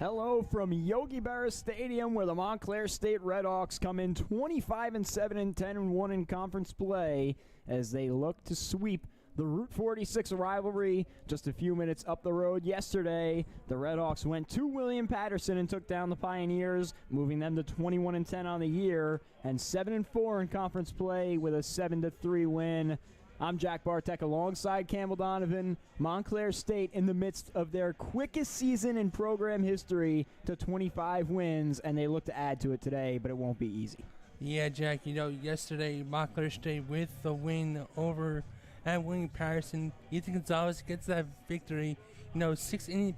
Hello from Yogi Berra Stadium, where the Montclair State Redhawks come in 25-7 and 10-1 in conference play as they look to sweep the Route 46 rivalry. Just a few minutes up the road yesterday, the Redhawks went to William Paterson and took down the Pioneers, moving them to 21-10 on the year and 7-4 in conference play with a 7-3 win. I'm Jack Bartek alongside Campbell Donovan. Montclair State in the midst of their quickest season in program history to 25 wins, and they look to add to it today, but it won't be easy. Yeah, Jack, yesterday Montclair State with the win over at William Paterson. Ethan Gonzalez gets that victory. 6 inning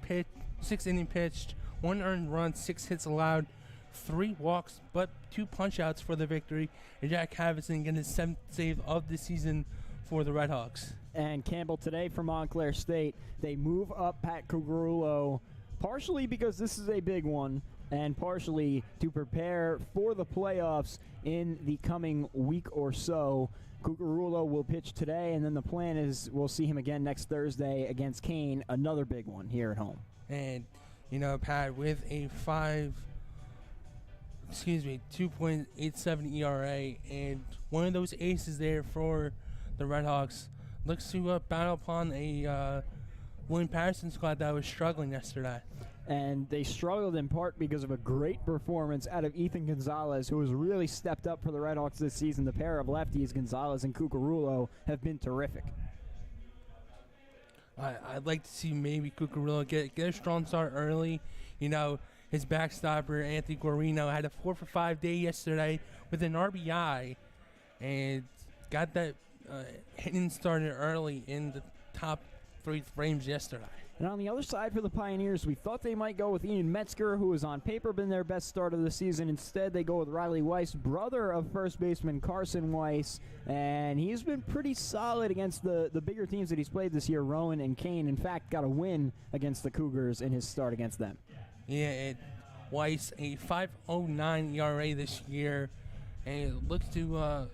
pitched, 1 earned run, 6 hits allowed, 3 walks, but 2 punch-outs for the victory. And Jack Havison getting his 7th save of the season for the Redhawks. And Campbell today for Montclair State, they move up Pat Cucurullo, partially because this is a big one, and partially to prepare for the playoffs in the coming week or so. Cucurullo will pitch today, and then the plan is we'll see him again next Thursday against Kane, another big one here at home. And, Pat, with a 2.87 ERA, and one of those aces there for the Redhawks, looks to battle upon a William Paterson squad that was struggling yesterday. And they struggled in part because of a great performance out of Ethan Gonzalez, who has really stepped up for the Redhawks this season. The pair of lefties, Gonzalez and Cucurullo, have been terrific. I'd like to see maybe Cucurullo get a strong start early. His backstopper, Anthony Guarino, had a 4-for-5 day yesterday with an RBI and got that hitting started early in the top 3 frames yesterday. And on the other side for the Pioneers, we thought they might go with Ian Metzger, who has on paper been their best start of the season. Instead, they go with Riley Weiss, brother of first baseman Carson Weiss, and he's been pretty solid against the bigger teams that he's played this year, Rowan and Kane. In fact, got a win against the Cougars in his start against them. Yeah, Weiss, a 5.09 ERA this year, and it looks to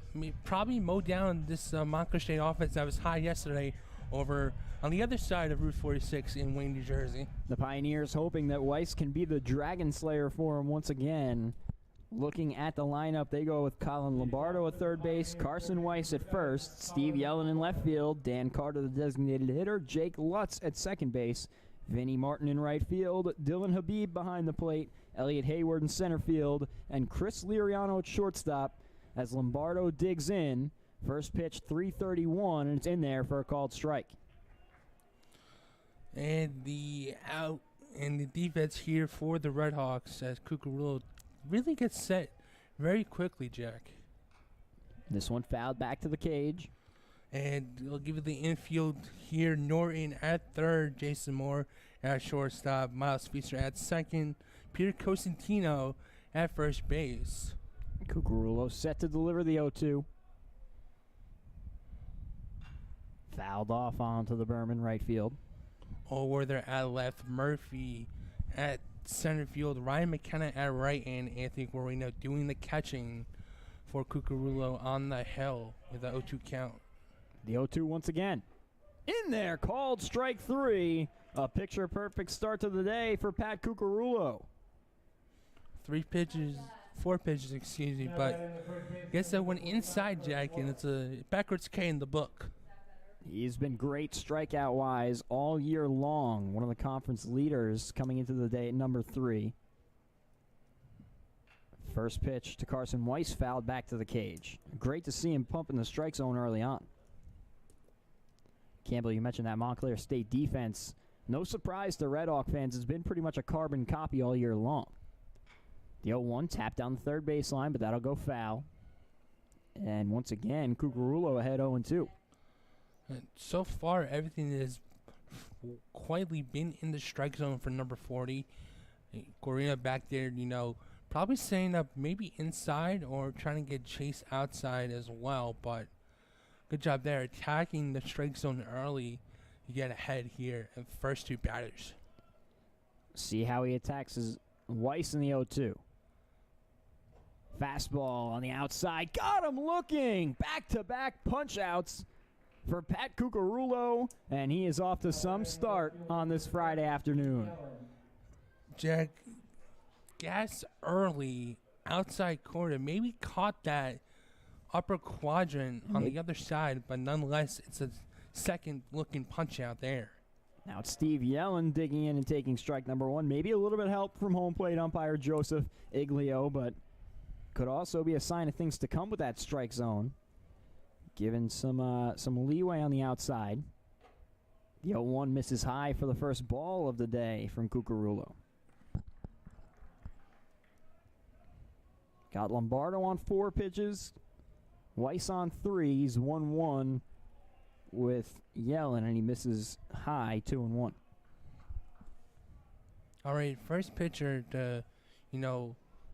probably mow down this Montclair State offense that was high yesterday over on the other side of Route 46 in Wayne, New Jersey. The Pioneers hoping that Weiss can be the Dragon Slayer for him once again. Looking at the lineup, they go with Colin Lombardo at third base, Carson Weiss at first, Steve Yellen in left field, Dan Carter the designated hitter, Jake Lutz at second base, Vinnie Martin in right field, Dylan Habib behind the plate, Elliot Hayward in center field, and Chris Liriano at shortstop as Lombardo digs in. First pitch, 3:31, and it's in there for a called strike. And the defense here for the Redhawks as Cucurullo really gets set very quickly, Jack. This one fouled back to the cage. And they'll give it the infield here. Norton at third, Jason Moore at shortstop, Miles Feaster at second, Peter Cosentino at first base. Cucurullo set to deliver the 0-2. Fouled off onto the Berman right field. Over there at left, Murphy at center field, Ryan McKenna at right, and Anthony Guarino doing the catching for Cucurullo on the hill with the 0-2 count. The 0-2 once again. In there, called strike 3. A picture-perfect start to the day for Pat Cucurullo. 4 pitches, but guess that went inside, Jack, and it's a backwards K in the book. He's been great strikeout-wise all year long. One of the conference leaders coming into the day at number 3. First pitch to Carson Weiss, fouled back to the cage. Great to see him pumping the strike zone early on. Campbell, you mentioned that Montclair State defense. No surprise to Red Hawk fans, it's been pretty much a carbon copy all year long. The 0-1 tapped down the third baseline, but that'll go foul. And once again, Cucurullo ahead 0-2. And so far, everything has quietly been in the strike zone for number 40. Guarino back there, probably setting up maybe inside or trying to get Chase outside as well, but good job there, attacking the strike zone early. You get ahead here in first 2 batters. See how he attacks his Weiss in the 0-2. Fastball on the outside. Got him looking. Back-to-back punch-outs for Pat Cucurullo, and he is off to some start on this Friday afternoon. Jack gas early outside corner. Maybe caught that upper quadrant on the other side, but nonetheless, it's a second-looking punch out there. Now it's Steve Yellen digging in and taking strike number one. Maybe a little bit of help from home plate umpire Joseph Iglio, but could also be a sign of things to come with that strike zone. Given some leeway on the outside. The 0-1 misses high for the first ball of the day from Cucurullo. Got Lombardo on 4 pitches. Weiss on 3. He's 1-1 with Yellen, and he misses high 2-1. All right, first pitcher to,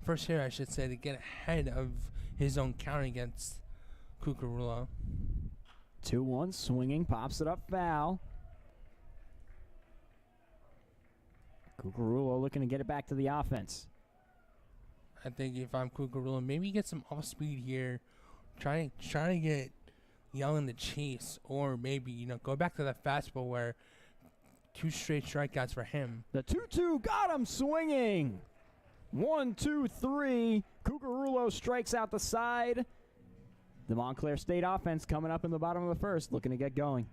first hitter, I should say, to get ahead of his own count against Cucurullo. 2-1, swinging, pops it up, foul. Cucurullo looking to get it back to the offense. I think if I'm Cucurullo, maybe get some off speed here. Try to get Yellen the chase, or maybe, go back to that fastball where 2 straight strikeouts for him. The 2-2 got him swinging. 1, 2, 3. Cucurullo strikes out the side. The Montclair State offense coming up in the bottom of the first, looking to get going.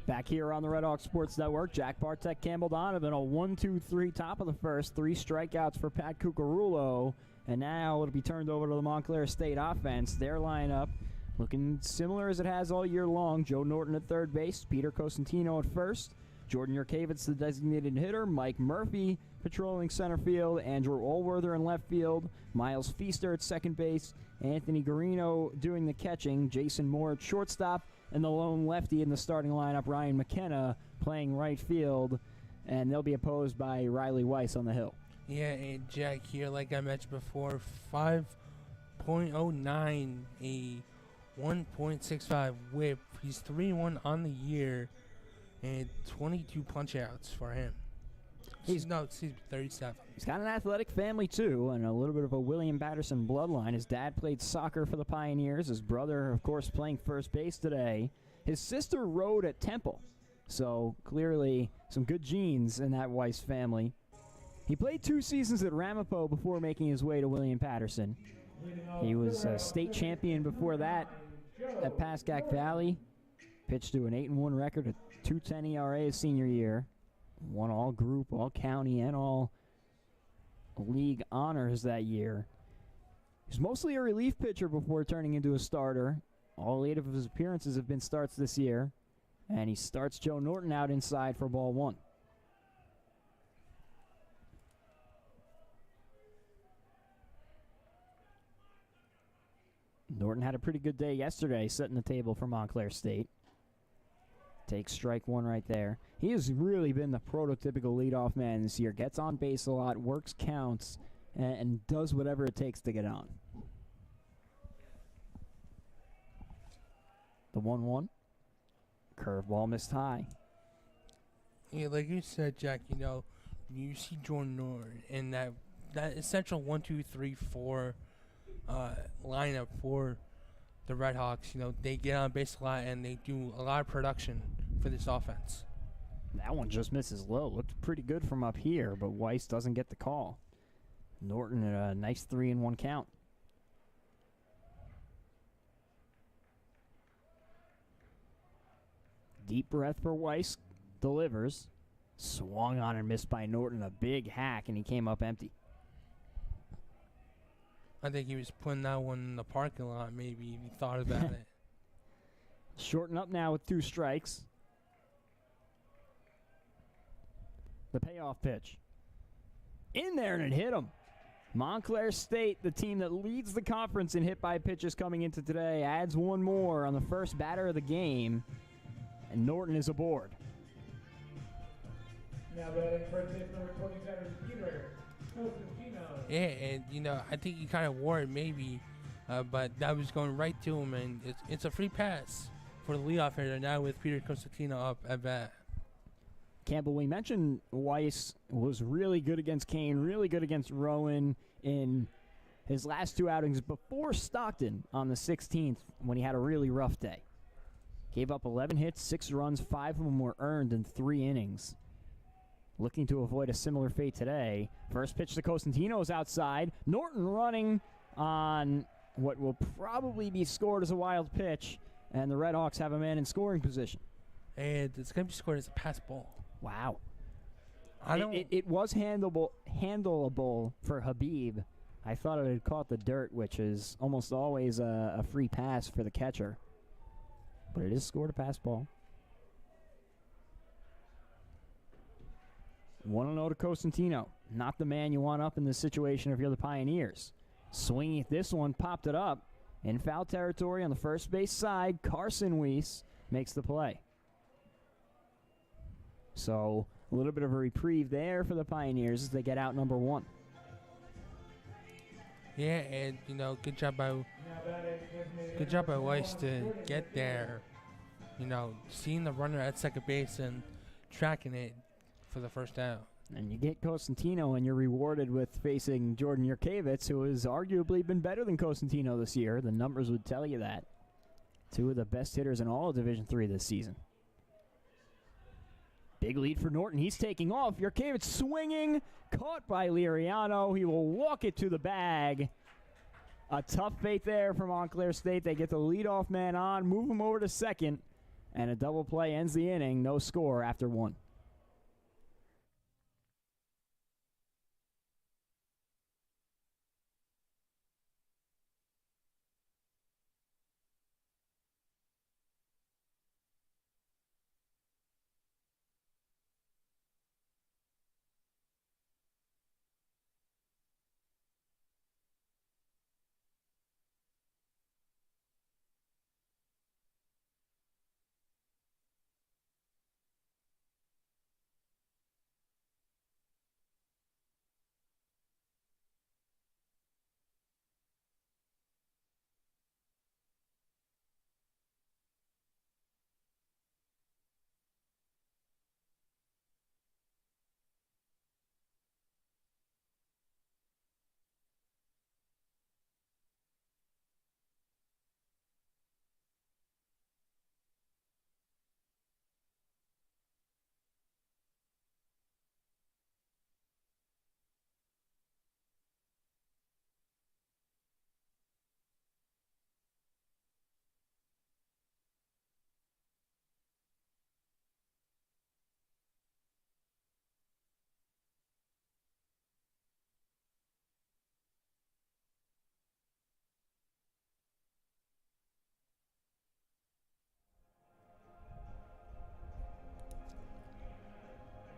Back here on the Red Hawk Sports Network, Jack Bartek, Campbell Donovan, a 1-2-3 top of the first, 3 strikeouts for Pat Cucurullo, and now it'll be turned over to the Montclair State offense. Their lineup looking similar as it has all year long. Joe Norton at third base, Peter Cosentino at first, Jordan Yurkevich, the designated hitter, Mike Murphy patrolling center field, Andrew Allworther in left field, Miles Feaster at second base, Anthony Garino doing the catching, Jason Moore at shortstop, and the lone lefty in the starting lineup, Ryan McKenna, playing right field, and they'll be opposed by Riley Weiss on the hill. Yeah, and Jack here, like I mentioned before, 5.09, a 1.65 whip. He's 3-1 on the year, and 22 punch-outs for him. Excuse me, 37. He's got an athletic family, too, and a little bit of a William Paterson bloodline. His dad played soccer for the Pioneers. His brother, of course, playing first base today. His sister rode at Temple, so clearly some good genes in that Weiss family. He played 2 seasons at Ramapo before making his way to William Paterson. He was a state champion before that at Pascack Valley. Pitched to an 8-1 record, a 2.10 ERA his senior year. Won all group, all county, and all league honors that year. He's mostly a relief pitcher before turning into a starter. All 8 of his appearances have been starts this year. And he starts Joe Norton out inside for ball 1. Norton had a pretty good day yesterday, setting the table for Montclair State. Takes strike 1 right there. He has really been the prototypical leadoff man this year. Gets on base a lot, works counts, and does whatever it takes to get on. The 1-1. Curveball missed high. Yeah, like you said, Jack, you see Jordan Norton in that essential 1-2-3-4 lineup for the Red Hawks. They get on base a lot and they do a lot of production for this offense. That one just misses low. Looked pretty good from up here, but Weiss doesn't get the call. Norton at a nice 3-1 count. Deep breath for Weiss. Delivers. Swung on and missed by Norton. A big hack, and he came up empty. I think he was putting that one in the parking lot, maybe, if he thought about it. Shorten up now with 2 strikes. The payoff pitch. In there, and it hit him. Montclair State, the team that leads the conference in hit by pitches coming into today, adds 1 more on the first batter of the game, and Norton is aboard. Now batting first base number 27, Peter Costantino. Yeah, and, I think he kind of wore it maybe, but that was going right to him, and it's a free pass for the leadoff hitter now with Peter Costantino up at bat. Campbell, we mentioned Weiss was really good against Kane, really good against Rowan in his last 2 outings before Stockton on the 16th when he had a really rough day. Gave up 11 hits, 6 runs, 5 of them were earned in 3 innings. Looking to avoid a similar fate today. First pitch to Costantino is outside. Norton running on what will probably be scored as a wild pitch, and the Red Hawks have a man in scoring position. And it's going to be scored as a pass ball. Wow. It was handleable for Habib. I thought it had caught the dirt, which is almost always a free pass for the catcher. But it is scored a pass ball. 1-0 to Costantino. Not the man you want up in this situation if you're the Pioneers. Swinging at this one, popped it up. In foul territory on the first base side, Carson Weiss makes the play. So a little bit of a reprieve there for the Pioneers as they get out number 1. Yeah, and good job by Weiss to get there. Seeing the runner at second base and tracking it for the first out. And you get Costantino, and you're rewarded with facing Jordan Yurkevich, who has arguably been better than Costantino this year. The numbers would tell you that. 2 of the best hitters in all of Division III this season. Big lead for Norton. He's taking off. Yurkevich swinging. Caught by Liriano. He will walk it to the bag. A tough fate there for Montclair State. They get the leadoff man on, move him over to second, and a double play ends the inning. No score after 1.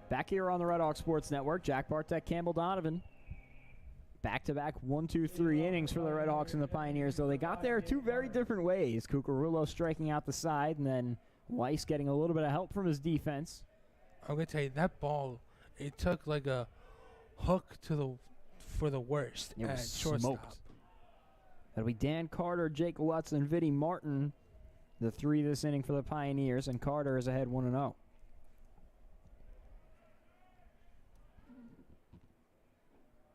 Back here on the Red Hawk Sports Network, Jack Bartek, Campbell Donovan. Back-to-back 1-2-3 innings for the Red Hawks and the Pioneers, though they got there 2 very different ways. Cucurullo striking out the side, and then Weiss getting a little bit of help from his defense. I'm going to tell you, that ball, it took like a hook for the worst It at was shortstop. smoked. That'll be Dan Carter, Jake Lutz, and Vinnie Martin, the 3 this inning for the Pioneers, and Carter is ahead 1-0.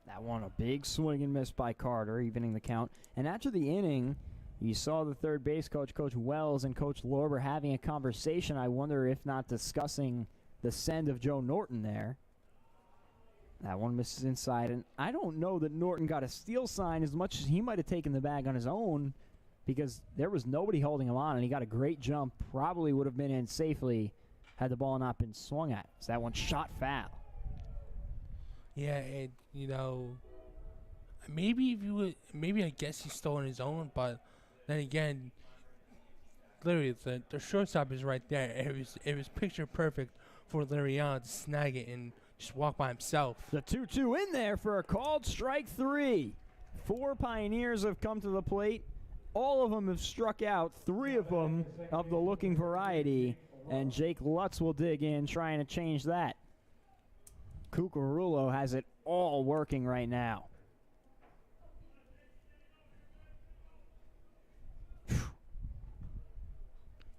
That one, a big swing and miss by Carter, evening the count. And after the inning, you saw the third base coach, Coach Wells, and Coach Lorber having a conversation. I wonder if not discussing the send of Joe Norton there. That one misses inside, and I don't know that Norton got a steal sign as much as he might have taken the bag on his own. because there was nobody holding him on, and he got a great jump. Probably would have been in safely had the ball not been swung at. So that one shot foul. Yeah, maybe if you would, maybe I guess he stole on his own, but then again, literally the shortstop is right there. It was picture perfect for Larry Allen to snag it and just walk by himself. The 2-2 in there for a called strike 3. 4 Pioneers have come to the plate. All of them have struck out, 3 of them of the looking variety, and Jake Lutz will dig in trying to change that. Cucurullo has it all working right now.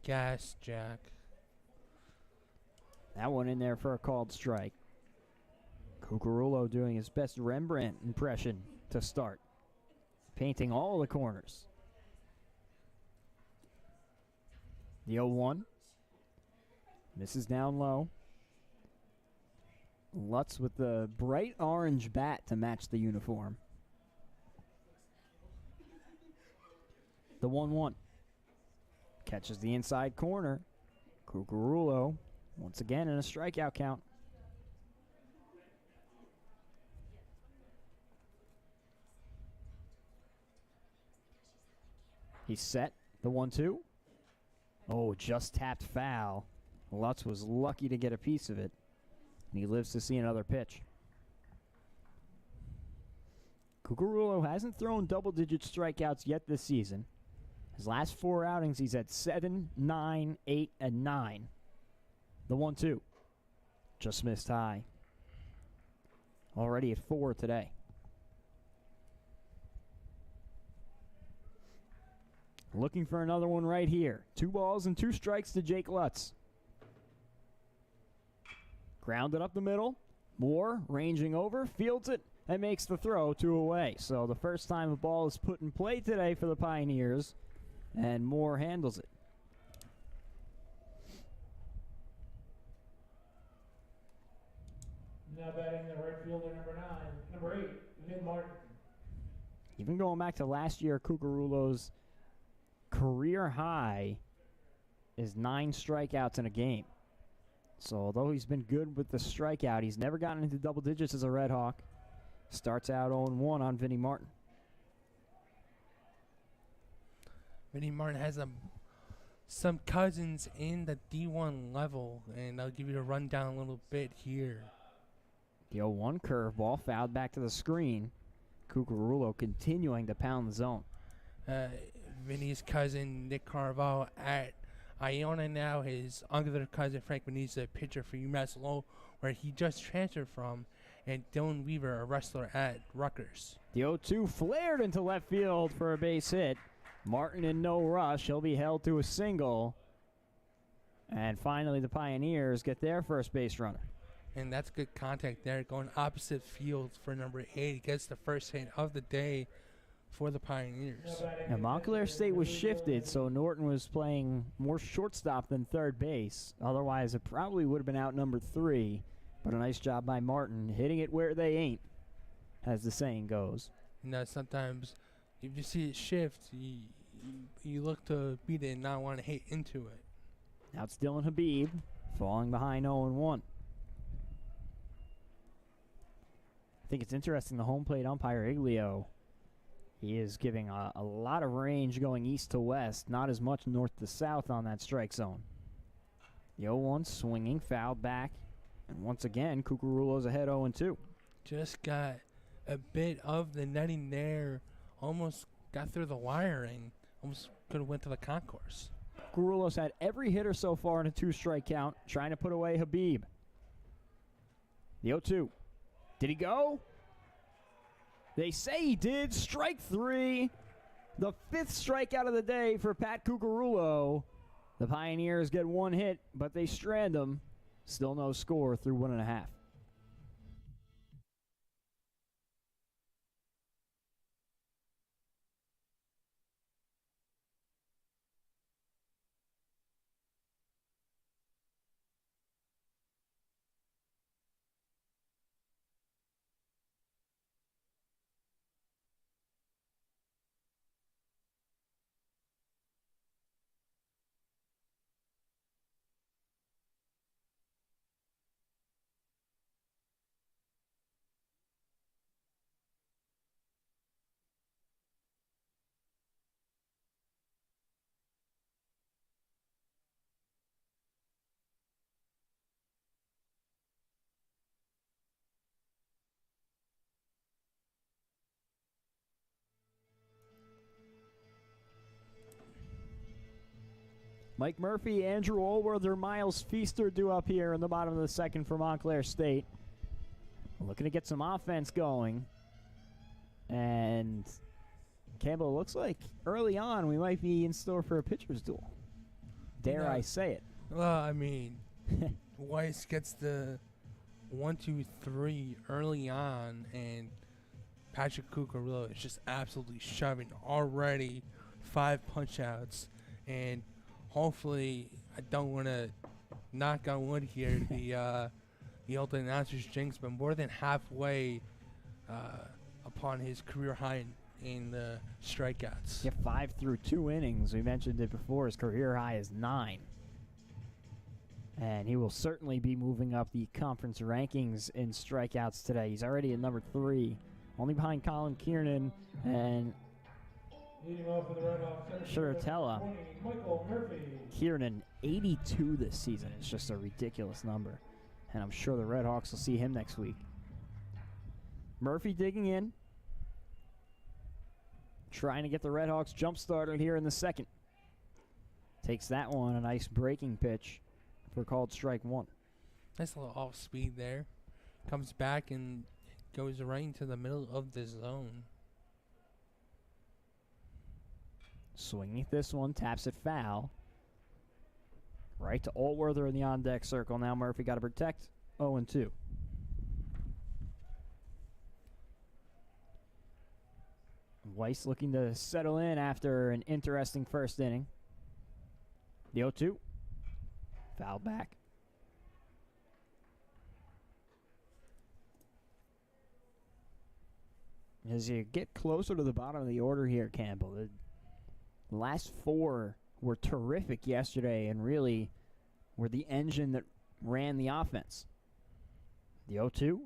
Gas, Jack. That one in there for a called strike. Cucurullo doing his best Rembrandt impression to start. Painting all the corners. The 0-1. Misses down low. Lutz with the bright orange bat to match the uniform. The 1-1. Catches the inside corner. Cucurullo once again in a strikeout count. He's set. The 1-2. Oh, just tapped foul. Lutz was lucky to get a piece of it. And he lives to see another pitch. Cucurullo hasn't thrown double-digit strikeouts yet this season. His last 4 outings, he's at 7, 9, 8, and 9. The 1-2. Just missed high. Already at 4 today. Looking for another one right here. 2 balls and 2 strikes to Jake Lutz. Grounded up the middle. Moore ranging over, fields it, and makes the throw 2 away. So the first time a ball is put in play today for the Pioneers, and Moore handles it. Now batting the right fielder, number 8, Vin Martin. Even going back to last year, Cucurullo's career high is 9 strikeouts in a game. So although he's been good with the strikeout, he's never gotten into double digits as a Red Hawk. Starts out 0-1 on Vinny Martin. Vinny Martin has some cousins in the D1 level, and I'll give you a rundown a little bit here. The 0-1 curveball fouled back to the screen. Cucurullo continuing to pound the zone. Vinny's cousin, Nick Carvalho, at Iona now. His other cousin, Frank Benitez, a pitcher for UMass Lowell, where he just transferred from, and Dylan Weaver, a wrestler at Rutgers. The 0-2 flared into left field for a base hit. Martin in no rush. He'll be held to a single. And finally, the Pioneers get their first base runner. And that's good contact there, going opposite field for number 8. He gets the first hit of the day for the Pioneers. And Montclair State was shifted, so Norton was playing more shortstop than third base. Otherwise, it probably would have been out number 3. But a nice job by Martin, hitting it where they ain't, as the saying goes. Sometimes if you see it shift, you look to beat it and not want to hit into it. Now it's Dylan Habib, falling behind 0-1. I think it's interesting, the home plate umpire, Iglio, he is giving a lot of range going east to west, not as much north to south on that strike zone. The 0-1 swinging, fouled back, and once again, Cucurullo's ahead 0-2. Just got a bit of the netting there, almost got through the wiring, almost could have went to the concourse. Cucurullo's had every hitter so far in a 2-strike count, trying to put away Habib. The 0-2. Did he go? They say he did. Strike 3. The 5th strikeout of the day for Pat Cucurullo. The Pioneers get 1 hit, but they strand him. Still no score through 1.5. Mike Murphy, Andrew Allworther, Miles Feaster due up here in the bottom of the second for Montclair State. Looking to get some offense going. And Campbell, looks like early on we might be in store for a pitcher's duel. Dare I say it? Well, I mean, Weiss gets the 1, 2, 3 early on, and Patrick Cucurullo is just absolutely shoving already 5 punch-outs. And hopefully, I don't want to knock on wood here, the old announcer's jinx, but more than halfway upon his career high in the strikeouts. Yeah, 5 through 2 innings. We mentioned it before. His career high is 9. And he will certainly be moving up the conference rankings in strikeouts today. He's already at number 3, only behind Colin Kiernan and Leading off for the Red Hawks, Shiratella. Michael Murphy. Kiernan, 82 this season. It's just a ridiculous number. And I'm sure the Red Hawks will see him next week. Murphy digging in. Trying to get the Red Hawks jump started here in the second. Takes that one, a nice breaking pitch for called strike 1. Nice little off speed there. Comes back and goes right into the middle of the zone. Swinging at this one, taps it foul. Right to Allworther in the on-deck circle. Now Murphy got to protect. 0-2. Weiss looking to settle in after an interesting first inning. The 0-2. Foul back. As you get closer to the bottom of the order here, Campbell, the last 4 were terrific yesterday and really were the engine that ran the offense. The 0-2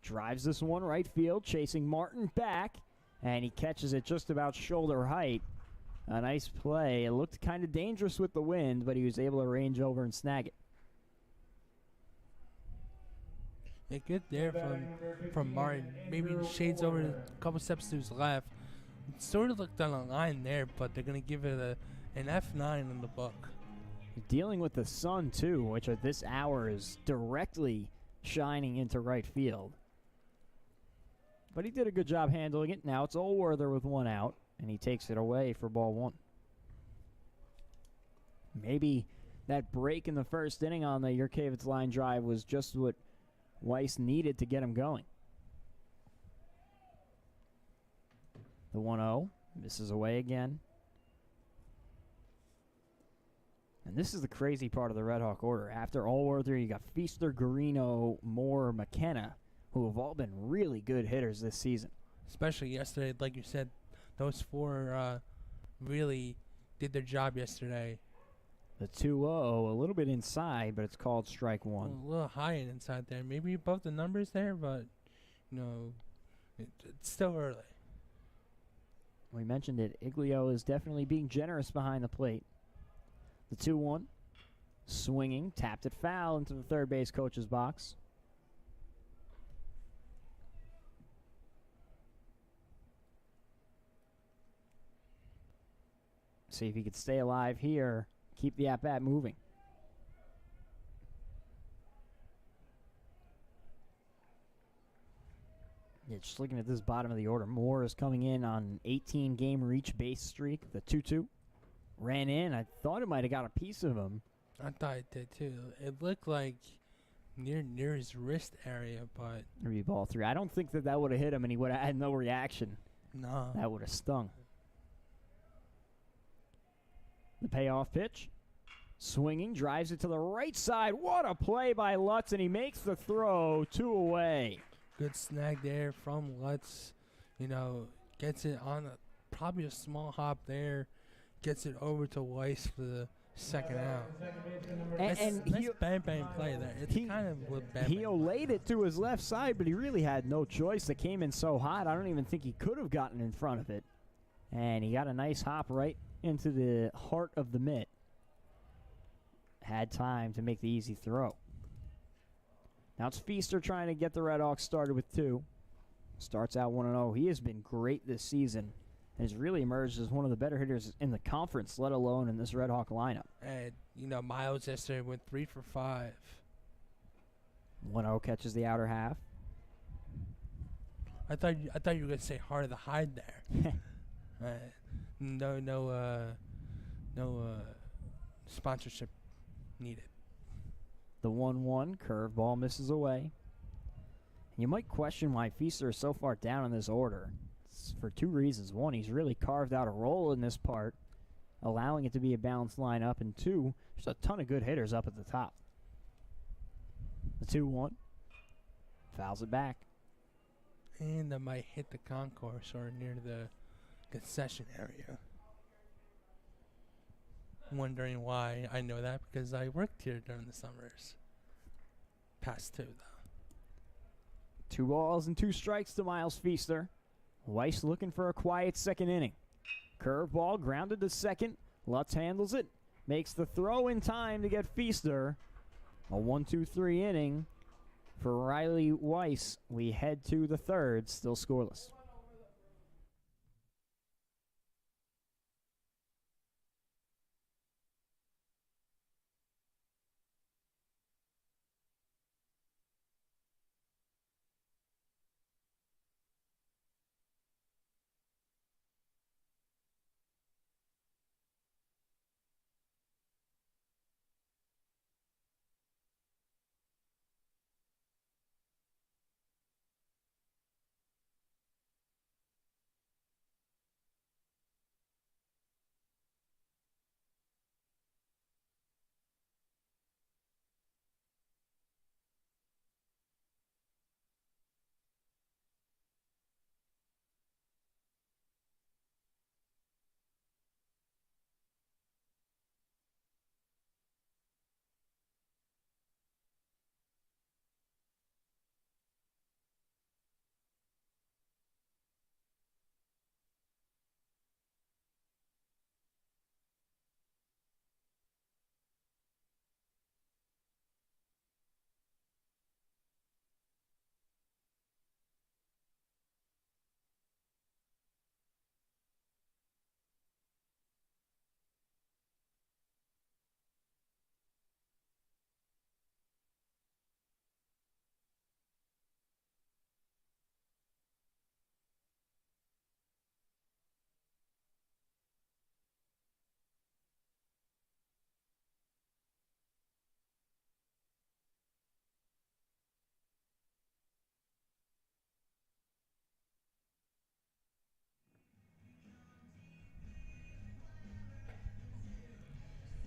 drives this one right field, chasing Martin back, and he catches it just about shoulder height. A nice play. It looked kind of dangerous with the wind, but he was able to range over and snag it. Yeah, good there from Martin. Maybe shades over a couple steps to his left. It sort of looked on a line there, but they're going to give it an F9 in the book. Dealing with the sun, too, which at this hour is directly shining into right field. But he did a good job handling it. Now it's Allworther with 1 out, and he takes it away for ball 1. Maybe that break in the first inning on the Yurkevich line drive was just what Weiss needed to get him going. The 1-0 misses away again. And this is the crazy part of the Red Hawk order. After Allworther, you got Feaster, Garino, Moore, McKenna, who have all been really good hitters this season. Especially yesterday, like you said, those 4 really did their job yesterday. The 2-0, a little bit inside, but it's called strike 1. A little high inside there. Maybe above the numbers there, but, you know, it's still early. We mentioned it. Iglio is definitely being generous behind the plate. The 2-1, swinging, tapped it foul into the third base coach's box. See if he could stay alive here, keep the at-bat moving. Yeah, just looking at this bottom of the order, Moore is coming in on an 18-game reach base streak. The 2-2 ran in. I thought it might have got a piece of him. I thought it did too. It looked like near his wrist area, but Maybe ball 3. I don't think that would have hit him, and he would have had no reaction. no. That would have stung. The payoff pitch. Swinging, drives it to the right side. What a play by Lutz, and he makes the throw 2 away. Good snag there from Lutz. You know, gets it on probably a small hop there. Gets it over to Weiss for the second out. And Nice bang play there. It's kind of what bang. He laid it to his left side, but he really had no choice. It came in so hot, I don't even think he could have gotten in front of it. And he got a nice hop right into the heart of the mitt. Had time to make the easy throw. Now it's Feaster trying to get the Red Hawks started with 2. Starts out 1-0. He has been great this season and has really emerged as one of the better hitters in the conference, let alone in this Red Hawk lineup. And, Miles yesterday went 3 for 5. 1-0 catches the outer half. I thought you were going to say Heart of the Hide there. No sponsorship needed. The 1-1 curveball misses away. You might question why Feaster is so far down in this order. It's for two reasons. One, he's really carved out a role in this part, allowing it to be a balanced lineup. And two, there's a ton of good hitters up at the top. The 2-1 fouls it back. And that might hit the concourse or near the concession area. Wondering why I know that, because I worked here during the summers. Past 2, though. 2 balls and 2 strikes to Miles Feaster. Weiss looking for a quiet second inning. Curveball grounded to second. Lutz handles it. Makes the throw in time to get Feaster. A 1-2-3 inning for Riley Weiss. We head to the third, still scoreless.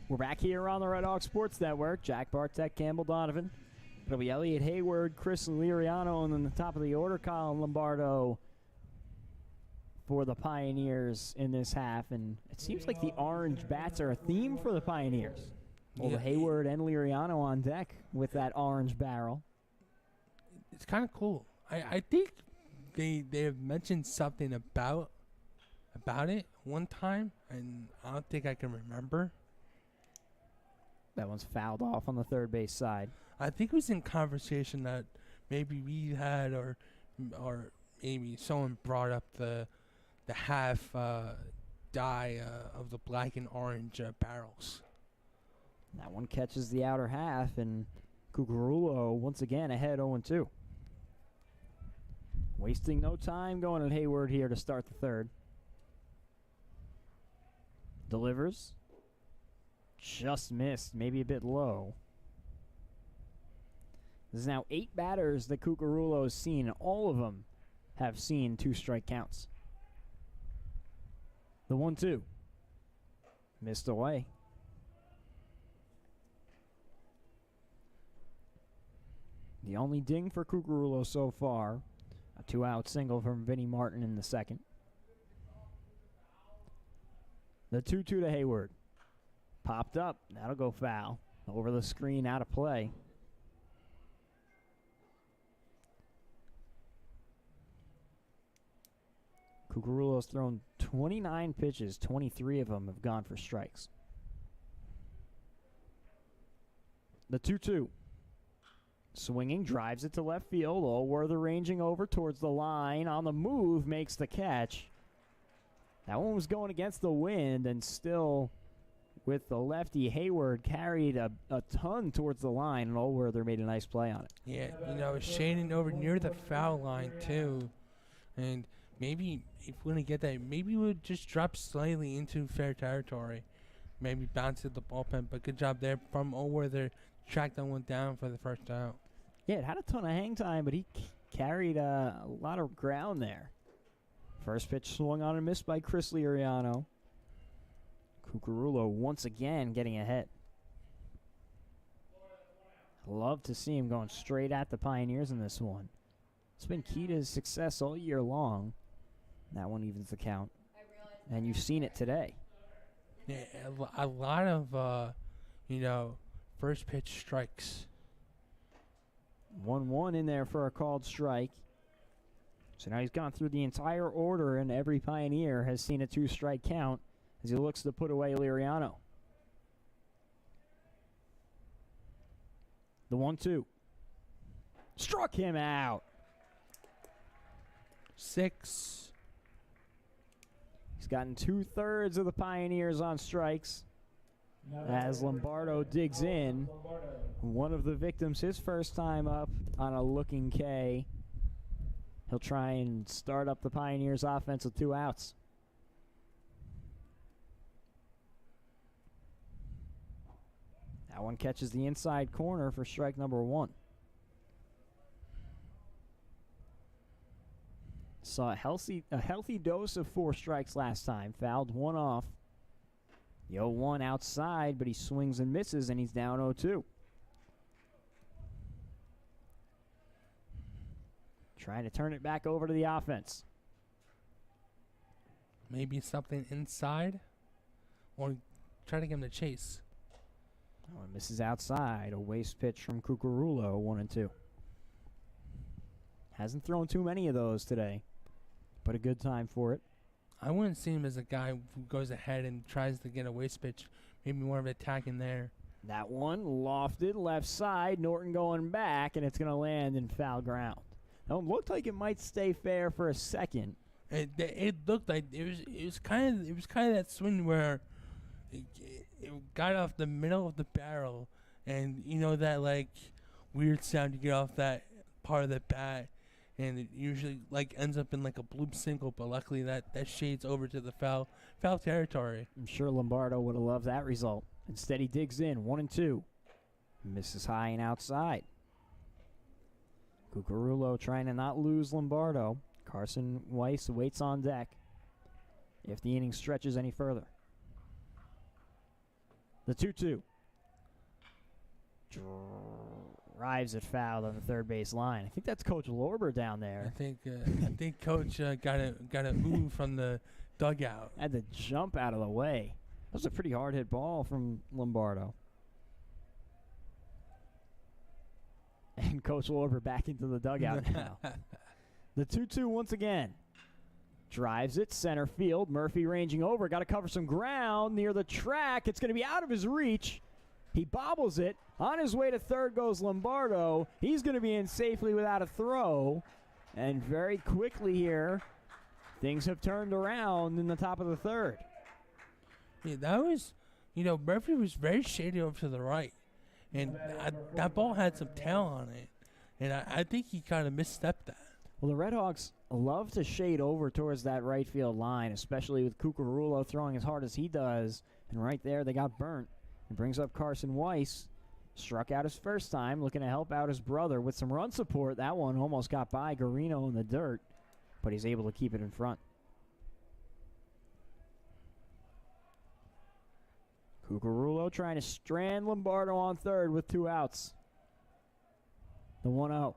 We're back here on the Red Hawk Sports Network. Jack Bartek, Campbell Donovan. It'll be Elliot Hayward, Chris Liriano, and then the top of the order, Colin Lombardo for the Pioneers in this half. And it seems like the orange bats are a theme for the Pioneers. Well, Hayward and Liriano on deck with that orange barrel. It's kind of cool. I think they have mentioned something about it one time, and I don't think I can remember. That one's fouled off on the third base side. I think it was in conversation that maybe we had, or maybe someone brought up the half dye of the black and orange barrels. That one catches the outer half, and Cucurulo once again ahead 0-2. Wasting no time going at Hayward here to start the third. Delivers. Just missed, maybe a bit low. There's now 8 batters that Cucurulo has seen, and all of them have seen 2 strike counts. The 1-2. Missed away. The only ding for Cucurulo so far. A 2-out single from Vinnie Martin in the second. The 2-2 to Hayward. Popped up. That'll go foul. Over the screen, out of play. Cucurulo's thrown 29 pitches. 23 of them have gone for strikes. The 2-2. Swinging, drives it to left field. Allworthy ranging over towards the line. On the move, makes the catch. That one was going against the wind, and still with the lefty, Hayward carried a ton towards the line, and Allworther made a nice play on it. Yeah, shading over near the foul line, too. And maybe if we're going to get that, maybe we'll just drop slightly into fair territory. Maybe bounce to the bullpen, but good job there from Allworther. Track that one down for the first out. Yeah, it had a ton of hang time, but he carried a lot of ground there. First pitch swung on and missed by Chris Liriano. Cucurullo once again getting ahead. Love to see him going straight at the Pioneers in this one. It's been key to his success all year long. That one evens the count. And you've seen it today. Yeah, a lot of, first pitch strikes. 1-1 in there for a called strike. So now he's gone through the entire order, and every Pioneer has seen a 2-strike count as he looks to put away Liriano. The 1-2. Struck him out. 6. He's gotten 2/3 of the Pioneers on strikes. As Lombardo digs in, one of the victims, his first time up on a looking K. He'll try and start up the Pioneers' offense with 2 outs. That one catches the inside corner for strike number 1. Saw a healthy dose of 4 strikes last time. Fouled one off. The 0-1 outside, but he swings and misses, and he's down 0-2. Trying to turn it back over to the offense. Maybe something inside, or try to get him to chase. Oh, and misses outside. A waste pitch from Cucurullo, 1-2. Hasn't thrown too many of those today, but a good time for it. I wouldn't see him as a guy who goes ahead and tries to get a waste pitch. Maybe more of an attack in there. That one lofted left side. Norton going back, and it's going to land in foul ground. Now, it looked like it might stay fair for a second. It looked like it was kind of that swing where it got off the middle of the barrel, and that like weird sound you get off that part of the bat. And it usually ends up in like a bloop single, but luckily that shades over to the foul territory. I'm sure Lombardo would have loved that result. Instead, he digs in, 1-2. Misses high and outside. Cucurullo trying to not lose Lombardo. Carson Weiss waits on deck if the inning stretches any further. The 2-2. Drives it foul on the third base line. I think that's Coach Lorber down there. I think Coach got a ooh from the dugout. Had to jump out of the way. That was a pretty hard hit ball from Lombardo. And Coach Lorber back into the dugout now. The 2-2 once again. Drives it center field. Murphy ranging over. Got to cover some ground near the track. It's going to be out of his reach. He bobbles it. On his way to third goes Lombardo. He's going to be in safely without a throw. And very quickly here, things have turned around in the top of the third. Yeah, that was, Murphy was very shady over to the right. And that ball had some tail on it. And I think he kind of misstepped that. Well, the Redhawks love to shade over towards that right field line, especially with Cucurullo throwing as hard as he does. And right there, they got burnt. It brings up Carson Weiss. Struck out his first time, looking to help out his brother with some run support. That one almost got by Garino in the dirt, but he's able to keep it in front. Cucurullo trying to strand Lombardo on third with 2 outs. The 1-0.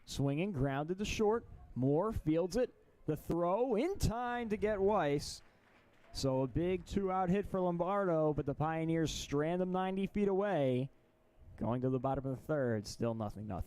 Swinging, grounded to short. Moore fields it. The throw in time to get Weiss. So a big 2-out hit for Lombardo, but the Pioneers strand him 90 feet away. Going to the bottom of the third, still 0-0.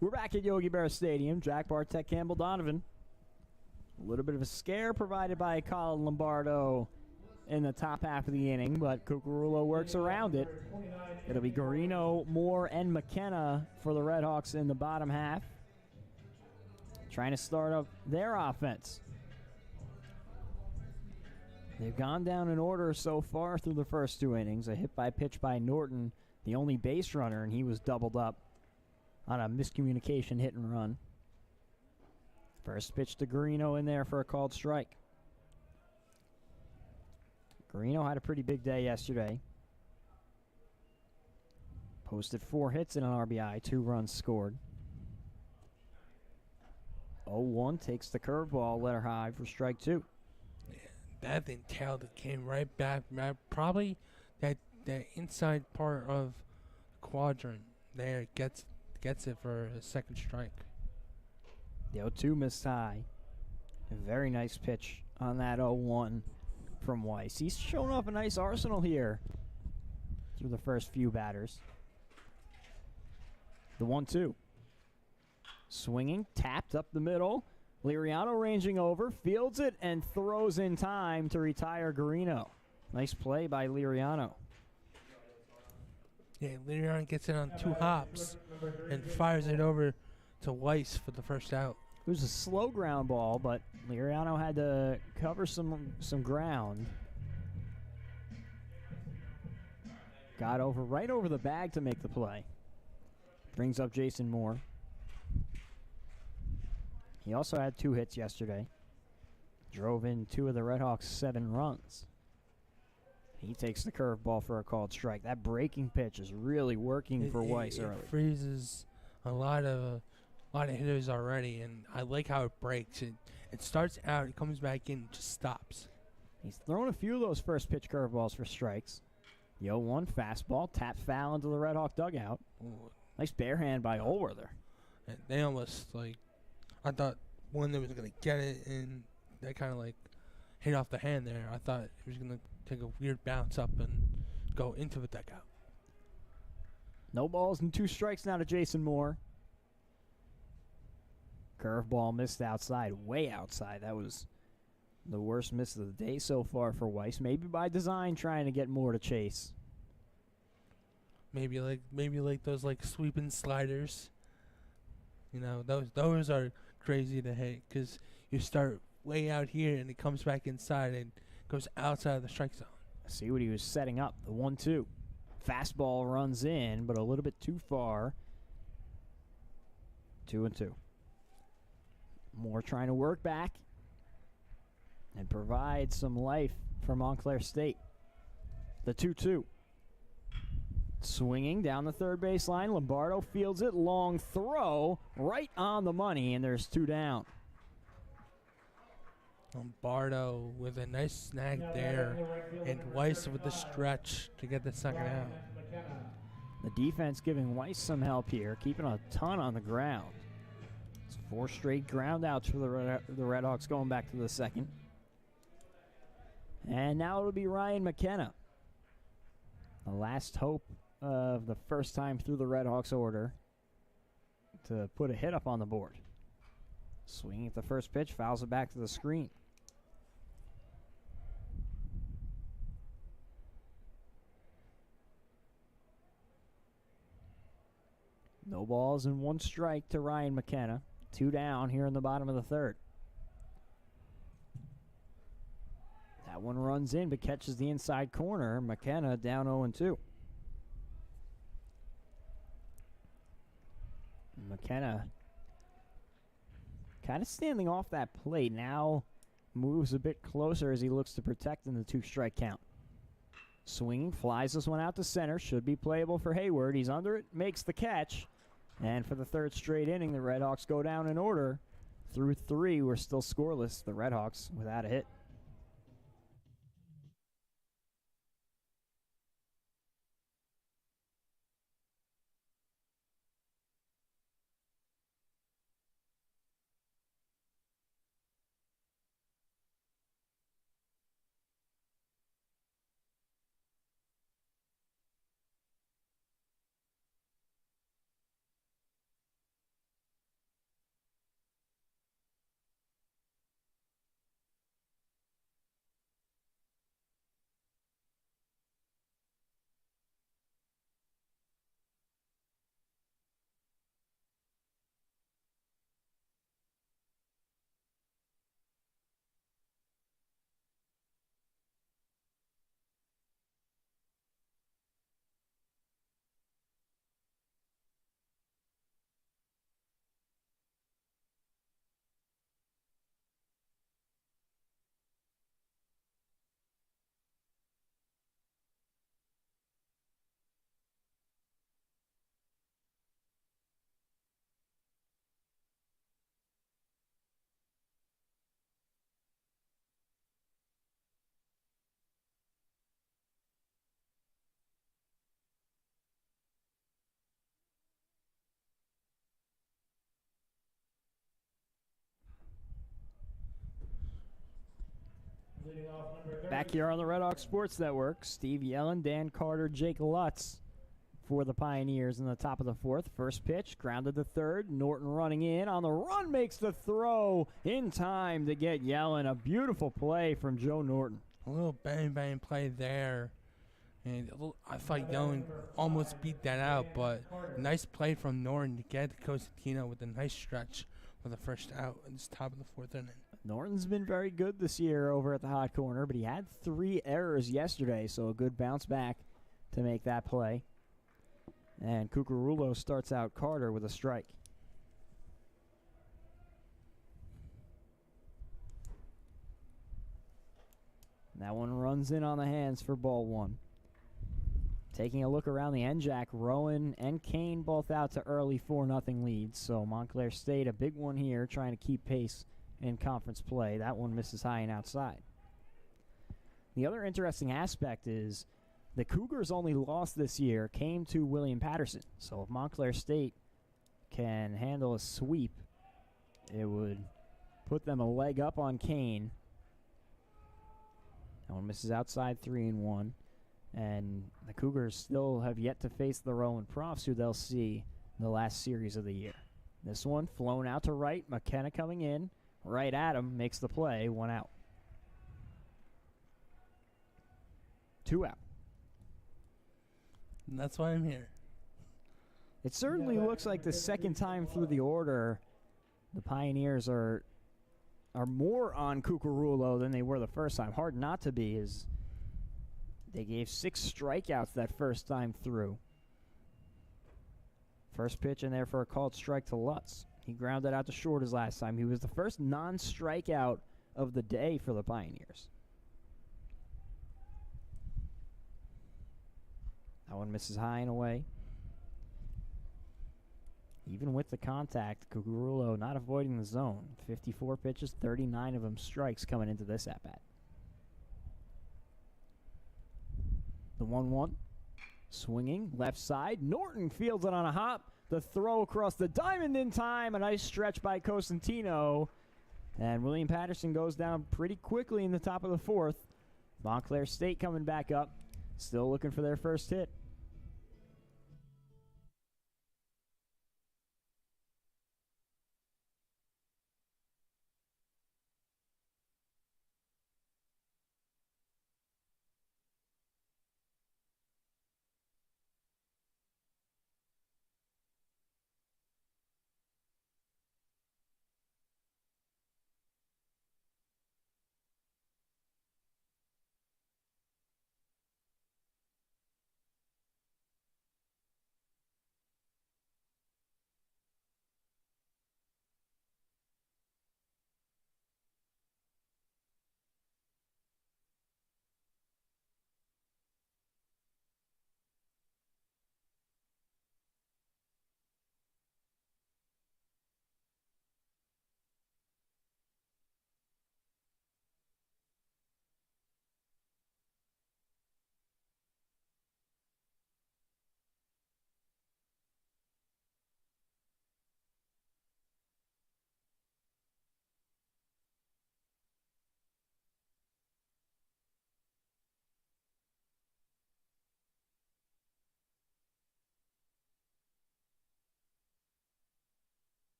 We're back at Yogi Berra Stadium. Jack Bartek, Campbell Donovan. A little bit of a scare provided by Colin Lombardo in the top half of the inning, but Cucurullo works around it. It'll be Garino, Moore, and McKenna for the Red Hawks in the bottom half, trying to start up their offense. They've gone down in order so far through the first 2 innings. A hit by pitch by Norton, the only base runner, and he was doubled up on a miscommunication hit and run. First pitch to Garino in there for a called strike. Garino had a pretty big day yesterday. Posted 4 hits and an RBI, 2 runs scored. 0-1 takes the curveball, letter high for strike 2. Yeah, that thing tailed it, came right back. Probably that inside part of the quadrant there gets it for a second strike. The 0-2 missed high. A very nice pitch on that 0-1 from Weiss. He's shown off a nice arsenal here through the first few batters. The 1-2. Swinging, tapped up the middle. Liriano ranging over, fields it, and throws in time to retire Garino. Nice play by Liriano. Yeah, Liriano gets it on 2 hops and fires it over to Weiss for the first out. It was a slow ground ball, but Liriano had to cover some ground. Got right over the bag to make the play. Brings up Jason Moore. He also had 2 hits yesterday. Drove in 2 of the Red Hawks' 7 runs. He takes the curveball for a called strike. That breaking pitch is really working for Weiss early. It freezes a lot of hitters already, and I like how it breaks. It starts out, it comes back in, just stops. He's thrown a few of those first pitch curveballs for strikes. The 0-1 fastball, tapped foul into the Red Hawk dugout. Ooh. Nice bare hand by Olwerther. And they almost, I thought one that was going to get it, and they kind of, hit off the hand there. I thought it was going to take a weird bounce up and go into the dugout. No balls and 2 strikes now to Jason Moore. Curveball missed outside, way outside. That was the worst miss of the day so far for Weiss. Maybe by design, trying to get Moore to chase. Maybe like those sweeping sliders. You know, those are crazy to hit because you start way out here and it comes back inside and goes outside of the strike zone. See what he was setting up. The 1-2. Fastball runs in, but a little bit too far. 2-2. Moore trying to work back and provide some life for Montclair State. The 2-2. Swinging down the third baseline. Lombardo fields it. Long throw right on the money, and there's 2 down. Lombardo with a nice snag there, and Weiss with the stretch to get the second out. The defense giving Weiss some help here, keeping a ton on the ground. It's 4 straight ground outs for the Red Hawks going back to the second. And now it'll be Ryan McKenna. The last hope of the first time through the Red Hawks order to put a hit up on the board. Swinging at the first pitch, fouls it back to the screen. No balls and 1 strike to Ryan McKenna. 2 down here in the bottom of the third. That one runs in but catches the inside corner. McKenna down 0-2. McKenna kind of standing off that plate. Now moves a bit closer as he looks to protect in the 2-strike count. Swinging, flies this one out to center. Should be playable for Hayward. He's under it, makes the catch. And for the 3rd straight inning, the Red Hawks go down in order. Through 3, we're still scoreless. The Red Hawks without a hit. Leading off number 30. Back here on the Red Hawk Sports Network, Steve Yellen, Dan Carter, Jake Lutz for the Pioneers in the top of the fourth. First pitch, grounded to third. Norton running in. On the run, makes the throw in time to get Yellen. A beautiful play from Joe Norton. A little bang play there. And I thought Yellen almost beat that out, but nice play from Norton to get Cosentino with a nice stretch for the first out in this top of the fourth inning. Norton's been very good this year over at the hot corner, but he had 3 errors yesterday, so a good bounce back to make that play. And Cucurullo starts out Carter with a strike. That one runs in on the hands for ball 1. Taking a look around the NJAC, Rowan and Kane both out to early 4-0 leads. So Montclair State, a big one here, trying to keep pace in conference play. That one misses high and outside. The other interesting aspect is the Cougars' only loss this year came to William Paterson. So if Montclair State can handle a sweep, it would put them a leg up on Kane. That one misses outside, 3-1. And the Cougars still have yet to face the Rowan Profs, who they'll see in the last series of the year. This one flown out to right. McKenna coming in. Right at him. Makes the play. 1 out. 2 out. And that's why I'm here. It certainly looks like the second time through the order, the Pioneers are more on Cucurullo than they were the first time. Hard not to be, as they gave 6 strikeouts that first time through. First pitch in there for a called strike to Lutz. He grounded out to short his last time. He was the first non-strikeout of the day for the Pioneers. That one misses high and away. Even with the contact, Cucurullo not avoiding the zone. 54 pitches, 39 of them strikes coming into this at-bat. The 1-1. Swinging, left side. Norton fields it on a hop. The throw across the diamond in time. A nice stretch by Cosentino. And William Paterson goes down pretty quickly in the top of the fourth. Montclair State coming back up. Still looking for their first hit.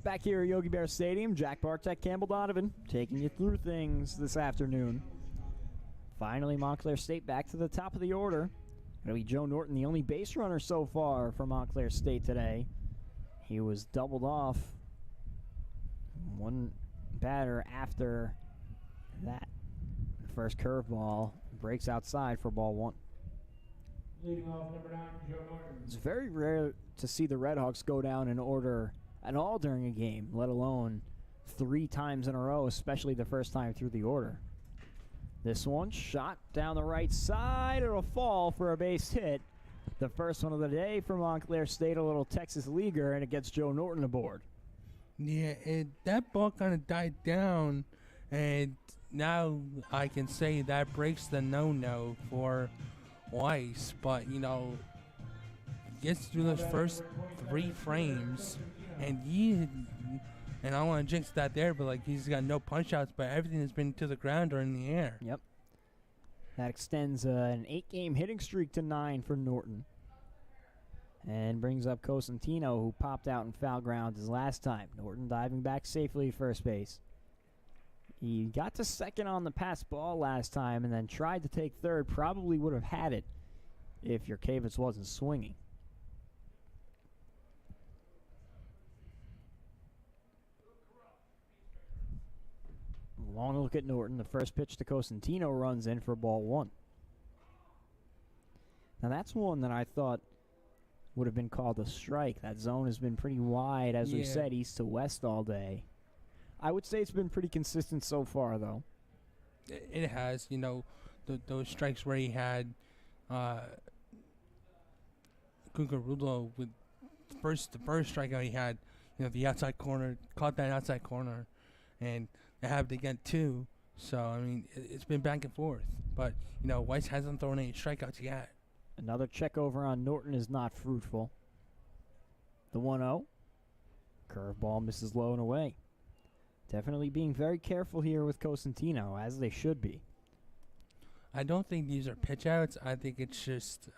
Back here at Yogi Berra Stadium, Jack Bartek, Campbell Donovan, taking you through things this afternoon. Finally, Montclair State back to the top of the order. It'll be Joe Norton, the only base runner so far for Montclair State today. He was doubled off. One batter after that. The first curveball breaks outside for ball 1. Leading off number 9, Joe Norton. It's very rare to see the Red Hawks go down in order at all during a game, let alone 3 times in a row, especially the first time through the order. This one shot down the right side. It'll fall for a base hit. The first one of the day for Montclair State, a little Texas leaguer, and it gets Joe Norton aboard. Yeah, that ball kind of died down, and now I can say that breaks the no-no for Weiss. But, gets through those first 3 frames, and I don't want to jinx that there, but like he's got no punch outs, but everything has been to the ground or in the air. Yep. That extends an 8-game hitting streak to 9 for Norton. And brings up Cosentino, who popped out in foul ground his last time. Norton diving back safely at first base. He got to second on the pass ball last time and then tried to take third. Probably would have had it if Jurkevich wasn't swinging. Long look at Norton. The first pitch to Cosentino runs in for ball 1. Now that's one that I thought would have been called a strike. That zone has been pretty wide, as we said, east to west all day. I would say it's been pretty consistent so far, though. It has, those strikes where he had Cucurullo with the first strikeout he had, the outside corner, caught that outside corner, and they have it again too. So I mean, it's been back and forth. But Weiss hasn't thrown any strikeouts yet. Another check over on Norton is not fruitful. The 1-0. Curveball misses low and away. Definitely being very careful here with Cosentino, as they should be. I don't think these are pitch outs. I think it's just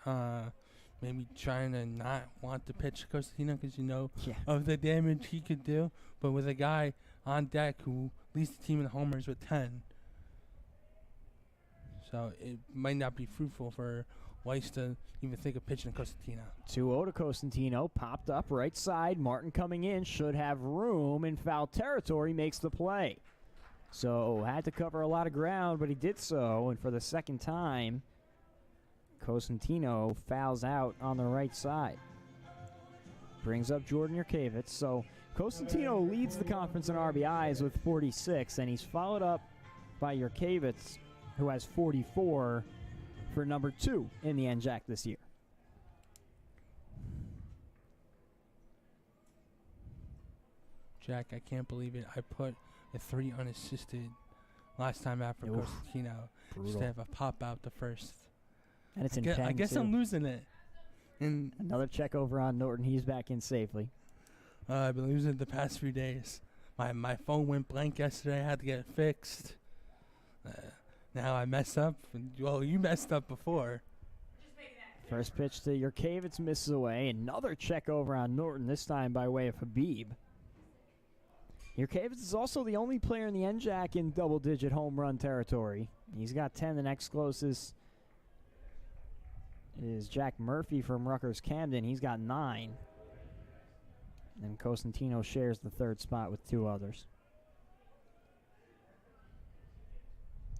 maybe trying to not want to pitch Cosentino because of the damage he could do. But with a guy on deck who leads the team in homers with 10, so it might not be fruitful for Weiss to even think of pitching to Cosentino. 2-0 to Cosentino, popped up right side. Martin coming in, should have room in foul territory, makes the play. So had to cover a lot of ground, but he did so, and for the second time, Cosentino fouls out on the right side. Brings up Jordan Jurkevich. So Cosentino leads the conference in RBIs with 46, and he's followed up by Jurkevich, who has 44 for number 2 in the NJAC this year. Jack, I can't believe it. I put a 3 unassisted last time out for Cosentino instead of a pop out the first. And it's I guess I'm losing it. And another check over on Norton. He's back in safely. I've been losing it the past few days. My phone went blank yesterday. I had to get it fixed. Now I messed up. Well, you messed up before. First pitch to Jurkevich misses away. Another check over on Norton, this time by way of Habib. Jurkevich is also the only player in the NJAC in double-digit home run territory. He's got 10. The next closest is Jack Murphy from Rutgers Camden. He's got 9. And Cosentino shares the third spot with 2 others.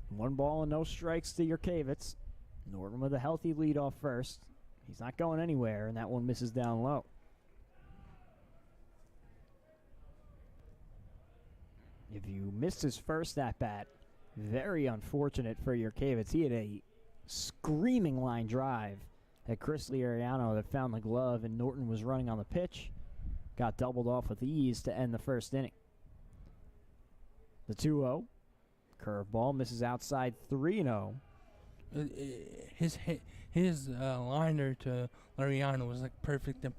1 ball and no strikes to Jurkevich. Norton with a healthy lead off first. He's not going anywhere, and that one misses down low. If you missed his first at-bat, very unfortunate for Jurkevich. He had a screaming line drive at Chris Liriano that found the glove, and Norton was running on the pitch. Got doubled off with ease to end the first inning. The 2-0. Curveball misses outside 3-0. His liner to Liriano was like perfect. It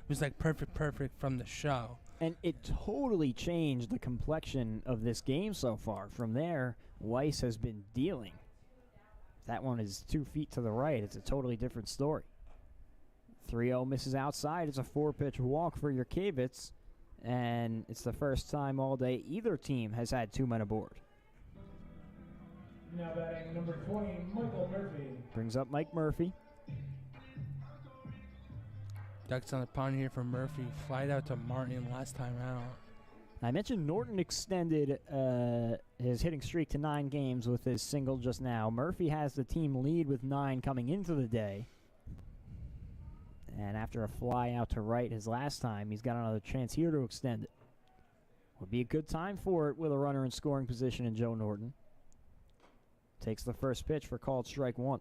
was like perfect from the show. And it totally changed the complexion of this game so far. From there, Weiss has been dealing. That one is 2 feet to the right. It's a totally different story. 3-0 misses outside. It's a 4-pitch walk for Jurkevich, and it's the first time all day either team has had 2 men aboard. Now batting number 20, Michael Murphy. Brings up Mike Murphy. Ducks on the pond here for Murphy. Flied out to Martin last time out. I mentioned Norton extended his hitting streak to 9 games with his single just now. Murphy has the team lead with 9 coming into the day. And after a fly out to right his last time, he's got another chance here to extend it. Would be a good time for it with a runner in scoring position in Joe Norton. Takes the first pitch for called strike 1.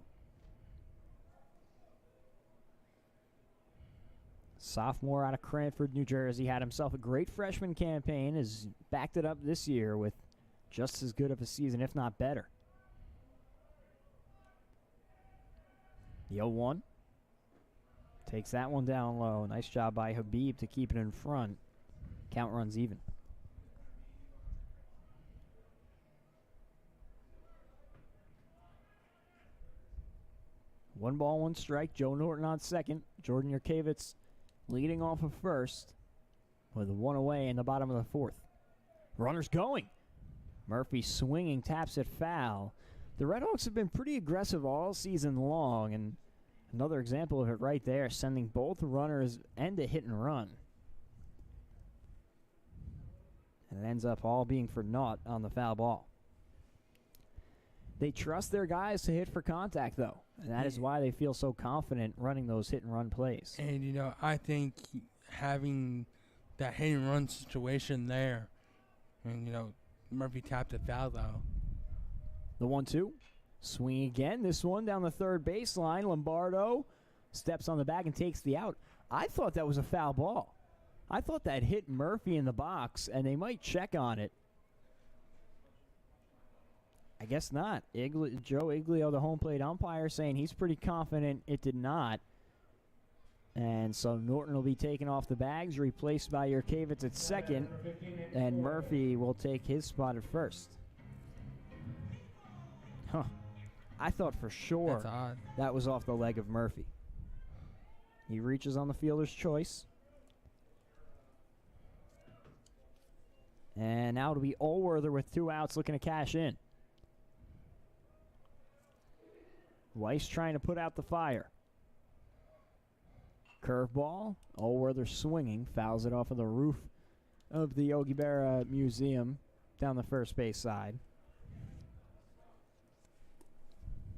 Sophomore out of Cranford, New Jersey, had himself a great freshman campaign, has backed it up this year with just as good of a season, if not better. The 0-1. Takes that one down low. Nice job by Habib to keep it in front. Count runs even. One ball, one strike. Joe Norton on second. Jordan Yurkevitz leading off of first with one away in the bottom of the fourth. Runners going. Murphy swinging, taps it foul. The Redhawks have been pretty aggressive all season long, and another example of it right there, sending both runners and a hit and run. And it ends up all being for naught on the foul ball. They trust their guys to hit for contact, though, and that is why they feel so confident running those hit and run plays. And, you know, I think having that hit and run situation there, and, you know, Murphy tapped a foul, though. The 1-2. Swing again. This one down the third baseline. Lombardo steps on the bag and takes the out. I thought that was a foul ball. I thought that hit Murphy in the box, and they might check on it. I guess not. Joe Iglio, the home plate umpire, saying he's pretty confident it did not. And so Norton will be taken off the bags, replaced by Yurkevitz at second, and Murphy will take his spot at first. Huh. I thought for sure that was off the leg of Murphy. He reaches on the fielder's choice. And now it'll be Allworther with 2 outs looking to cash in. Weiss trying to put out the fire. Curveball. Allworther swinging. Fouls it off of the roof of the Yogi Berra Museum down the first base side.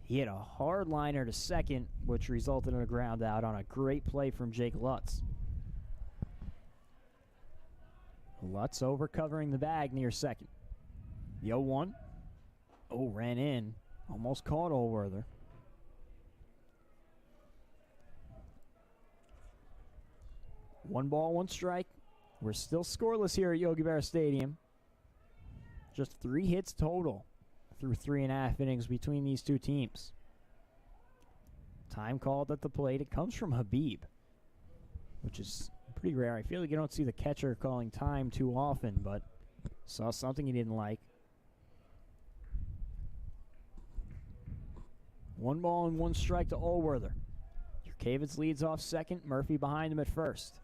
He hit a hard liner to second, which resulted in a ground out on a great play from Jake Lutz. Lutz over covering the bag near second. The 0-1. Oh, ran in. Almost caught Allworther. One ball, one strike. We're still scoreless here at Yogi Berra Stadium. Just 3 hits total through 3.5 innings between these two teams. Time called at the plate. It comes from Habib, which is pretty rare. I feel like you don't see the catcher calling time too often, but saw something he didn't like. 1 ball and 1 strike to Allworther. Yurkevitz leads off second. Murphy behind him at first.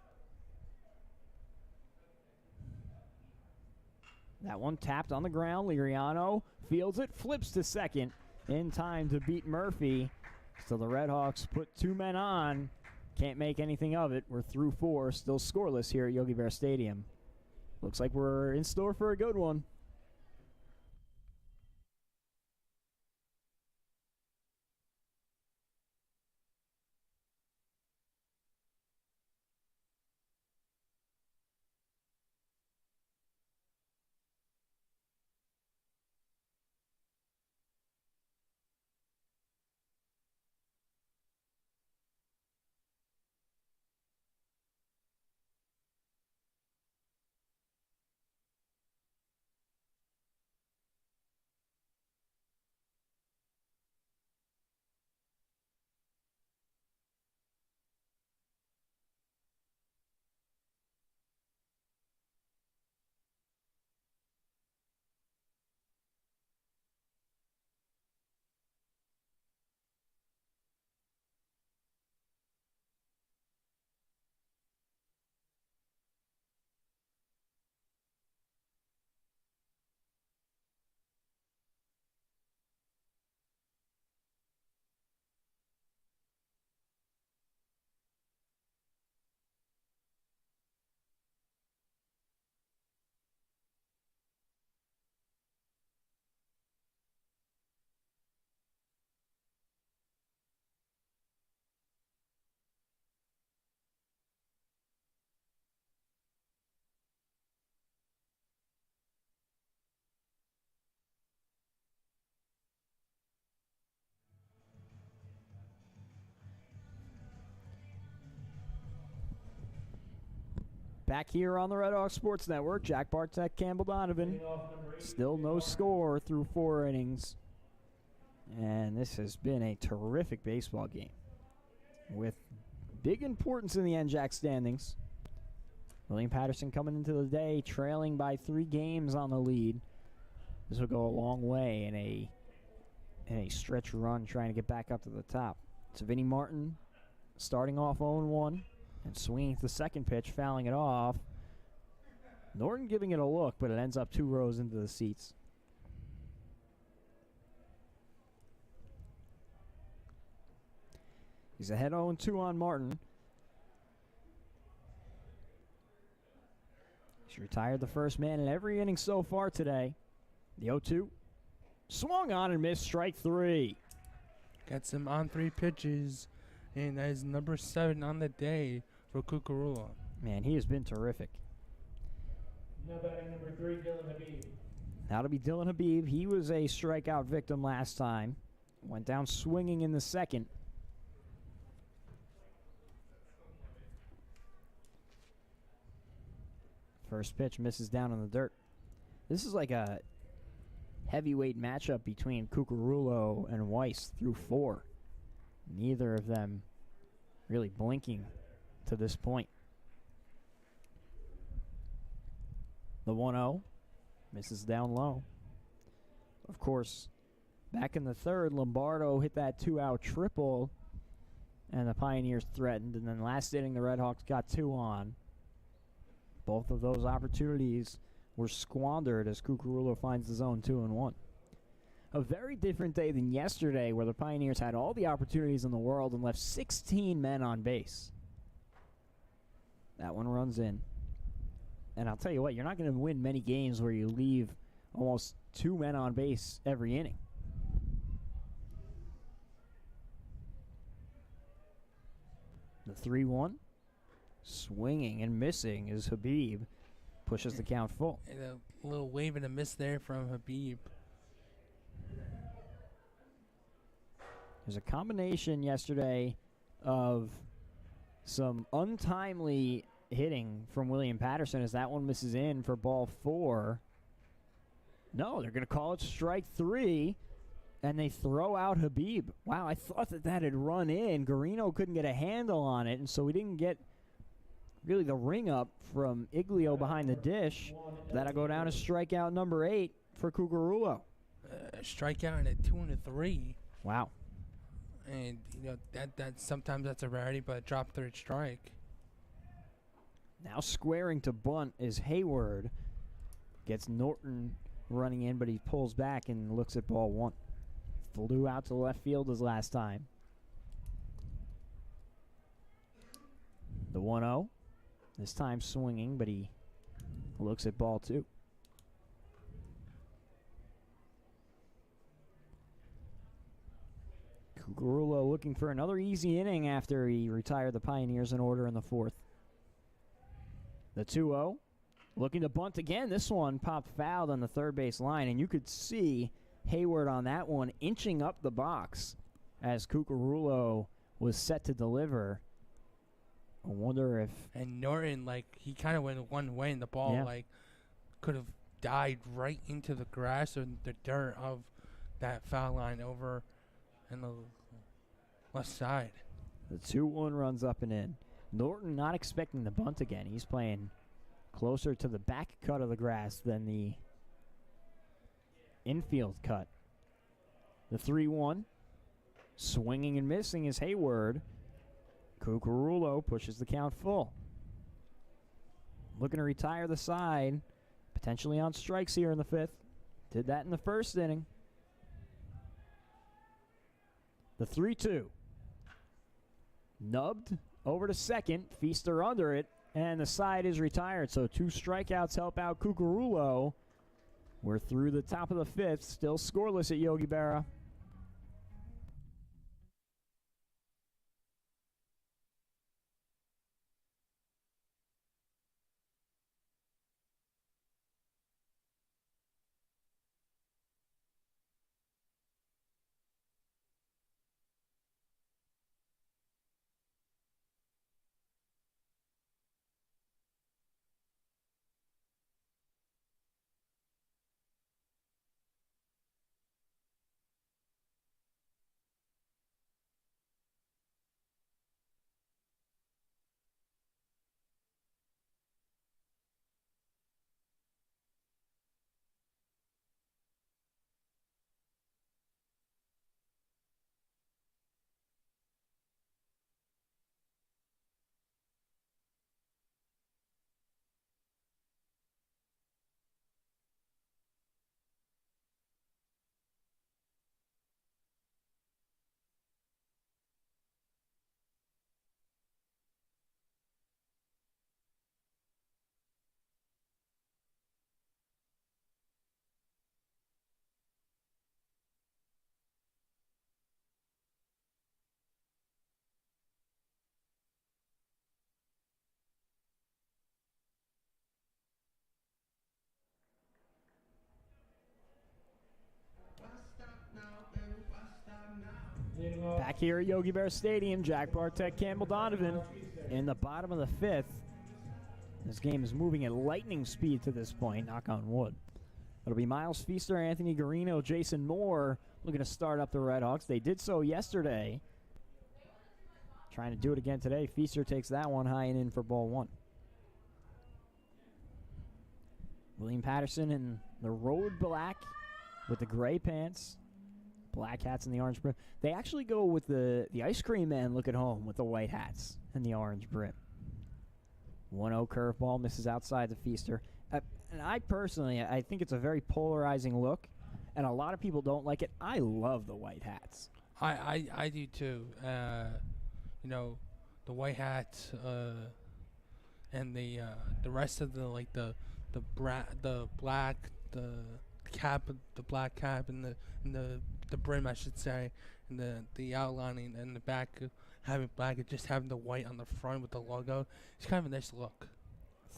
That one tapped on the ground. Liriano fields it, flips to second in time to beat Murphy. So the Redhawks put 2 men on. Can't make anything of it. We're through 4, still scoreless here at Yogi Berra Stadium. Looks like we're in store for a good one. Back here on the Red Hawk Sports Network, Jack Bartek, Campbell Donovan. Still no score through 4 innings. And this has been a terrific baseball game with big importance in the NJAC standings. William Paterson coming into the day trailing by 3 games on the lead. This will go a long way in a stretch run trying to get back up to the top. It's Vinnie Martin starting off 0-1 and swinging at the second pitch, fouling it off. Norton giving it a look, but it ends up 2 rows into the seats. He's ahead 0-2 on Martin. He's retired the first man in every inning so far today. The 0-2. Swung on and missed, strike 3. Gets him on 3 pitches, and that is number 7 on the day for Cucurullo. Man, he has been terrific. Now batting number 3, Dylan Habib. That'll be Dylan Habib. He was a strikeout victim last time. Went down swinging in the second. First pitch misses down in the dirt. This is like a heavyweight matchup between Cucurullo and Weiss through 4. Neither of them really blinking to this point. The 1-0 misses down low. Of course, back in the third, Lombardo hit that 2-out triple, and the Pioneers threatened. And then last inning, the Redhawks got 2 on. Both of those opportunities were squandered as Cucurullo finds the zone 2-1. A very different day than yesterday, where the Pioneers had all the opportunities in the world and left 16 men on base. That one runs in. And I'll tell you what, you're not going to win many games where you leave almost 2 men on base every inning. The 3-1. Swinging and missing as Habib pushes the count full. And a little wave and a miss there from Habib. There's a combination yesterday of some untimely hitting from William Paterson as that one misses in for ball 4. No, they're going to call it strike 3, and they throw out Habib. Wow, I thought that had run in. Garino couldn't get a handle on it, and so we didn't get really the ring up from Iglio behind the dish. That'll go down as strikeout number 8 for Cucurullo. Strikeout and a 2 and a 3. Wow. And you know that sometimes that's a rarity, but drop 3rd strike. Now squaring to bunt is Hayward. Gets Norton running in, but he pulls back and looks at ball 1. Flew out to left field as last time. The 1-0. This time swinging, but he looks at ball 2. Cucurullo looking for another easy inning after he retired the Pioneers in order in the 4th. The 2-0. Looking to bunt again. This one popped fouled on the third base line, and you could see Hayward on that one inching up the box as Cucurullo was set to deliver. I wonder if... And Norton, he kind of went one way, and the ball, could have died right into the grass or the dirt of that foul line over in the left side. The 2-1 runs up and in. Norton not expecting the bunt again. He's playing closer to the back cut of the grass than the infield cut. The 3-1. Swinging and missing is Hayward. Cucurullo pushes the count full. Looking to retire the side. Potentially on strikes here in the 5th. Did that in the 1st inning. The 3-2. Nubbed over to second. Feaster under it. And the side is retired. So 2 strikeouts help out Cucurullo. We're through the top of the 5th. Still scoreless at Yogi Berra. Leading off, Back here at Yogi Berra Stadium, Jack Bartek, Campbell Donovan in the bottom of the fifth. This game is moving at lightning speed to this point, knock on wood. It'll be Miles Feaster, Anthony Garino, Jason Moore looking to start up the Red Hawks. They did so yesterday. Trying to do it again today. Feaster takes that one high and in for ball one. William Paterson in the road black with the gray pants. Black hats and the orange brim. They actually go with the ice cream man look at home with the white hats and the orange brim. 1-0 curveball misses outside the Feaster. And I personally, I think it's a very polarizing look, and a lot of people don't like it. I love the white hats. I do too. You know, the white hats and the rest of the black cap, the black cap and the brim, I should say, and the outlining and the back having black and just having the white on the front with the logo. It's kind of a nice look.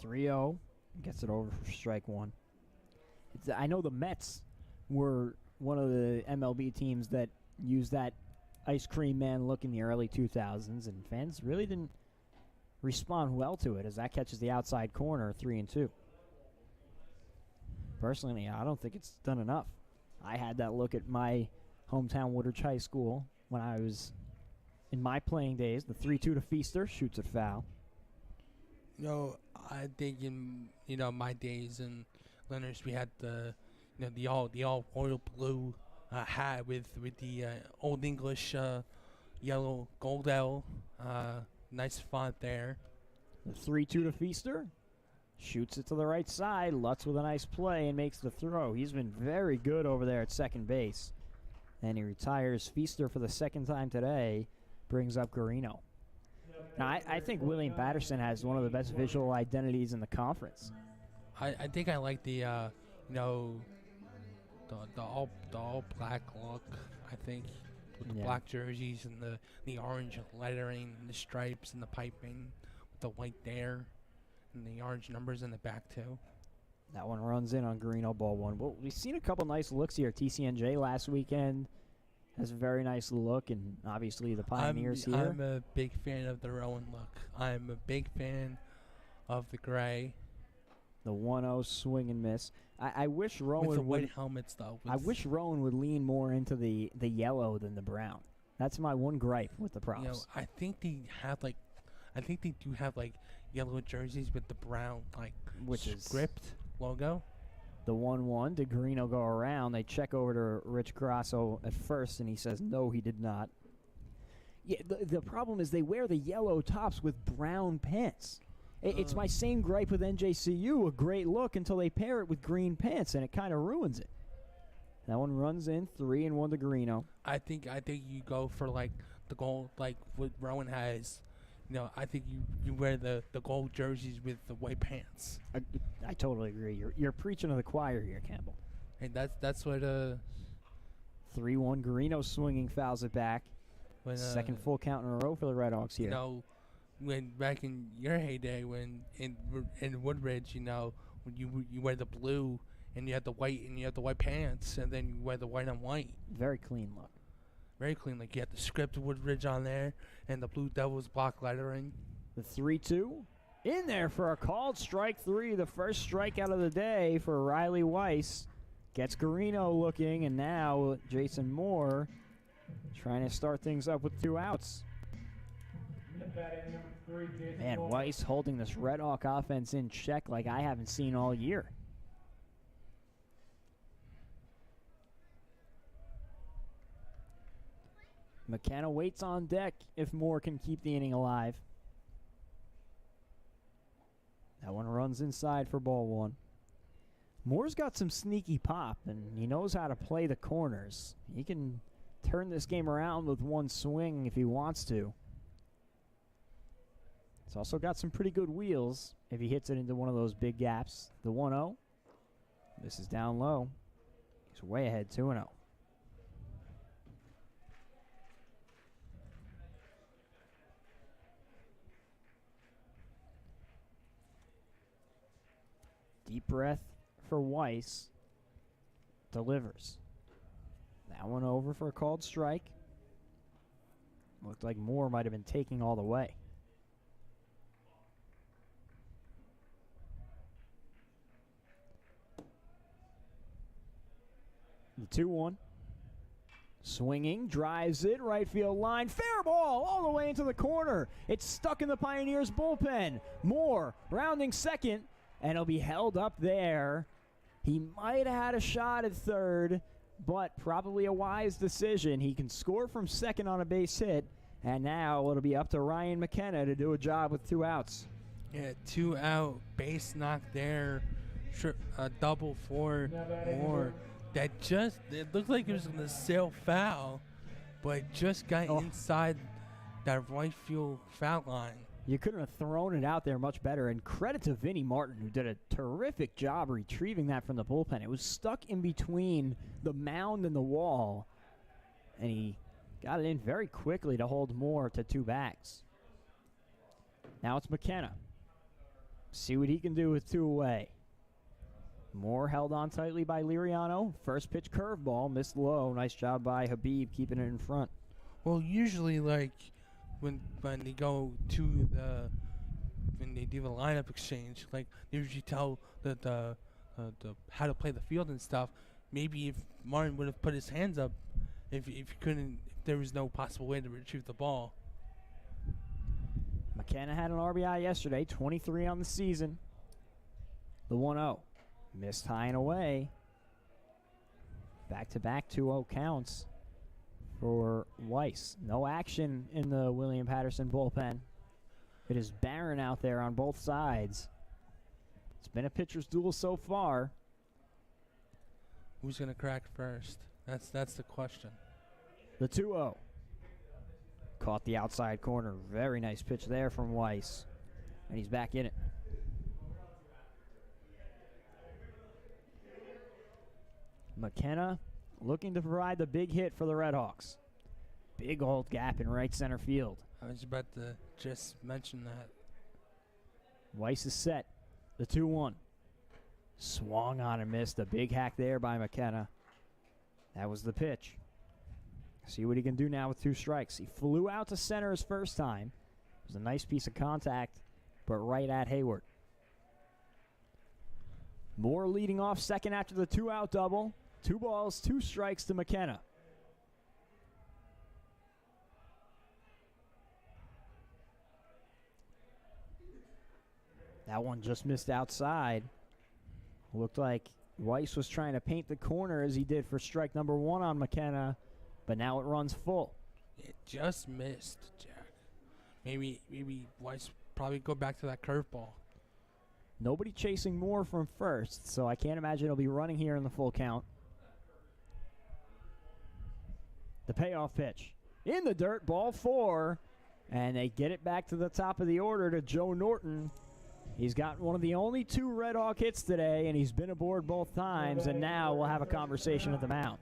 3-0 gets it over for strike one. I know the Mets were one of the MLB teams that used that ice cream man look in the early 2000s, and fans really didn't respond well to it as that catches the outside corner, 3-2. Personally, I don't think it's done enough. I had that look at my hometown Woodridge High School when I was in my playing days. The 3-2 to Feaster, shoots it foul. You know, I think in my days in Leonard's, we had the all royal blue hat with the Old English yellow gold L, nice font there. The 3-2 to Feaster. Shoots it to the right side. Lutz with a nice play and makes the throw. He's been very good over there at second base. And he retires Feaster for the second time today. Brings up Garino. Now, I think William Paterson has one of the best visual identities in the conference. I think I like the the all black look. I think with the black jerseys and the orange lettering and the stripes and the piping with the white there and the orange numbers in the back too. That one runs in on Garino, ball one. Well, we've seen a couple nice looks here. TCNJ last weekend has a very nice look, and obviously the Pioneers here. I'm a big fan of the Rowan look. I'm a big fan of the gray. The 1-0 swing and miss. I wish Rowan with the would, white helmets though. I wish Rowan would lean more into the yellow than the brown. That's my one gripe with the props. You know, I think they do have yellow jerseys with the brown which is script logo. The 1-1. Did Garino go around? They check over to Rich Grasso at first, and he says no, he did not. Yeah, the problem is they wear the yellow tops with brown pants. It's my same gripe with NJCU, a great look until they pair it with green pants, and it kind of ruins it. That one runs in, 3-1 to Garino. I think you go for the gold, what Rowan has. You know, I think you wear the gold jerseys with the white pants. I totally agree. You're preaching to the choir here, Campbell. And that's what 3-1 Garino swinging, fouls it back. when Second full count in a row for the Red Hawks here. You know, when back in your heyday, when in Woodridge, you know, when you wear the blue and you have the white and you have the white pants, and then you wear the white on white. Very clean look. Very clean. Like you have the script Woodridge on there and the Blue Devils block lettering. The 3-2 in there for a called strike three. The first strikeout of the day for Riley Weiss. Gets Garino looking, and now Jason Moore trying to start things up with 2 outs. Man, Weiss holding this Red Hawk offense in check like I haven't seen all year. McKenna waits on deck if Moore can keep the inning alive. That one runs inside for ball one. Moore's got some sneaky pop, and he knows how to play the corners. He can turn this game around with one swing if he wants to. He's also got some pretty good wheels if he hits it into one of those big gaps. The 1-0. This is down low. He's way ahead, 2-0. Deep breath for Weiss. Delivers. That one over for a called strike. Looked like Moore might have been taking all the way. The 2-1. Swinging, drives it, right field line. Fair ball all the way into the corner. It's stuck in the Pioneers bullpen. Moore rounding second, and it'll be held up there. He might have had a shot at third, but probably a wise decision. He can score from second on a base hit, and now it'll be up to Ryan McKenna to do a job with 2 outs. Yeah, 2 out, base knock there, a double for Moore. That it looked like it was going to sail foul, but it just got inside that right field foul line. You couldn't have thrown it out there much better, and credit to Vinnie Martin, who did a terrific job retrieving that from the bullpen. It was stuck in between the mound and the wall, and he got it in very quickly to hold Moore to 2 bags. Now it's McKenna. See what he can do with 2 away. Moore held on tightly by Liriano. First pitch curveball, missed low. Nice job by Habib keeping it in front. Well, usually, like, when they go to when they do the lineup exchange, like, they usually tell the how to play the field and stuff. Maybe if Martin would have put his hands up, if there was no possible way to retrieve the ball. McKenna had an RBI yesterday, 23 on the season. The 1-0. Missed high and away. Back-to-back 2-0 counts for Weiss. No action in the William Paterson bullpen. It is barren out there on both sides. It's been a pitcher's duel so far. Who's going to crack first? That's the question. The 2-0. Caught the outside corner. Very nice pitch there from Weiss. And he's back in it. McKenna looking to provide the big hit for the Redhawks. Big old gap in right center field. I was about to just mention that. Weiss is set. The 2-1. Swung on and missed. A big hack there by McKenna. That was the pitch. See what he can do now with 2 strikes. He flew out to center his first time. It was a nice piece of contact, but right at Hayward. Moore leading off second after the 2-out double. 2 balls, 2 strikes to McKenna. That one just missed outside. Looked like Weiss was trying to paint the corner as he did for strike number 1 on McKenna, but now it runs full. It just missed, Jack. Maybe Weiss probably go back to that curveball. Nobody chasing Moore from first, so I can't imagine he'll be running here in the full count. The payoff pitch. In the dirt, ball 4. And they get it back to the top of the order to Joe Norton. He's got one of the only 2 Red Hawk hits today, and he's been aboard both times, and now we'll have a conversation at the mound.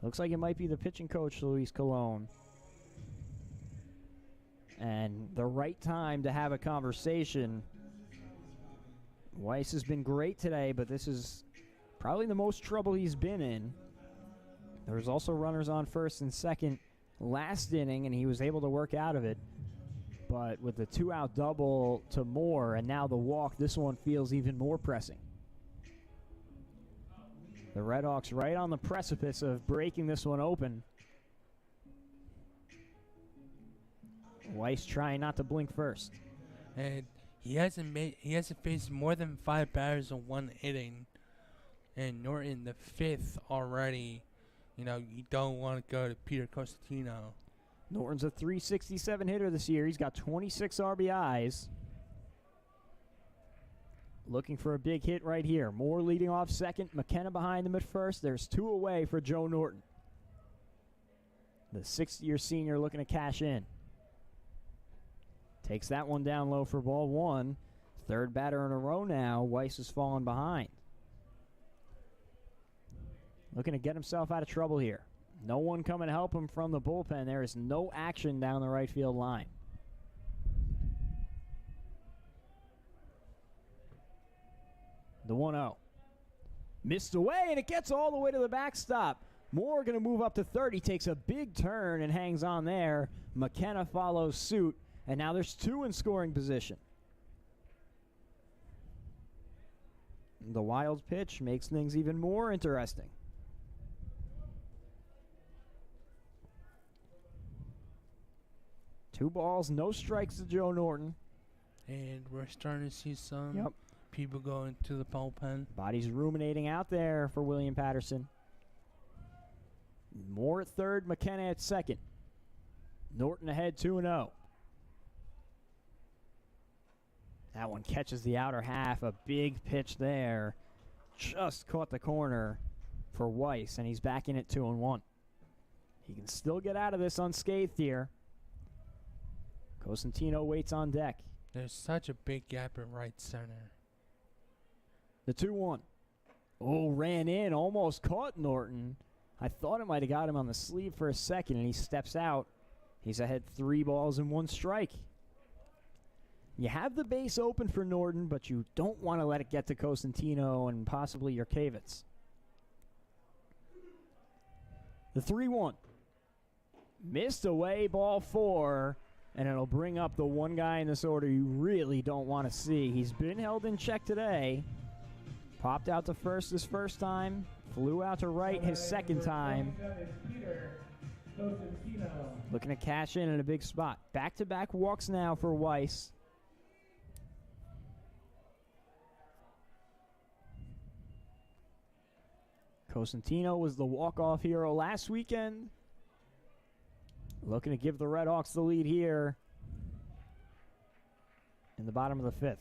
Looks like it might be the pitching coach, Luis Colon. And the right time to have a conversation. Weiss has been great today, but this is probably the most trouble he's been in. There's also runners on first and second last inning, and he was able to work out of it. But with the 2-out double to Moore and now the walk, this one feels even more pressing. The Redhawks right on the precipice of breaking this one open. Weiss trying not to blink first. And he hasn't faced more than 5 batters in 1 inning. And Norton, the 5th already. You don't want to go to Peter Costantino. Norton's a .367 hitter this year. He's got 26 RBIs. Looking for a big hit right here. Moore leading off second. McKenna behind him at first. There's 2 away for Joe Norton. The 6th-year senior looking to cash in. Takes that one down low for ball 1. 3rd batter in a row now. Weiss has fallen behind. Looking to get himself out of trouble here. No one coming to help him from the bullpen. There is no action down the right field line. The 1-0. Missed away, and it gets all the way to the backstop. Moore going to move up to third. He takes a big turn and hangs on there. McKenna follows suit, and now there's two in scoring position. The wild pitch makes things even more interesting. Two balls, no strikes to Joe Norton. And we're starting to see some people going to the bullpen. Body's ruminating out there for William Paterson. Moore at third, McKenna at second. Norton ahead 2-0. That one catches the outer half. A big pitch there. Just caught the corner for Weiss, and he's back in at 2-1. He can still get out of this unscathed here. Cosentino waits on deck. There's such a big gap at right center. The 2-1. Oh, ran in, almost caught Norton. I thought it might have got him on the sleeve for a second, and he steps out. He's ahead 3 balls and 1 strike. You have the base open for Norton, but you don't want to let it get to Cosentino and possibly Jurkiewicz. The 3-1. Missed away, ball 4, and it'll bring up the one guy in this order you really don't want to see. He's been held in check today. Popped out to first his first time. Flew out to right his second time. Looking to cash in a big spot. Back-to-back walks now for Weiss. Cosentino was the walk-off hero last weekend. Looking to give the Red Hawks the lead here in the bottom of the 5th.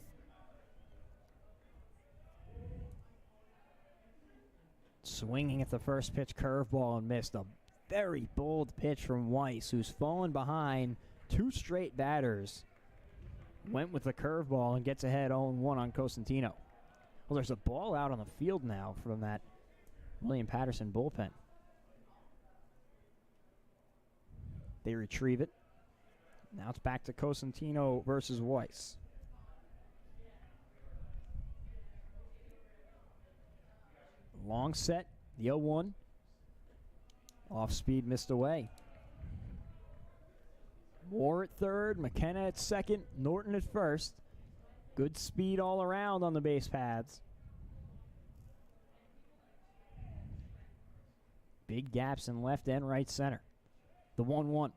Swinging at the first pitch, curveball, and missed. A very bold pitch from Weiss, who's fallen behind 2 straight batters. Went with the curveball and gets ahead 0-1 on Cosentino. Well, there's a ball out on the field now from that William Paterson bullpen. They retrieve it. Now it's back to Cosentino versus Weiss. Long set, the 0-1. Off speed, missed away. Moore at third, McKenna at second, Norton at first. Good speed all around on the base paths. Big gaps in left and right center. The 1-1.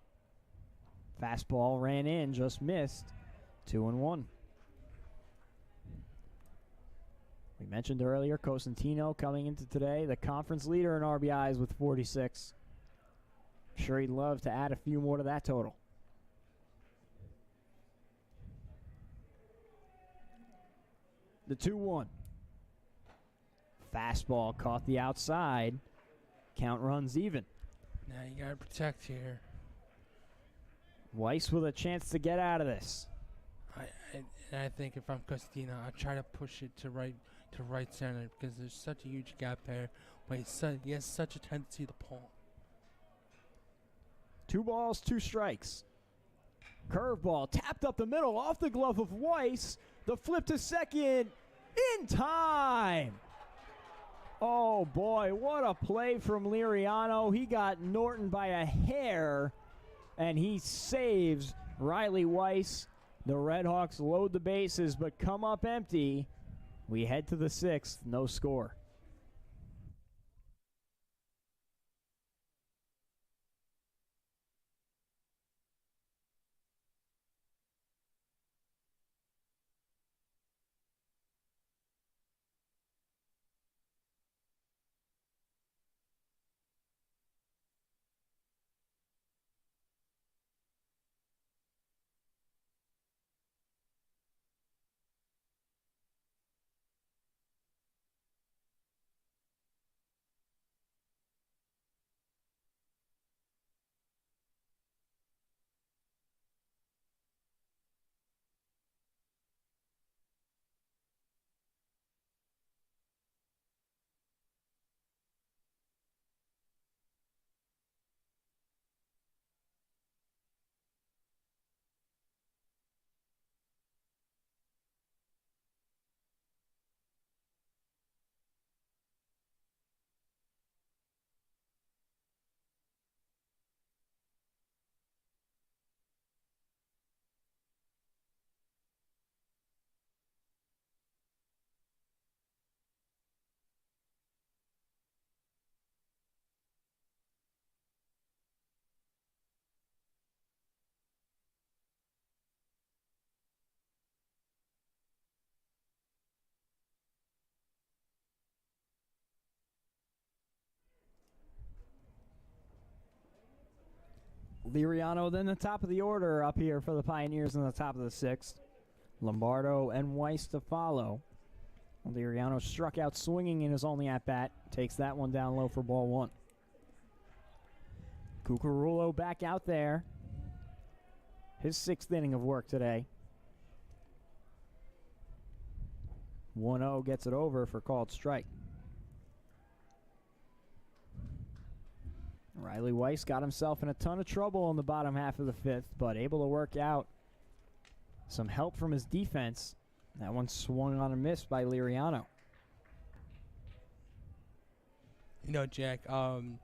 Fastball ran in, just missed. 2-1. We mentioned earlier, Cosentino coming into today, the conference leader in RBIs with 46. I'm sure he'd love to add a few more to that total. The 2-1. Fastball caught the outside. Count runs even. Now you got to protect here. Weiss with a chance to get out of this. I think if I'm Cosentino, I try to push it to right center because there's such a huge gap there. But he has such a tendency to pull. 2 balls, 2 strikes. Curveball tapped up the middle off the glove of Weiss. The flip to second in time. Oh boy, what a play from Liriano. He got Norton by a hair, and he saves Riley Weiss. The Red Hawks load the bases, but come up empty. We head to the 6th, no score. Liriano then the top of the order up here for the Pioneers in the top of the 6th. Lombardo and Weiss to follow. Liriano struck out swinging in his only at-bat. Takes that one down low for ball 1. Cucurullo back out there. His 6th inning of work today. 1-0 gets it over for called strike. Riley Weiss got himself in a ton of trouble in the bottom half of the 5th, but able to work out some help from his defense. That one swung on a miss by Liriano. You know, Jack, and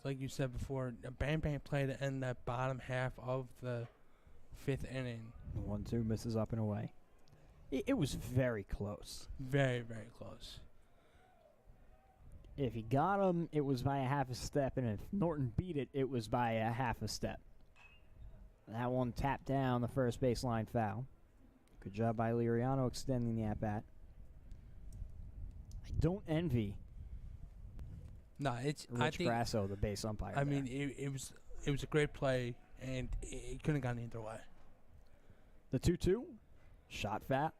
like you said before, a bang play to end that bottom half of the 5th inning. 1-2 misses up and away. It was very close. Very, very close. If he got him, it was by a half a step, and if Norton beat it, it was by a half a step. That one tapped down the first baseline foul. Good job by Liriano extending the at-bat. I don't envy Rich Grasso, the base umpire. I mean, it was a great play, and it couldn't have gone either way. The 2-2, shot fat.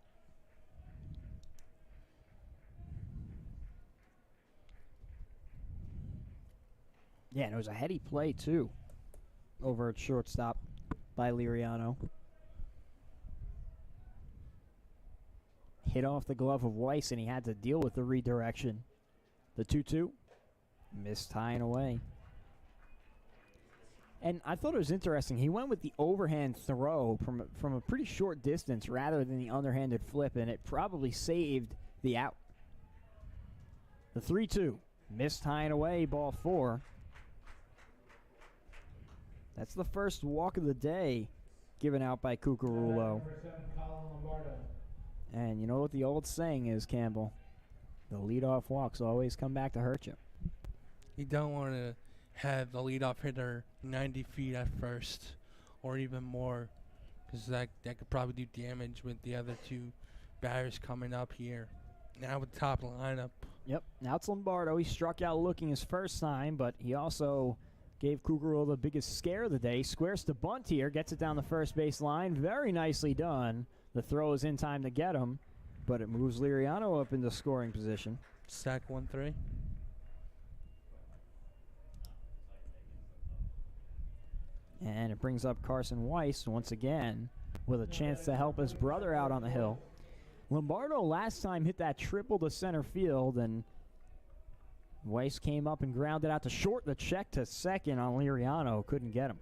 Yeah, and it was a heady play, too, over at shortstop by Liriano. Hit off the glove of Weiss, and he had to deal with the redirection. The 2-2, missed tying away. And I thought it was interesting. He went with the overhand throw from a pretty short distance rather than the underhanded flip, and it probably saved the out. The 3-2, missed tying away, ball 4. That's the first walk of the day given out by Cucurullo. And you know what the old saying is, Campbell? The leadoff walks always come back to hurt you. You don't want to have the leadoff hitter 90 feet at first or even more, because that could probably do damage with the other 2 batters coming up here. Now with the top of the lineup. Yep, now it's Lombardo. He struck out looking his first time, but he also gave Cucurullo the biggest scare of the day. Squares to bunt here, gets it down the first base line. Very nicely done. The throw is in time to get him, but it moves Liriano up into scoring position. Sack 1-3. And it brings up Carson Weiss once again with a chance to help his brother out on the hill. Lombardo last time hit that triple to center field, and Weiss came up and grounded out to short. The check to second on Liriano. Couldn't get him.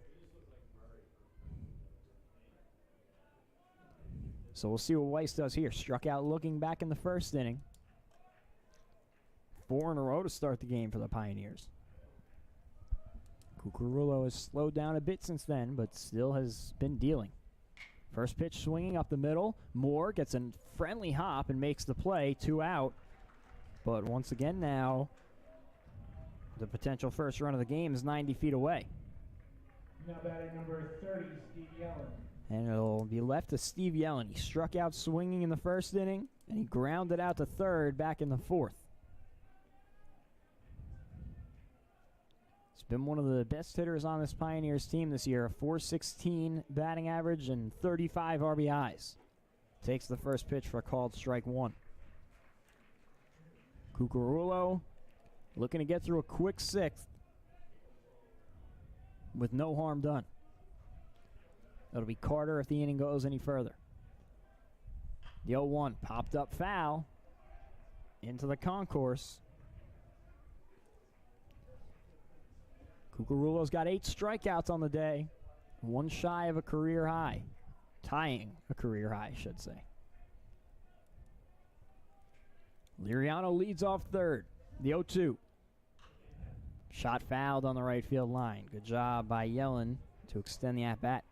So we'll see what Weiss does here. Struck out looking back in the first inning. 4 in a row to start the game for the Pioneers. Cucurullo has slowed down a bit since then, but still has been dealing. First pitch swinging up the middle. Moore gets a friendly hop and makes the play. 2 out. But once again now, the potential first run of the game is 90 feet away. Now batting number 30, Steve Yellen. And it'll be left to Steve Yellen. He struck out swinging in the first inning, and he grounded out to third back in the 4th. He's been one of the best hitters on this Pioneers team this year. A .416 batting average and 35 RBIs. Takes the first pitch for a called strike 1. Cucurullo looking to get through a quick 6th with no harm done. It'll be Carter if the inning goes any further. The 0-1 popped up foul into the concourse. Cucurullo's got 8 strikeouts on the day, 1 shy of a career high. Tying a career high, I should say. Liriano leads off third. The 0-2. Shot fouled on the right field line. Good job by Yellen to extend the at-bat.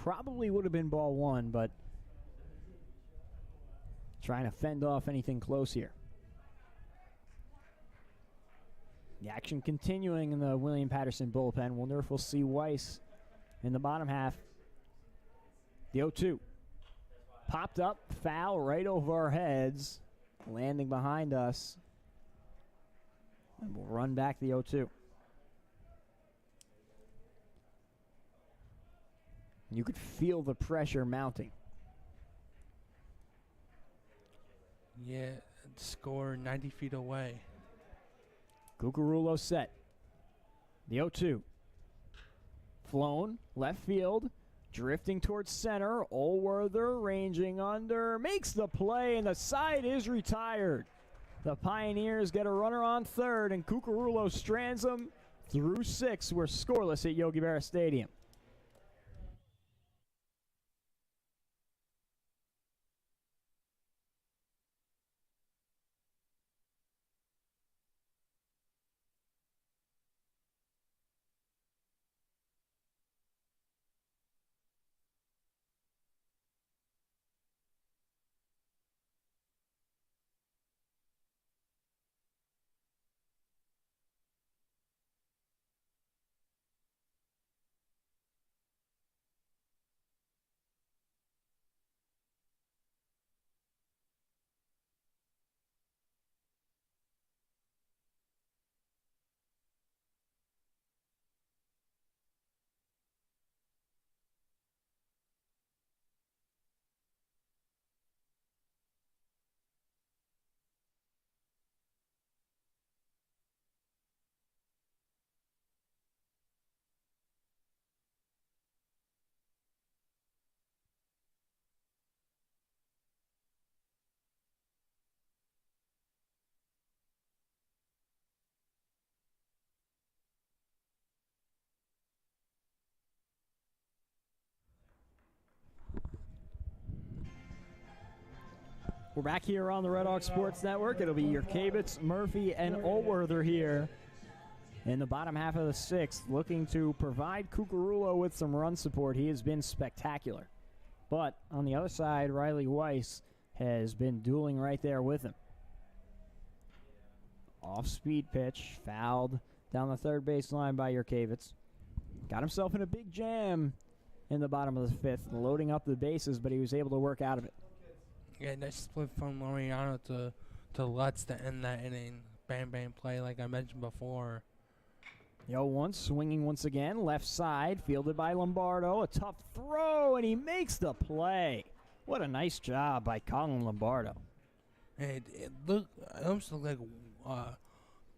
Probably would have been ball 1, but trying to fend off anything close here. The action continuing in the William Paterson bullpen. Wonder if we'll see Weiss in the bottom half. The 0-2. Popped up, foul right over our heads, landing behind us. And we'll run back the 0-2. You could feel the pressure mounting. Yeah, score 90 feet away. Cucurullo set. The 0-2. Flown, left field, drifting towards center. Allworther ranging under, makes the play, and the side is retired. The Pioneers get a runner on third, and Cucurullo strands them through 6. We're scoreless at Yogi Berra Stadium. We're back here on the Red Hawk Sports Network. It'll be your Kabitz, Murphy, and Allworther here in the bottom half of the 6th, looking to provide Cucurullo with some run support. He has been spectacular. But on the other side, Riley Weiss has been dueling right there with him. Off-speed pitch, fouled down the third base line by your Kabitz. Got himself in a big jam in the bottom of the 5th, loading up the bases, but he was able to work out of it. Yeah, nice split from Laureano to Lutz to end that inning. Bam, bam play like I mentioned before. The 0-1 swinging once again, left side, fielded by Lombardo. A tough throw, and he makes the play. What a nice job by Colin Lombardo. It almost looked like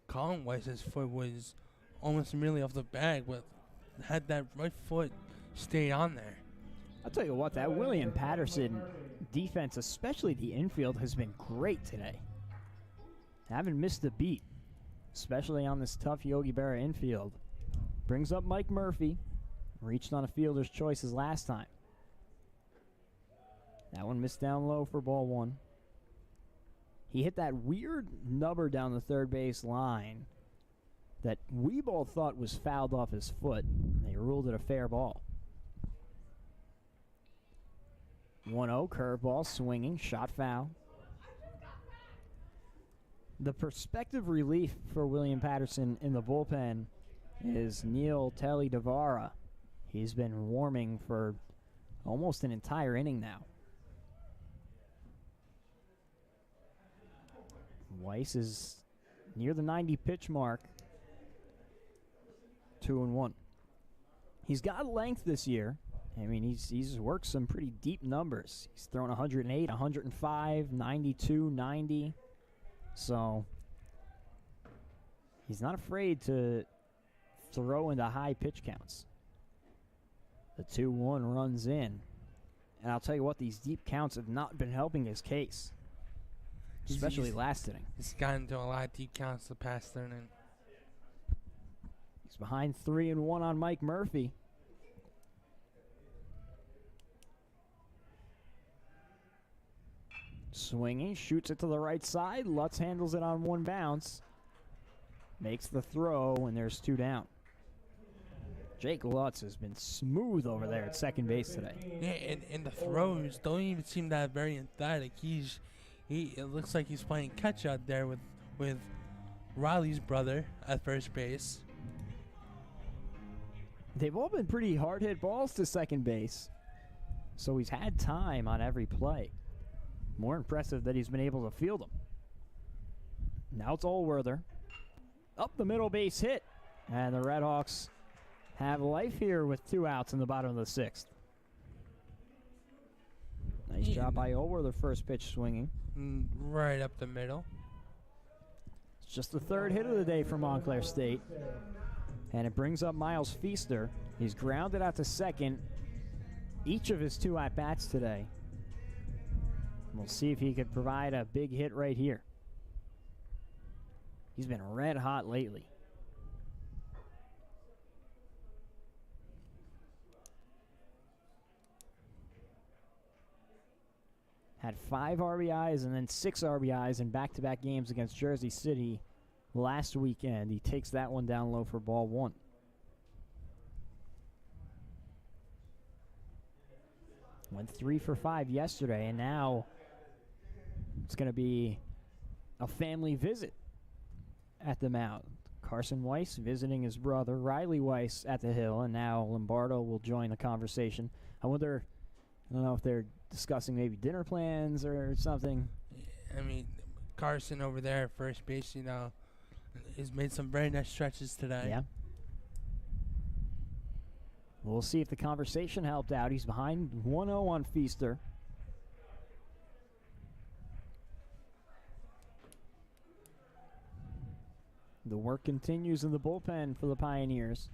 Colin Weiss's foot was almost immediately off the bag, but had that right foot stayed on there. I'll tell you what, that William Paterson defense, especially the infield, has been great today. Haven't missed a beat, especially on this tough Yogi Berra infield. Brings up Mike Murphy. Reached on a fielder's choices last time. That one missed down low for ball 1. He hit that weird nubber down the third base line that we both thought was fouled off his foot. They ruled it a fair ball. 1-0, curveball, swinging, shot foul. The perspective relief for William Paterson in the bullpen is Neil Telly Devara. He's been warming for almost an entire inning now. Weiss is near the 90 pitch mark. 2-1. He's got length this year. I mean, he's worked some pretty deep numbers. He's thrown 108, 105, 92, 90. So he's not afraid to throw into high pitch counts. The 2-1 runs in. And I'll tell you what, these deep counts have not been helping his case, especially last inning. He's gotten into a lot of deep counts the past inning. He's behind 3-1 on Mike Murphy. Swinging, shoots it to the right side. Lutz handles it on one bounce. Makes the throw, and there's 2 down. Jake Lutz has been smooth over there at second base today. Yeah, and the throws don't even seem that very emphatic. It looks like he's playing catch out there with Riley's brother at first base. They've all been pretty hard hit balls to second base, so he's had time on every play. More impressive that he's been able to field them. Now it's Allworther. Up the middle base hit. And the Red Hawks have life here with 2 outs in the bottom of the 6th. Nice job by Ower, the first pitch swinging. Right up the middle. It's just the third hit of the day for Montclair State. And it brings up Miles Feaster. He's grounded out to second each of his 2 at-bats today. We'll see if he could provide a big hit right here. He's been red hot lately. Had 5 RBIs and then 6 RBIs in back-to-back games against Jersey City last weekend. He takes that one down low for ball 1. Went 3 for 5 yesterday, and now it's going to be a family visit at the mound. Carson Weiss visiting his brother, Riley Weiss, at the Hill, and now Lombardo will join the conversation. I don't know if they're discussing maybe dinner plans or something. I mean, Carson over there at first base, has made some very nice stretches today. Yeah. We'll see if the conversation helped out. He's behind 1-0 on Feaster. The work continues in the bullpen for the Pioneers.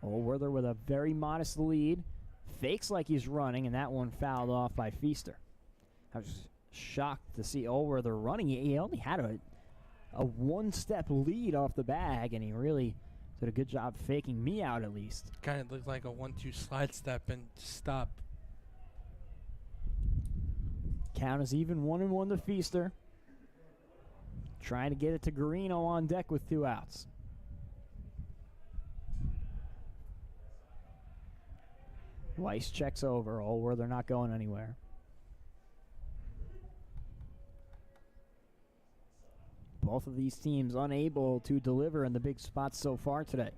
Owerther with a very modest lead. Fakes like he's running, and that one fouled off by Feaster. I was shocked to see Owerther running. He only had a one-step lead off the bag, and he really did a good job faking me out at least. Kind of looked like a 1-2 slide step and stop. Count is even 1-1 to Feaster. Trying to get it to Garino on deck with 2 outs. Weiss checks over. They're not going anywhere. Both of these teams unable to deliver in the big spots so far today.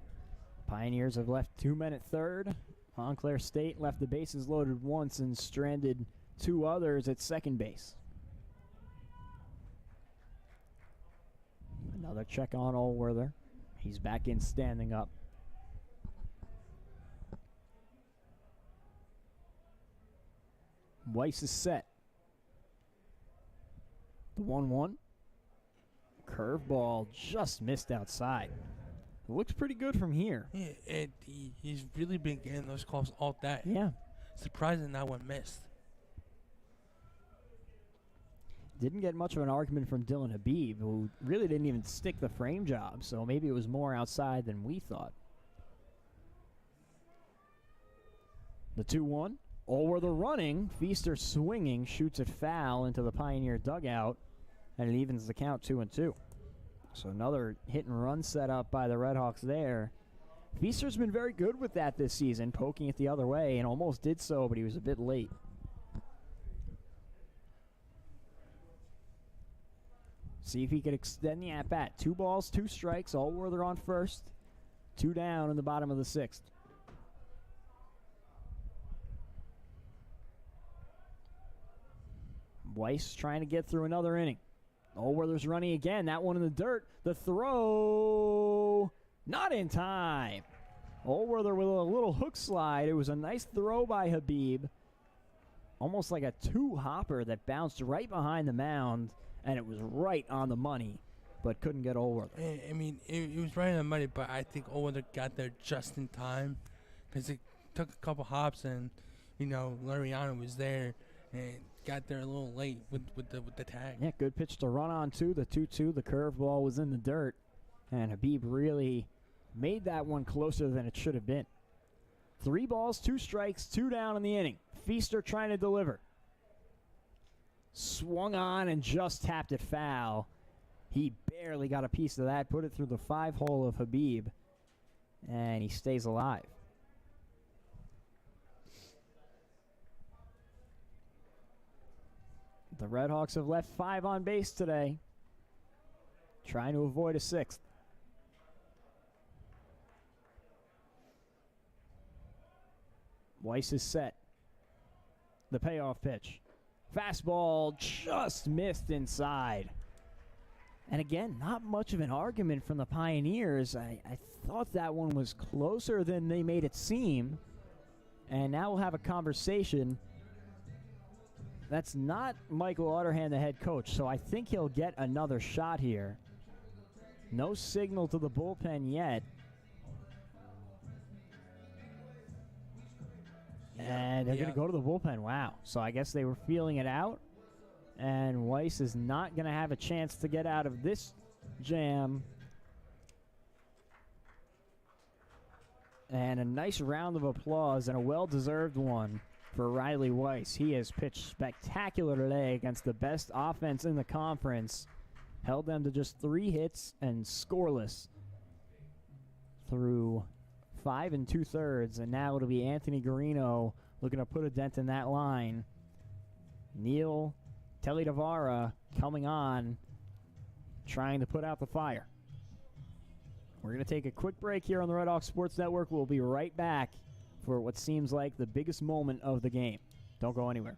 Pioneers have left 2 men at third. Montclair State left the bases loaded once and stranded 2 others at second base. Another check on Owerther. He's back in standing up. Weiss is set. The 1-1. Curveball just missed outside. It looks pretty good from here. Yeah, he's really been getting those calls all day. Yeah. Surprising that one missed. Didn't get much of an argument from Dylan Habib, who really didn't even stick the frame job, so maybe it was more outside than we thought. The 2-1. Owerther running. Feaster swinging. Shoots it foul into the Pioneer dugout, and it evens the count 2-2. So another hit and run set up by the Redhawks there. Feaster's been very good with that this season, poking it the other way, and almost did so, but he was a bit late. See if he could extend the at-bat. 2 balls, 2 strikes. Owerther on first. 2 down in the bottom of the 6th. Weiss trying to get through another inning. Owerther's running again. That one in the dirt. The throw, not in time. Owerther with a little hook slide. It was a nice throw by Habib. Almost like a 2-hopper that bounced right behind the mound, and it was right on the money, but couldn't get Owerther. I mean, it was right on the money, but I think Owerther got there just in time because it took a couple hops, and, Lariano was there and got there a little late with the tag. Yeah, good pitch to run on, too. The 2-2, the curveball was in the dirt, and Habib really made that one closer than it should have been. 3 balls, 2 strikes, 2 down in the inning. Feaster trying to deliver. Swung on and just tapped it foul. He barely got a piece of that, put it through the 5-hole of Habib, and he stays alive. The Redhawks have left 5 on base today, trying to avoid a 6th. Weiss is set. The payoff pitch. Fastball just missed inside. And again, not much of an argument from the Pioneers. I thought that one was closer than they made it seem. And now we'll have a conversation That's not Michael Otterhand, the head coach, so I think he'll get another shot here. No signal to the bullpen yet. And they're going to go to the bullpen. Wow. So I guess they were feeling it out. And Weiss is not going to have a chance to get out of this jam. And a nice round of applause, and a well-deserved one for Riley Weiss. He has pitched spectacular today against the best offense in the conference. Held them to just 3 hits and scoreless through 5 2/3. And now it'll be Anthony Garino looking to put a dent in that line. Neil Telly-Tavara coming on, trying to put out the fire. We're going to take a quick break here on the Red Hawk Sports Network. We'll be right back for what seems like the biggest moment of the game. Don't go anywhere.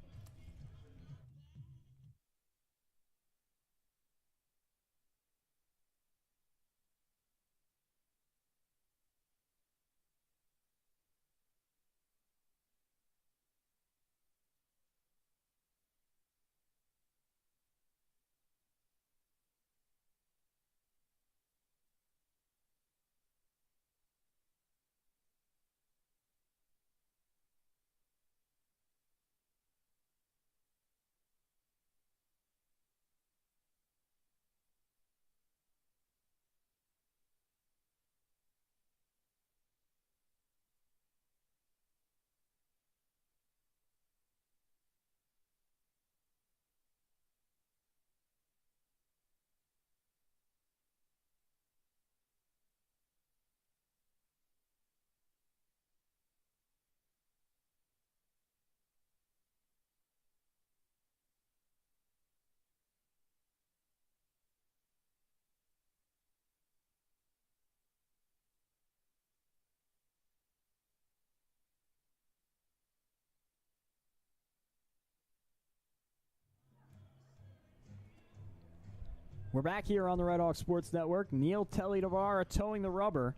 We're back here on the Red Hawk Sports Network. Neil Telly-Tavara towing the rubber.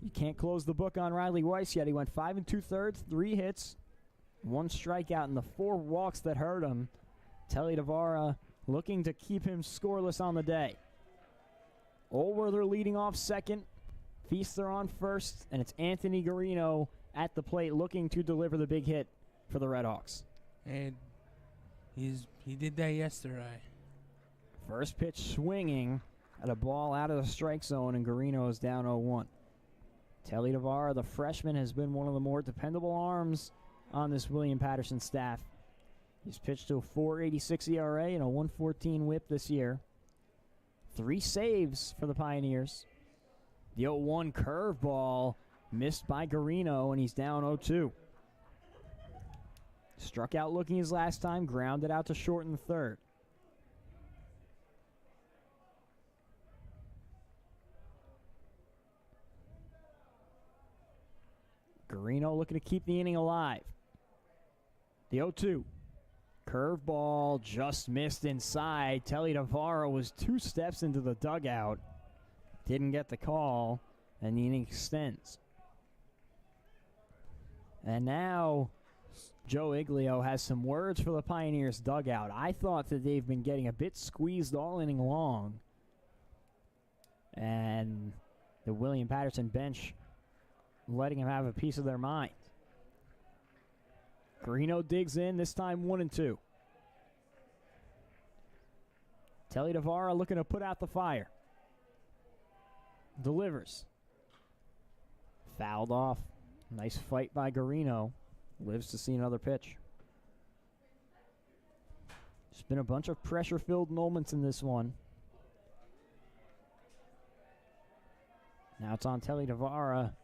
You can't close the book on Riley Weiss yet. He went 5 2/3, 3 hits, 1 strikeout, and the 4 walks that hurt him. Telly-Tavara looking to keep him scoreless on the day. Allworther leading off second. Feaster on first, and it's Anthony Garino at the plate looking to deliver the big hit for the Red Hawks. And he did that yesterday. First pitch swinging at a ball out of the strike zone, and Garino is down 0-1. Telly-Tavara, the freshman, has been one of the more dependable arms on this William Paterson staff. He's pitched to a 4.86 ERA and a 1.14 whip this year. 3 saves for the Pioneers. The 0-1 curveball missed by Garino, and he's down 0-2. Struck out looking his last time, grounded out to short in the 3rd. Garino looking to keep the inning alive. The 0-2. Curveball just missed inside. Telly-Tavara was 2 steps into the dugout. Didn't get the call, and the inning extends. And now Joe Iglio has some words for the Pioneers dugout. I thought that they've been getting a bit squeezed all inning long. And the William Paterson bench letting him have a piece of their mind. Garino digs in, this time 1-2. Telly-Tavara looking to put out the fire. Delivers. Fouled off. Nice fight by Garino. Lives to see another pitch. There's been a bunch of pressure-filled moments in this one. Now it's on Telly-Tavara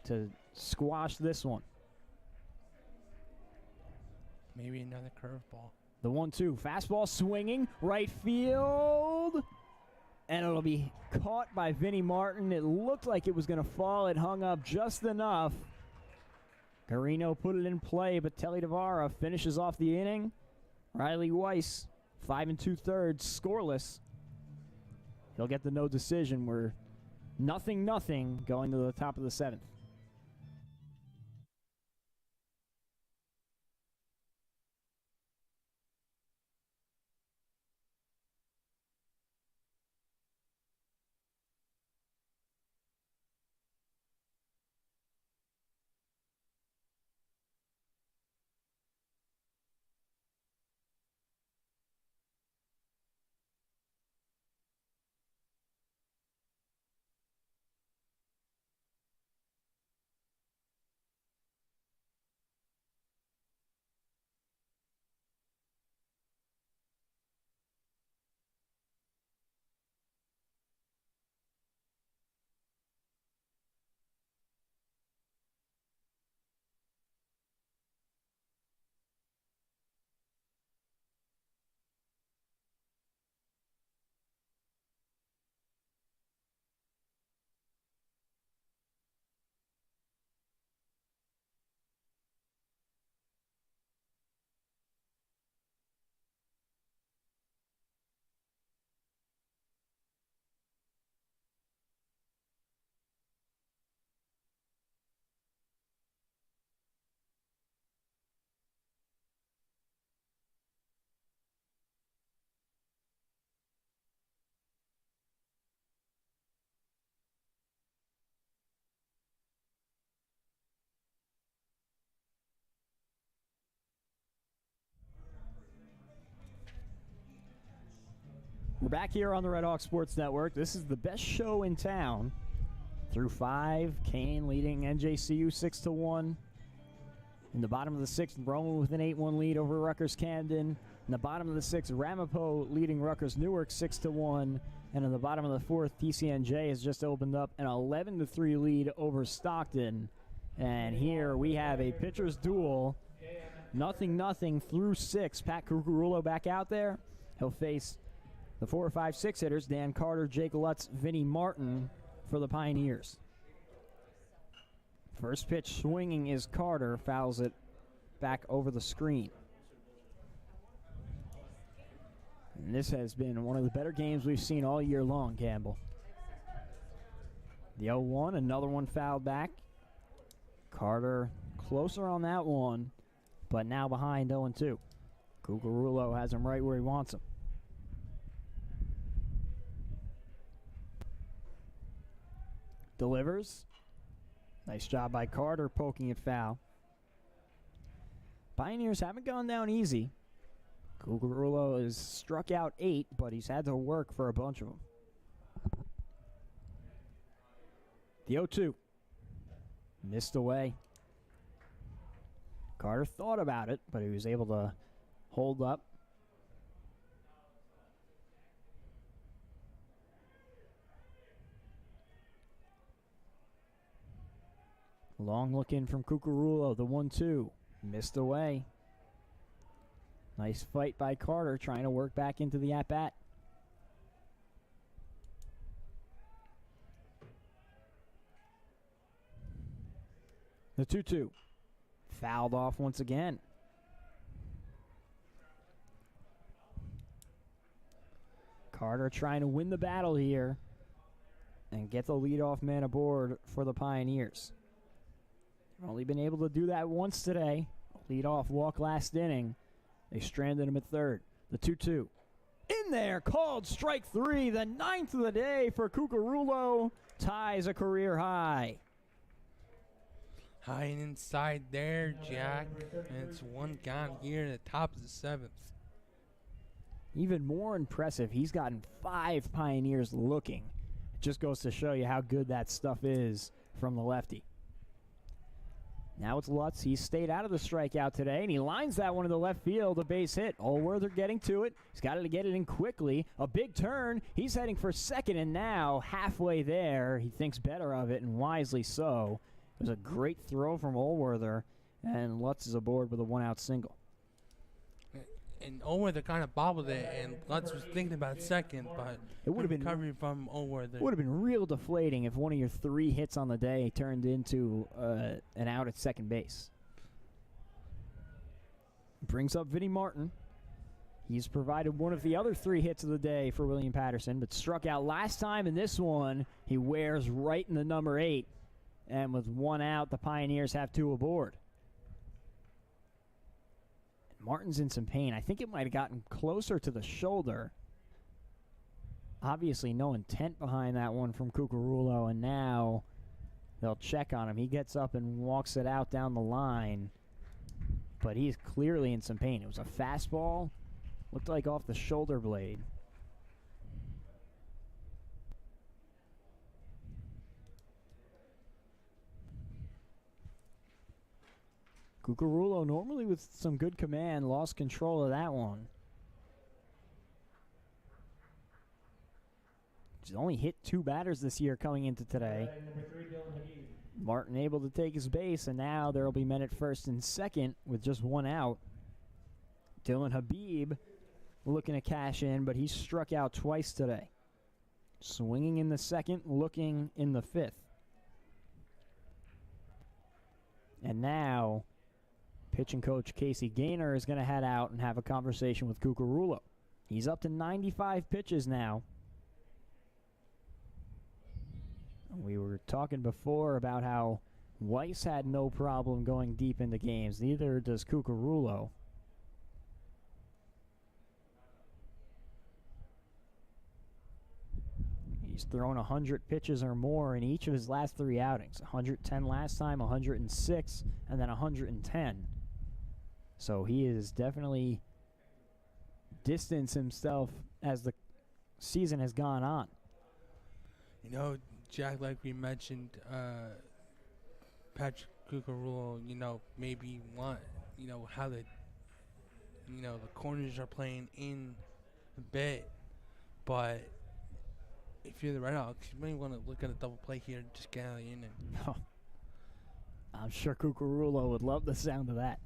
to squash this one. Maybe another curveball. The 1-2. Fastball swinging. Right field. And it'll be caught by Vinnie Martin. It looked like it was going to fall. It hung up just enough. Garino put it in play, but Telly-Tavara finishes off the inning. Riley Weiss, 5 2/3, scoreless. He'll get the no decision. We're 0-0 going to the top of the 7th. We're back here on the Red Hawk Sports Network. This is the best show in town. Through 5, Kane leading NJCU 6-1. In the bottom of the 6th, Roman with an 8-1 lead over Rutgers Camden. In the bottom of the 6th, Ramapo leading Rutgers Newark 6-1. And in the bottom of the 4th, TCNJ has just opened up an 11-3 lead over Stockton. And here we have a pitcher's duel. 0-0 through 6. Pat Cucurullo back out there. He'll face the 4, 5, 6 hitters, Dan Carter, Jake Lutz, Vinnie Martin for the Pioneers. First pitch swinging is Carter, fouls it back over the screen. And this has been one of the better games we've seen all year long, Campbell. The 0-1, another one fouled back. Carter closer on that one, but now behind 0-2. Cucurullo has him right where he wants him. Delivers. Nice job by Carter poking it foul. Pioneers haven't gone down easy. Cucurullo has struck out 8, but he's had to work for a bunch of them. The 0-2. Missed away. Carter thought about it, but he was able to hold up. Long look in from Cucurullo, the 1-2. Missed away. Nice fight by Carter, trying to work back into the at-bat. The 2-2. Fouled off once again. Carter trying to win the battle here and get the leadoff man aboard for the Pioneers. Only been able to do that once today. Leadoff walk last inning. They stranded him at third. The 2-2. In there, called strike 3. The 9th of the day for Cucurullo. Ties a career high. High and inside there, Jack. And it's one gone here at the top of the 7th. Even more impressive, he's gotten 5 Pioneers looking. It just goes to show you how good that stuff is from the lefty. Now it's Lutz. He stayed out of the strikeout today, and he lines that one to the left field, a base hit. Allworther getting to it. He's got to get it in quickly. A big turn. He's heading for second, and now halfway there, he thinks better of it, and wisely so. It was a great throw from Allworther, and Lutz is aboard with a one-out single. And Allworther kind of bobbled it, and Lutz was thinking about second, but it would have been recovery from Allworther. Would have been real deflating if one of your 3 hits on the day turned into an out at second base. Brings up Vinnie Martin. He's provided one of the other 3 hits of the day for William Paterson, but struck out last time in this one. He wears right in the number 8, and with 1 out, the Pioneers have 2 aboard. Martin's in some pain. I think it might have gotten closer to the shoulder. Obviously no intent behind that one from Cucurullo, and now they'll check on him. He gets up and walks it out down the line, but he's clearly in some pain. It was a fastball. Looked like off the shoulder blade. Cucurullo, normally with some good command, lost control of that one. He's only hit 2 batters this year coming into today. Martin able to take his base, and now there will be men at first and second with just 1 out. Dylan Habib looking to cash in, but he struck out twice today. Swinging in the 2nd, looking in the 5th. And now pitching coach Casey Gaynor is going to head out and have a conversation with Cucurullo. He's up to 95 pitches now. We were talking before about how Weiss had no problem going deep into games. Neither does Cucurullo. He's thrown 100 pitches or more in each of his last 3 outings. 110 last time, 106, and then 110. So he is definitely distanced himself as the season has gone on. You know, Jack, like we mentioned, Patrick Cucurullo, maybe want, how the corners are playing in the bit. But if you're the Red Hawks, you may want to look at a double play here and just get out of the inning. I'm sure Cucurullo would love the sound of that.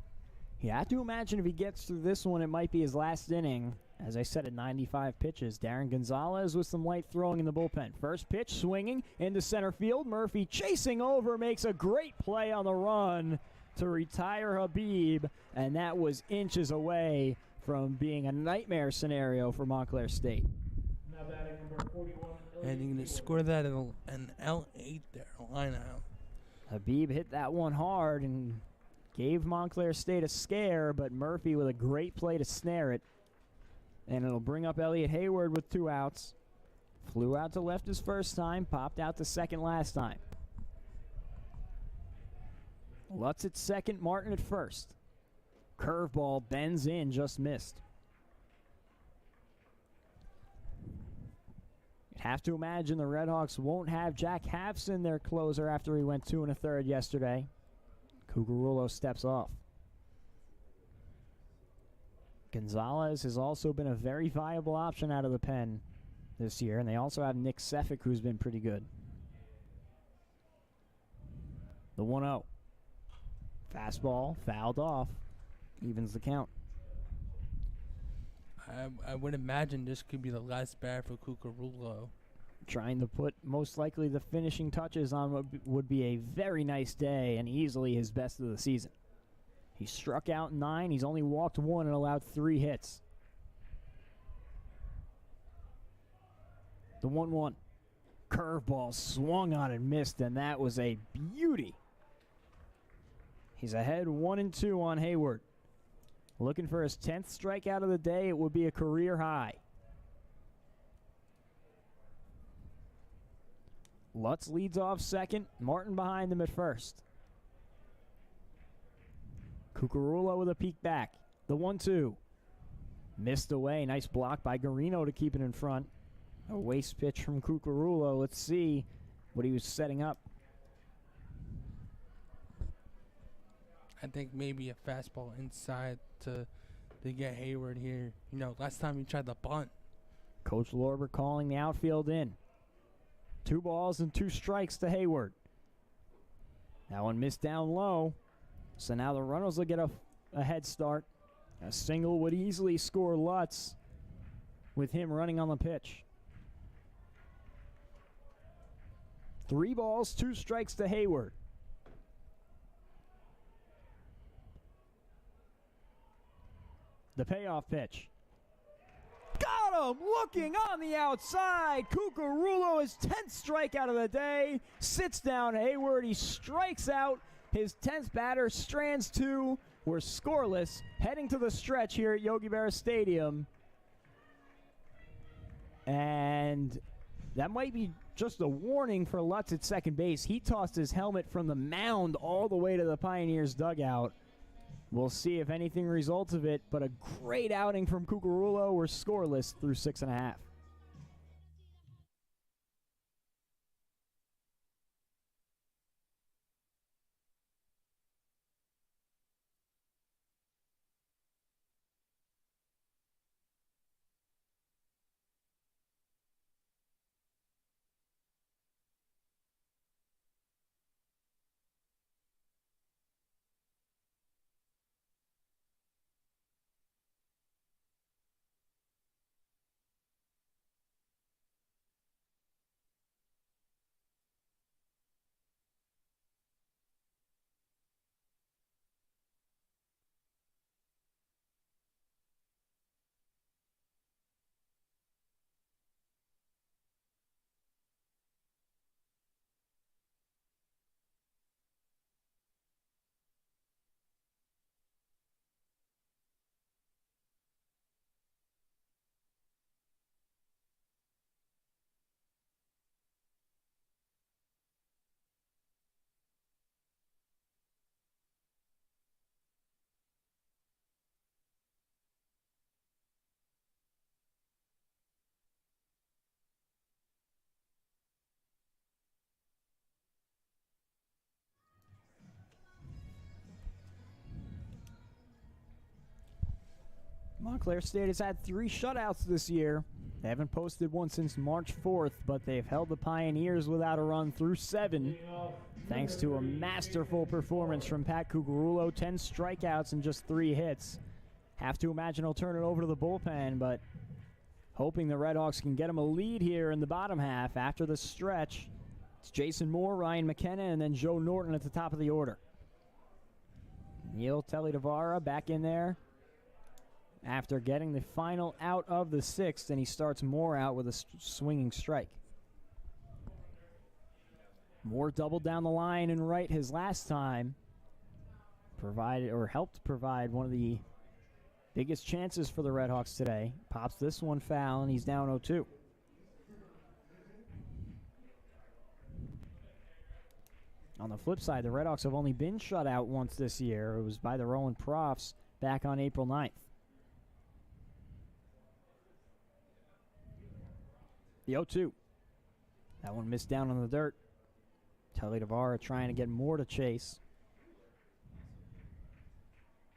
You have to imagine if he gets through this one, it might be his last inning. As I said, at 95 pitches. Darren Gonzalez with some light throwing in the bullpen. First pitch swinging into center field. Murphy chasing over, makes a great play on the run to retire Habib, and that was inches away from being a nightmare scenario for Montclair State. Now batting number 41. And you're going to score that in an L8 there, a line out. Habib hit that one hard and gave Montclair State a scare, but Murphy with a great play to snare it. And it'll bring up Elliott Hayward with 2 outs. Flew out to left his first time, popped out to second last time. Lutz at second, Martin at first. Curveball bends in, just missed. You'd have to imagine the Red Hawks won't have Jack Havson, their closer, after he went 2 1/3 yesterday. Cucurullo steps off. Gonzalez has also been a very viable option out of the pen this year, and they also have Nick Sefik, who's been pretty good. The 1-0. Fastball fouled off. Evens the count. I would imagine this could be the last bat for Cucurullo. Trying to put most likely the finishing touches on what would be a very nice day and easily his best of the season. He struck out 9. He's only walked 1 and allowed 3 hits. The 1-1. Curveball swung on and missed, and that was a beauty. He's ahead 1-2 on Hayward. Looking for his 10th strikeout of the day. It would be a career high. Lutz leads off second. Martin behind him at first. Cucurullo with a peek back. The 1-2. Missed away. Nice block by Garino to keep it in front. A waste pitch from Cucurullo. Let's see what he was setting up. I think maybe a fastball inside to get Hayward here. Last time he tried the bunt. Coach Lorber calling the outfield in. 2 balls and 2 strikes to Hayward. That one missed down low. So now the runners will get a head start. A single would easily score Lutz with him running on the pitch. 3 balls, 2 strikes to Hayward. The payoff pitch. Got him! Looking on the outside. Cucurullo, his 10th strikeout of the day. Sits down Hayward. He strikes out. His 10th batter, strands 2. We're scoreless, heading to the stretch here at Yogi Berra Stadium. And that might be just a warning for Lutz at second base. He tossed his helmet from the mound all the way to the Pioneers' dugout. We'll see if anything results of it, but a great outing from Cucurullo. We're scoreless through 6.5. Montclair State has had 3 shutouts this year. They haven't posted one since March 4th, but they've held the Pioneers without a run through 7, thanks to a masterful performance from Pat Cucurulo, 10 strikeouts and just 3 hits. Have to imagine he'll turn it over to the bullpen, but hoping the Redhawks can get him a lead here in the bottom half after the stretch. It's Jason Moore, Ryan McKenna, and then Joe Norton at the top of the order. Neil Telly-Tavara back in there after getting the final out of the 6th, and he starts Moore out with a swinging strike. Moore doubled down the line and right his last time, helped provide one of the biggest chances for the Redhawks today. Pops this one foul, and he's down 0-2. On the flip side, the Redhawks have only been shut out once this year. It was by the Rowan Profs back on April 9th. The 0-2. That one missed down on the dirt. Telly-Tavara trying to get more to chase.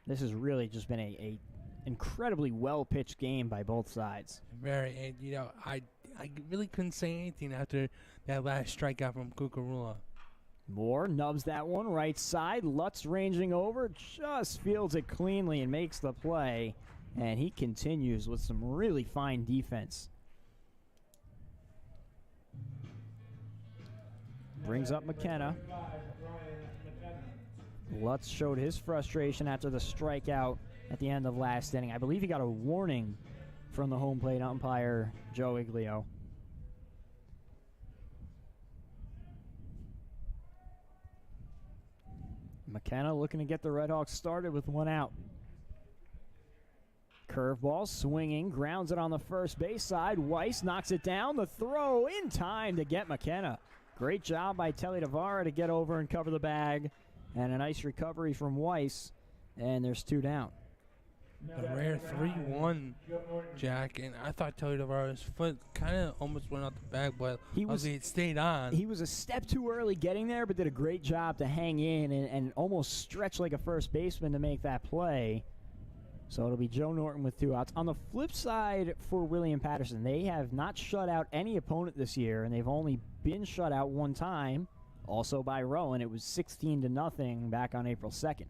This has really just been a incredibly well-pitched game by both sides. Very, and I really couldn't say anything after that last strikeout from Cucurulo. Moore nubs that one right side. Lutz ranging over, just fields it cleanly and makes the play. And he continues with some really fine defense. Brings up McKenna. Lutz showed his frustration after the strikeout at the end of last inning. I believe he got a warning from the home plate umpire, Joe Iglio. McKenna looking to get the Redhawks started with 1 out. Curveball swinging, grounds it on the first base side. Weiss knocks it down. The throw in time to get McKenna. Great job by Telly-Tavara to get over and cover the bag. And a nice recovery from Weiss. And there's 2 down. The rare 3-1, Jack, and I thought Telly-Tavara's foot kind of almost went out the bag, but it stayed on. He was a step too early getting there, but did a great job to hang in and almost stretch like a first baseman to make that play. So it'll be Joe Norton with 2 outs. On the flip side for William Paterson, they have not shut out any opponent this year, and they've only been shut out 1 time, also by Rowan. It was 16-0 back on April 2nd.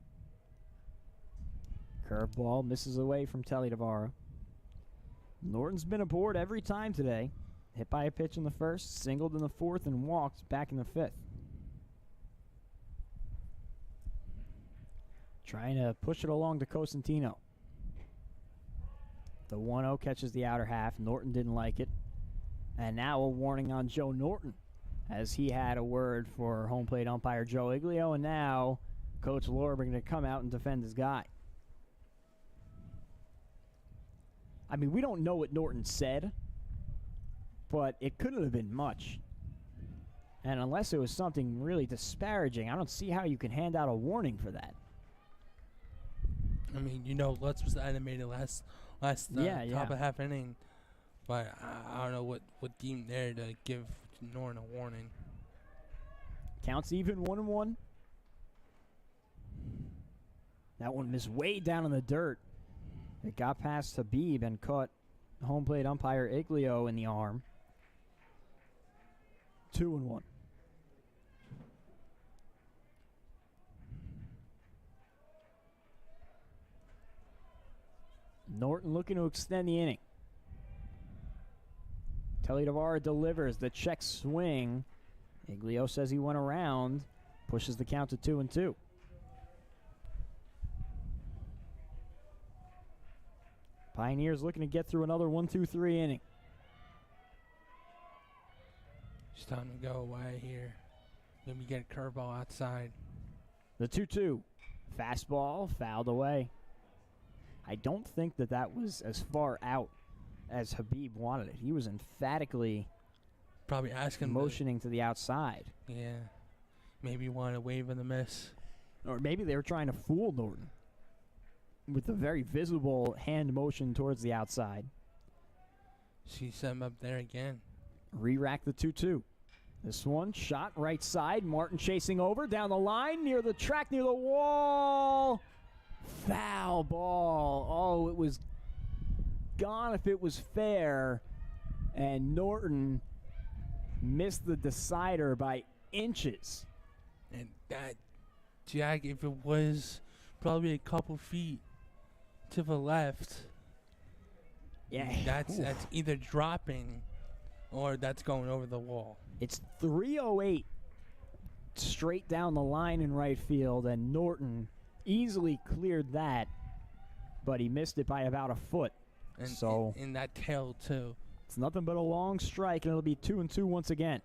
Curveball misses away from Telly-Tavara. Norton's been aboard every time today. Hit by a pitch in the first, singled in the 4th, and walked back in the 5th. Trying to push it along to Cosentino. The 1-0 catches the outer half. Norton didn't like it. And now a warning on Joe Norton, as he had a word for home plate umpire Joe Iglio, and now Coach Lorber going to come out and defend his guy. I mean, we don't know what Norton said, but it couldn't have been much. And unless it was something really disparaging, I don't see how you can hand out a warning for that. I mean, Lutz was animated last top of half inning, but I don't know what deemed there to give Norton a warning. Counts even 1-1. That one missed way down in the dirt. It got past Habib and caught home plate umpire Iglio in the arm. 2-1. Norton looking to extend the inning. Telly-Tavara delivers the check swing. Iglio says he went around, pushes the count to 2-2. Pioneers looking to get through another 1-2-3 inning. It's time to go away here. Then we get a curveball outside. The 2-2. Fastball fouled away. I don't think that was as far out as Habib wanted it. He was emphatically probably asking, motioning to the outside. Yeah. Maybe wanted a wave in the miss. Or maybe they were trying to fool Norton with a very visible hand motion towards the outside. She set him up there again. Re-rack the 2-2. This one, shot right side. Martin chasing over, down the line, near the track, near the wall. Foul ball. Oh, it was gone if it was fair, and Norton missed the decider by inches. And that, Jack, if it was probably a couple feet to the left, yeah, that's either dropping or that's going over the wall. It's 308 straight down the line in right field, and Norton easily cleared that, but he missed it by about a foot. And so in that tail, too. It's nothing but a long strike, and it'll be 2-2 once again.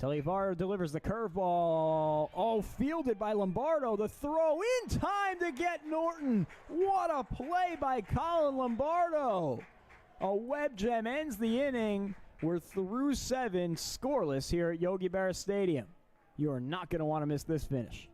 Televaro delivers the curveball. Oh, fielded by Lombardo. The throw in time to get Norton. What a play by Colin Lombardo. A web gem ends the inning. We're through 7, scoreless here at Yogi Berra Stadium. You are not going to want to miss this finish.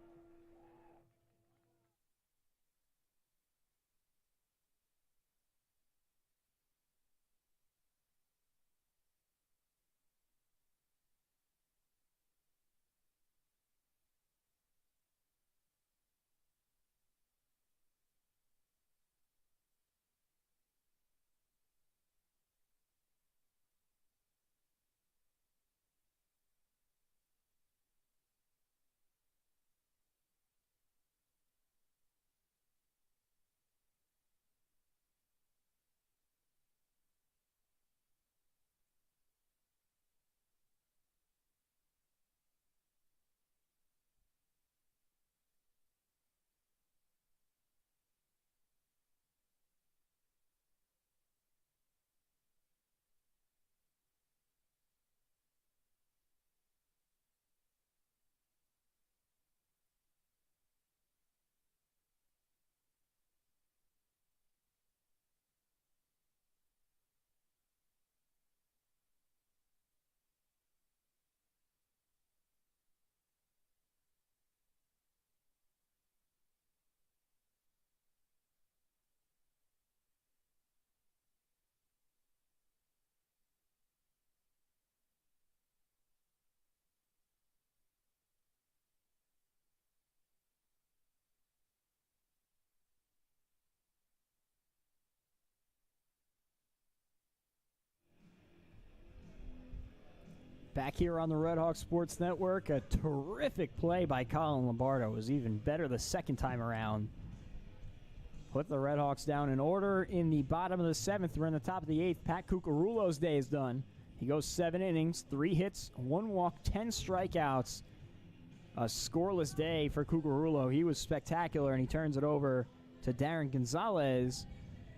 Back here on the Red Hawk Sports Network, a terrific play by Colin Lombardo. It was even better the second time around. Put the Red Hawks down in order in the bottom of the 7th. We're in the top of the 8th. Pat Cucurullo's day is done. He goes 7 innings, 3 hits, 1 walk, 10 strikeouts. A scoreless day for Cucurullo. He was spectacular, and he turns it over to Darren Gonzalez.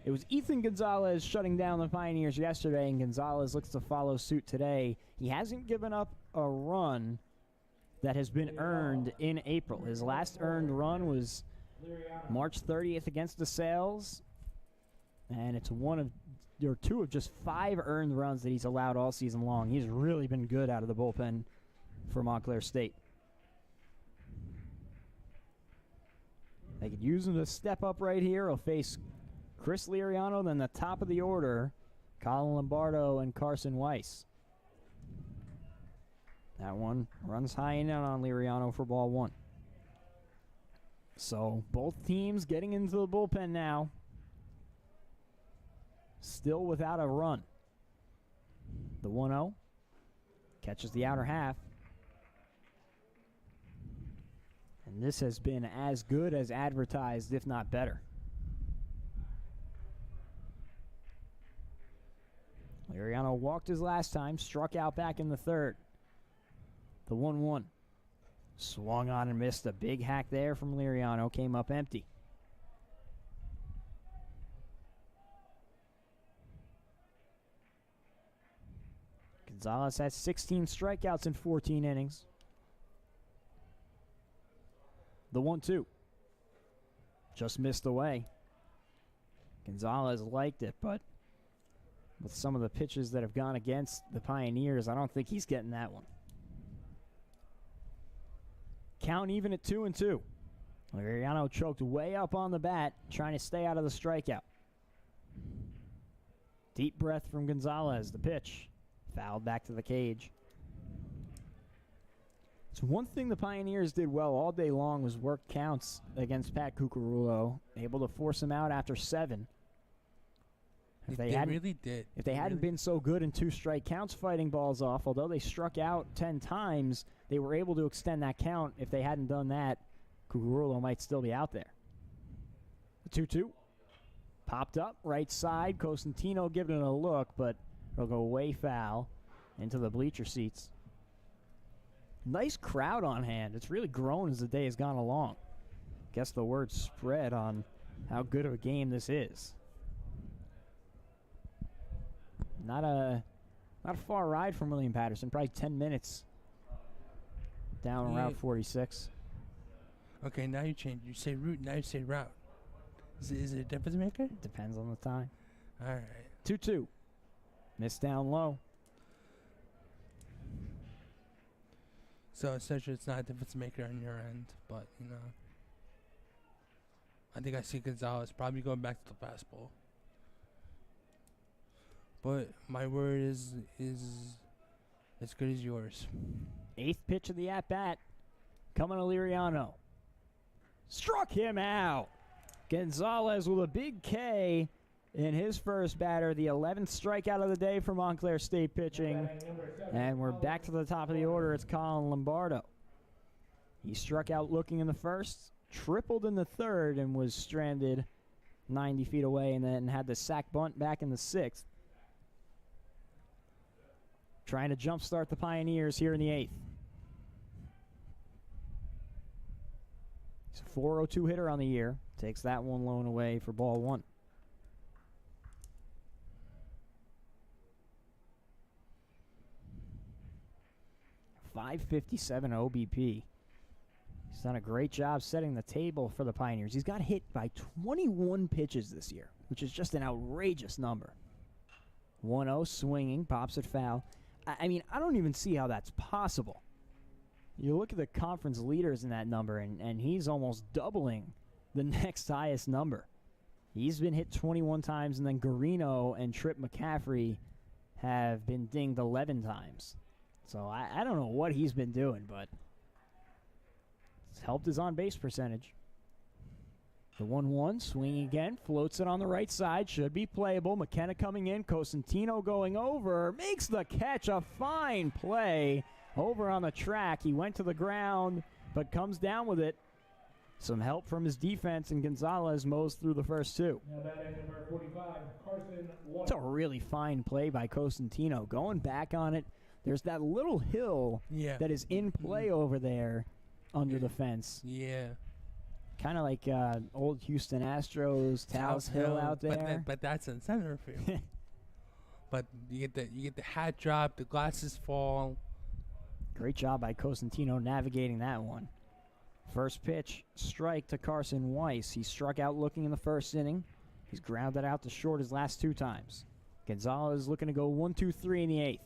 It was Ethan Gonzalez shutting down the Pioneers yesterday, and Gonzalez looks to follow suit today. He hasn't given up a run that has been earned in April. His last earned run was March 30th against DeSales, and it's two of just 5 earned runs that he's allowed all season long. He's really been good out of the bullpen for Montclair State. They could use him to step up right here. He'll face Chris Liriano, then the top of the order, Colin Lombardo and Carson Weiss. That one runs high and in on Liriano for ball 1. So both teams getting into the bullpen now. Still without a run. The 1-0 catches the outer half. And this has been as good as advertised, if not better. Liriano walked his last time, struck out back in the 3rd. The 1-1. Swung on and missed. A big hack there from Liriano. Came up empty. Gonzalez has 16 strikeouts in 14 innings. The 1-2. Just missed away. Gonzalez liked it, but with some of the pitches that have gone against the Pioneers, I don't think he's getting that one. Count even at 2-2. Liriano choked way up on the bat, trying to stay out of the strikeout. Deep breath from Gonzalez. The pitch. Fouled back to the cage. So one thing the Pioneers did well all day long was work counts against Pat Cucurullo, able to force him out after 7. They really did. If they hadn't been so good in 2-strike counts fighting balls off, although they struck out 10 times, they were able to extend that count. If they hadn't done that, Cucurulo might still be out there. The 2-2. Popped up, right side. Cosentino giving it a look, but it'll go way foul into the bleacher seats. Nice crowd on hand. It's really grown as the day has gone along. Guess the word spread on how good of a game this is. Not a far ride from William Paterson. Probably 10 minutes down Route 46. Okay, now you change. You say route, now you say route. Is it a difference maker? Depends on the time. All right. 2-2. Missed down low. So essentially, it's not a difference maker on your end, but I think I see Gonzalez probably going back to the fastball. But my word is as good as yours. 8th pitch of the at-bat. Coming to Liriano. Struck him out. Gonzalez with a big K in his first batter. The 11th strikeout of the day for Montclair State pitching. And we're back to the top of the order. It's Colin Lombardo. He struck out looking in the first, tripled in the third, and was stranded 90 feet away, and then had the sac bunt back in the 6th. Trying to jumpstart the Pioneers here in the 8th. He's a .402 hitter on the year. Takes that one lone away for ball 1. .557 OBP. He's done a great job setting the table for the Pioneers. He's got hit by 21 pitches this year, which is just an outrageous number. 1-0 swinging, pops it foul. I mean, I don't even see how that's possible. You look at the conference leaders in that number, and he's almost doubling the next highest number. He's been hit 21 times, and then Garino and Trip McCaffrey have been dinged 11 times. So I don't know what he's been doing, but it's helped his on-base percentage. The 1-1, swinging again, floats it on the right side, should be playable. McKenna coming in, Cosentino going over, makes the catch, a fine play over on the track. He went to the ground, but comes down with it. Some help from his defense, and Gonzalez mows through the first 2. Now batting number 45, Carson White. It's a really fine play by Cosentino. Going back on it, there's that little hill that is in play over there under the fence. Yeah. Kind of like old Houston Astros, Taos Hill out there. But that's in center field. But you get the hat drop, the glasses fall. Great job by Cosentino navigating that one. First pitch, strike to Carson Weiss. He struck out looking in the first inning. He's grounded out to short his last 2 times. Gonzalez looking to go 1-2-3 in the 8th.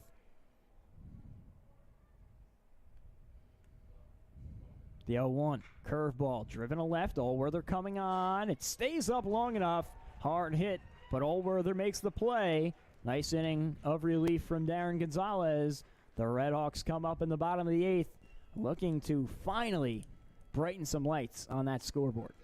The 0-1, curveball, driven to left. Allworther coming on. It stays up long enough. Hard hit, but Allworther makes the play. Nice inning of relief from Darren Gonzalez. The Redhawks come up in the bottom of the 8th, looking to finally brighten some lights on that scoreboard.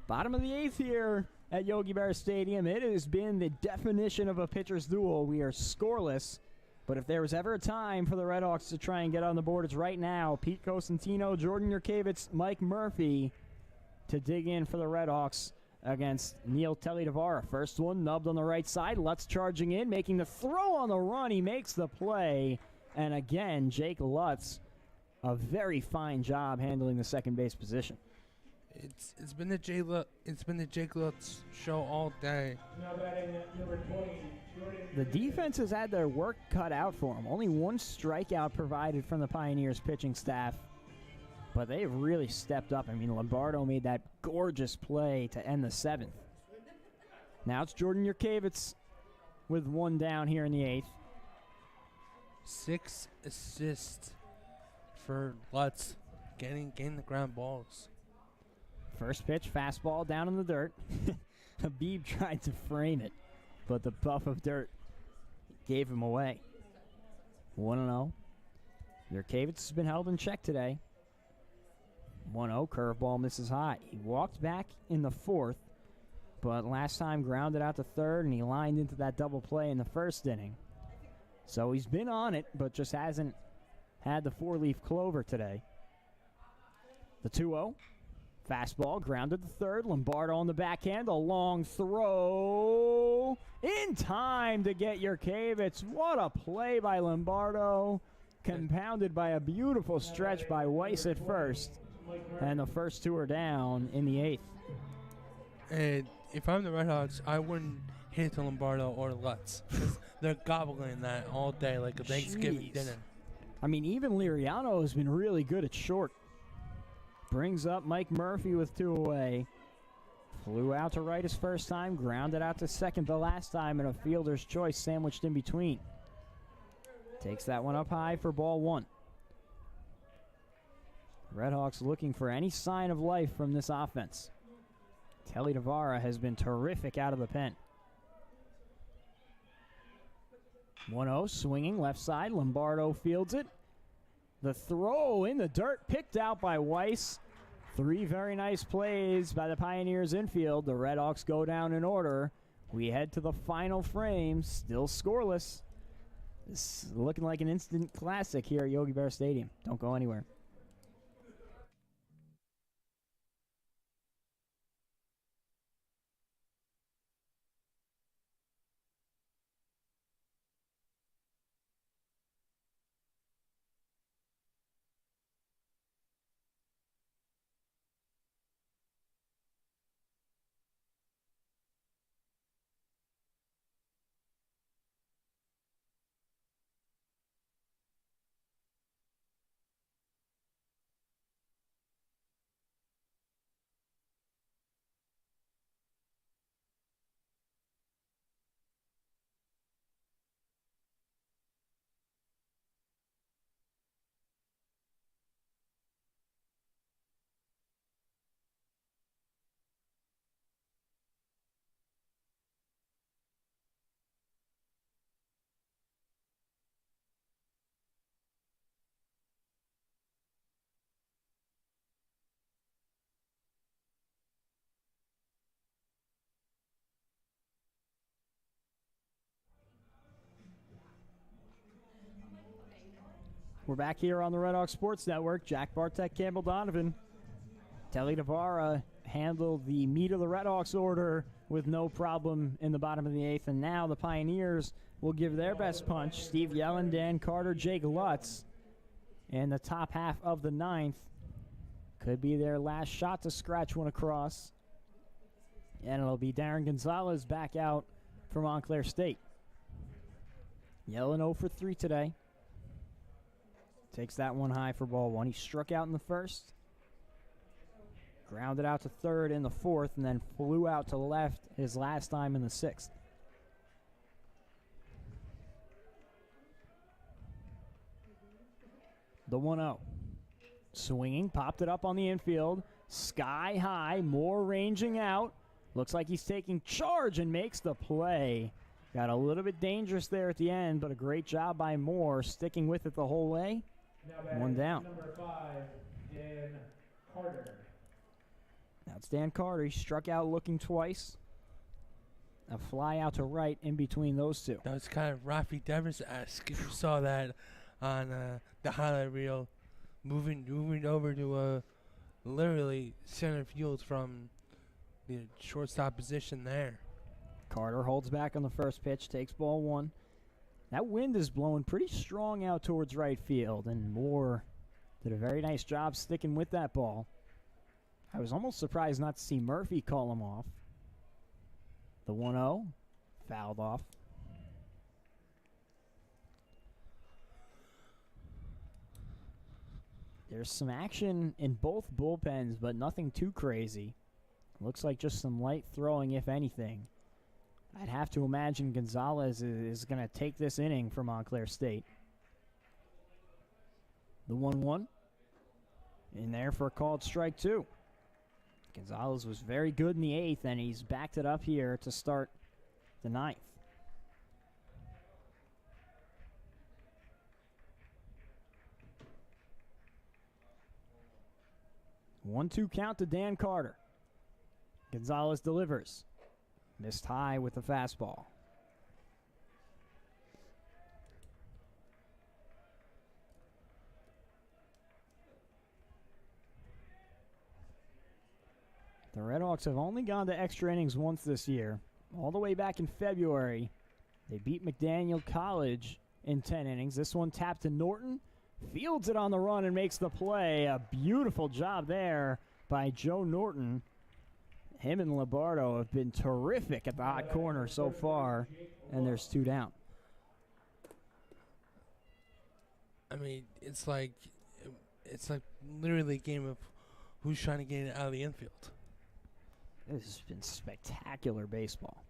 Bottom of the 8th here at Yogi Berra Stadium. It has been the definition of a pitcher's duel. We are scoreless, but if there was ever a time for the Red Hawks to try and get on the board, it's right now. Pete Cosentino, Jordan Yurkevich, Mike Murphy to dig in for the Red Hawks against Neil Telly-Tavara. First one nubbed on the right side. Lutz charging in, making the throw on the run. He makes the play. And again, Jake Lutz, a very fine job handling the second base position. It's been the Jake Lutz show all day. Now batting at number 20, Jordan. The defense has had their work cut out for them. Only one strikeout provided from the Pioneers pitching staff, but they've really stepped up. I mean, Lombardo made that gorgeous play to end the 7th. Now it's Jordan Yurkevich with one down here in the 8th. 6 assists for Lutz, getting the ground balls. First pitch, fastball down in the dirt. Habib tried to frame it, but the puff of dirt gave him away. 1-0. Yurkevich has been held in check today. 1-0, curveball misses high. He walked back in the 4th, but last time grounded out to 3rd, and he lined into that double play in the 1st inning. So he's been on it, but just hasn't had the 4-leaf clover today. The 2-0. Fastball grounded to 3rd. Lombardo on the backhand. A long throw. In time to get Yurkevich. What a play by Lombardo. Compounded by a beautiful stretch by Weiss at first. And the first 2 are down in the 8th. And if I'm the Red Hawks, I wouldn't hit it to Lombardo or Lutz. 'Cause they're gobbling that all day like a Thanksgiving Jeez. dinner. I mean, even Liriano has been really good at short. Brings up Mike Murphy with 2 away. Flew out to right his first time, grounded out to 2nd the last time, and a fielder's choice sandwiched in between. Takes that one up high for ball 1. Redhawks looking for any sign of life from this offense. Telly-Tavara has been terrific out of the pen. 1-0, swinging left side. Lombardo fields it. The throw in the dirt, picked out by Weiss. 3 very nice plays by the Pioneers infield. The Redhawks go down in order. We head to the final frame, still scoreless. This is looking like an instant classic here at Yogi Berra Stadium. Don't go anywhere. We're back here on the Red Hawk Sports Network. Jack Bartek, Campbell Donovan. Telly-Tavara handled the meat of the Red Hawks order with no problem in the bottom of the 8th. And now the Pioneers will give their best punch. Steve Yellen, Dan Carter, Jake Lutz in the top half of the 9th. Could be their last shot to scratch one across. And it'll be Darren Gonzalez back out for Montclair State. Yellen 0 for 3 today. Takes that one high for ball 1. He struck out in the 1st. Grounded out to 3rd in the 4th, and then flew out to left his last time in the 6th. The 1-0. Swinging, popped it up on the infield. Sky high, Moore ranging out. Looks like he's taking charge and makes the play. Got a little bit dangerous there at the end, but a great job by Moore, sticking with it the whole way. Now batting One down. Number 5, Dan Carter. That's Dan Carter. He struck out looking twice. A fly out to right in between those two. That was kind of Rafi Devers-esque. If you saw that on the highlight reel, moving over to literally center field from the shortstop position there. Carter holds back on the first pitch, takes ball one. That wind is blowing pretty strong out towards right field, and Moore did a very nice job sticking with that ball. I was almost surprised not to see Murphy call him off. The 1-0, fouled off. There's some action in both bullpens, but nothing too crazy. Looks like just some light throwing, if anything. I'd have to imagine Gonzalez is going to take this inning for Montclair State. The 1-1. In there for a called strike two. Gonzalez was very good in the 8th, and he's backed it up here to start the 9th. One-two count to Dan Carter. Gonzalez delivers. Missed high with the fastball. The Redhawks have only gone to extra innings once this year. All the way back in February, they beat McDaniel College in 10 innings. This one tapped to Norton. Fields it on the run and makes the play. A beautiful job there by Joe Norton. Him and Lombardo have been terrific at the hot corner so far, and there's two down. I mean, it's like literally a game of who's trying to get it out of the infield. This has been spectacular baseball.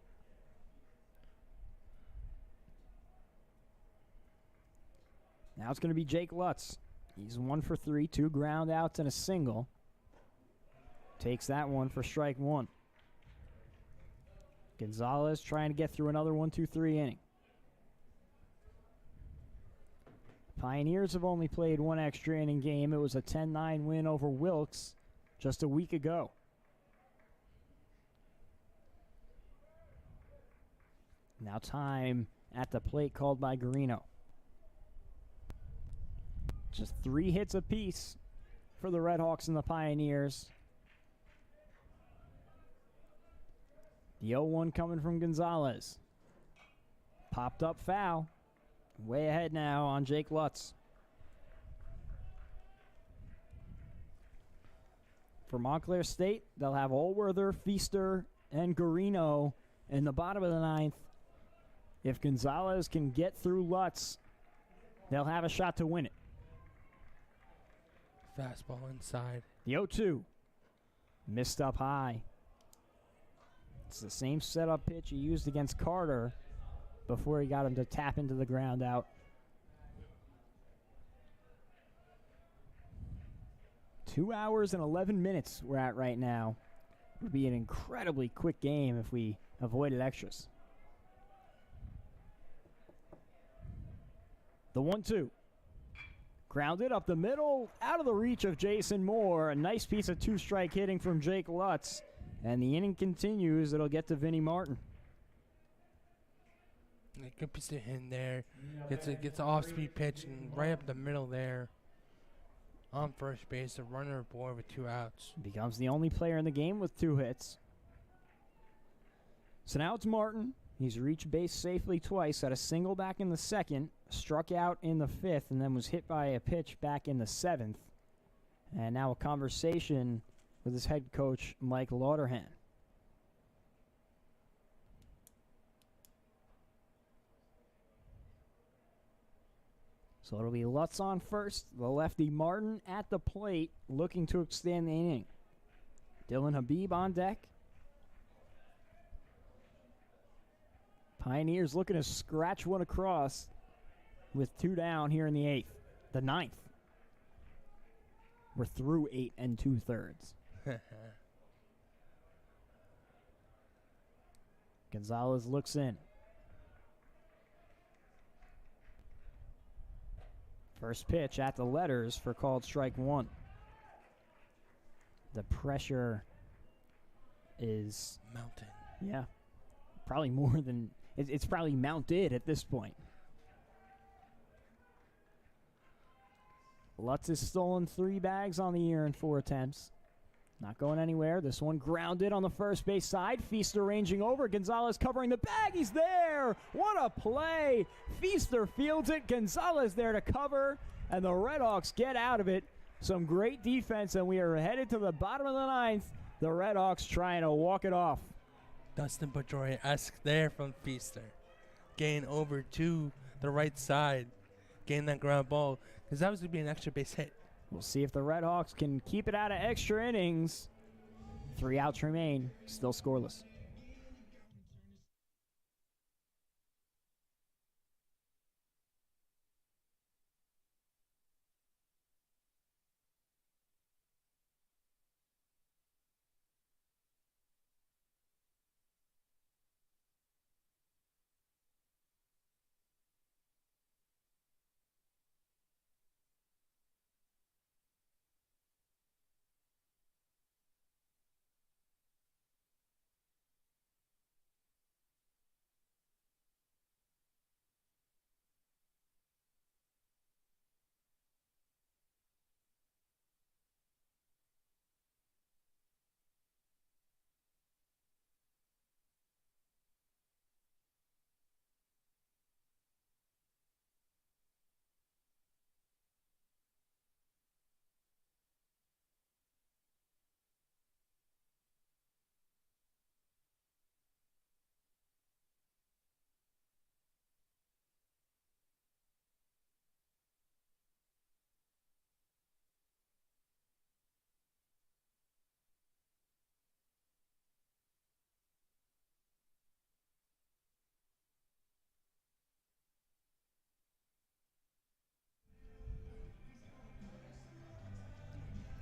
Now it's going to be Jake Lutz. He's 1 for 3, 2 ground outs and a single. Takes that one for strike one. Gonzalez trying to get through another 1-2-3 inning. Pioneers have only played one extra inning game. It was a 10-9 win over Wilkes just a week ago. Now time at the plate called by Garino. Just 3 hits apiece for the Redhawks and the Pioneers. The 0-1 coming from Gonzalez. Popped up foul. Way ahead now on Jake Lutz. For Montclair State, they'll have Allworther, Feaster, and Garino in the bottom of the 9th. If Gonzalez can get through Lutz, they'll have a shot to win it. Fastball inside. The 0-2. Missed up high. It's the same setup pitch he used against Carter before he got him to tap into the ground out. 2 hours and 11 minutes we're at right now. It would be an incredibly quick game if we avoided extras. The 1-2. Grounded up the middle, out of the reach of Jason Moore. A nice piece of two-strike hitting from Jake Lutz. And the inning continues. It'll get to Vinnie Martin. A good piece of hit there. Gets an off-speed pitch and right up the middle there. On first base, a runner aboard with 2 outs. Becomes the only player in the game with 2 hits. So now it's Martin. He's reached base safely twice, had a single back in the 2nd, struck out in the 5th, and then was hit by a pitch back in the 7th. And now a conversation with his head coach, Mike Lauderhan. So it'll be Lutz on first, the lefty Martin at the plate, looking to extend the inning. Dylan Habib on deck. Pioneers looking to scratch one across with 2 down here in the 8th. The 9th. We're through 8 2/3. Gonzalez looks in. First pitch at the letters for called strike one. The pressure is Mountain. Yeah, probably more than it's probably mounted at this point. Lutz has stolen 3 bags on the year in 4 attempts. Not going anywhere. This one grounded on the first base side. Feaster ranging over. Gonzalez covering the bag. He's there. What a play. Feaster fields it. Gonzalez there to cover. And the Redhawks get out of it. Some great defense, and we are headed to the bottom of the 9th. The Redhawks trying to walk it off. Dustin Pedroia-esque there from Feaster. Getting over to the right side. Getting that ground ball. Because that was going to be an extra base hit. We'll see if the Redhawks can keep it out of extra innings. 3 outs remain, still scoreless.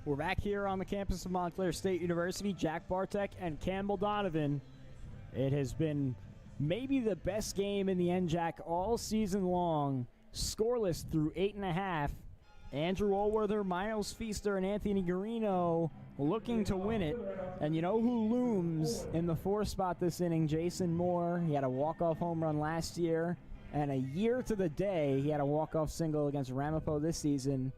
We're back here on the campus of Montclair State University. Jack Bartek and Campbell Donovan. It has been maybe the best game in the NJAC all season long. Scoreless through 8.5. Andrew Allworther, Miles Feaster, and Anthony Garino looking to win it. And you know who looms in the 4th spot this inning? Jason Moore. He had a walk-off home run last year. And a year to the day, he had a walk-off single against Ramapo this season.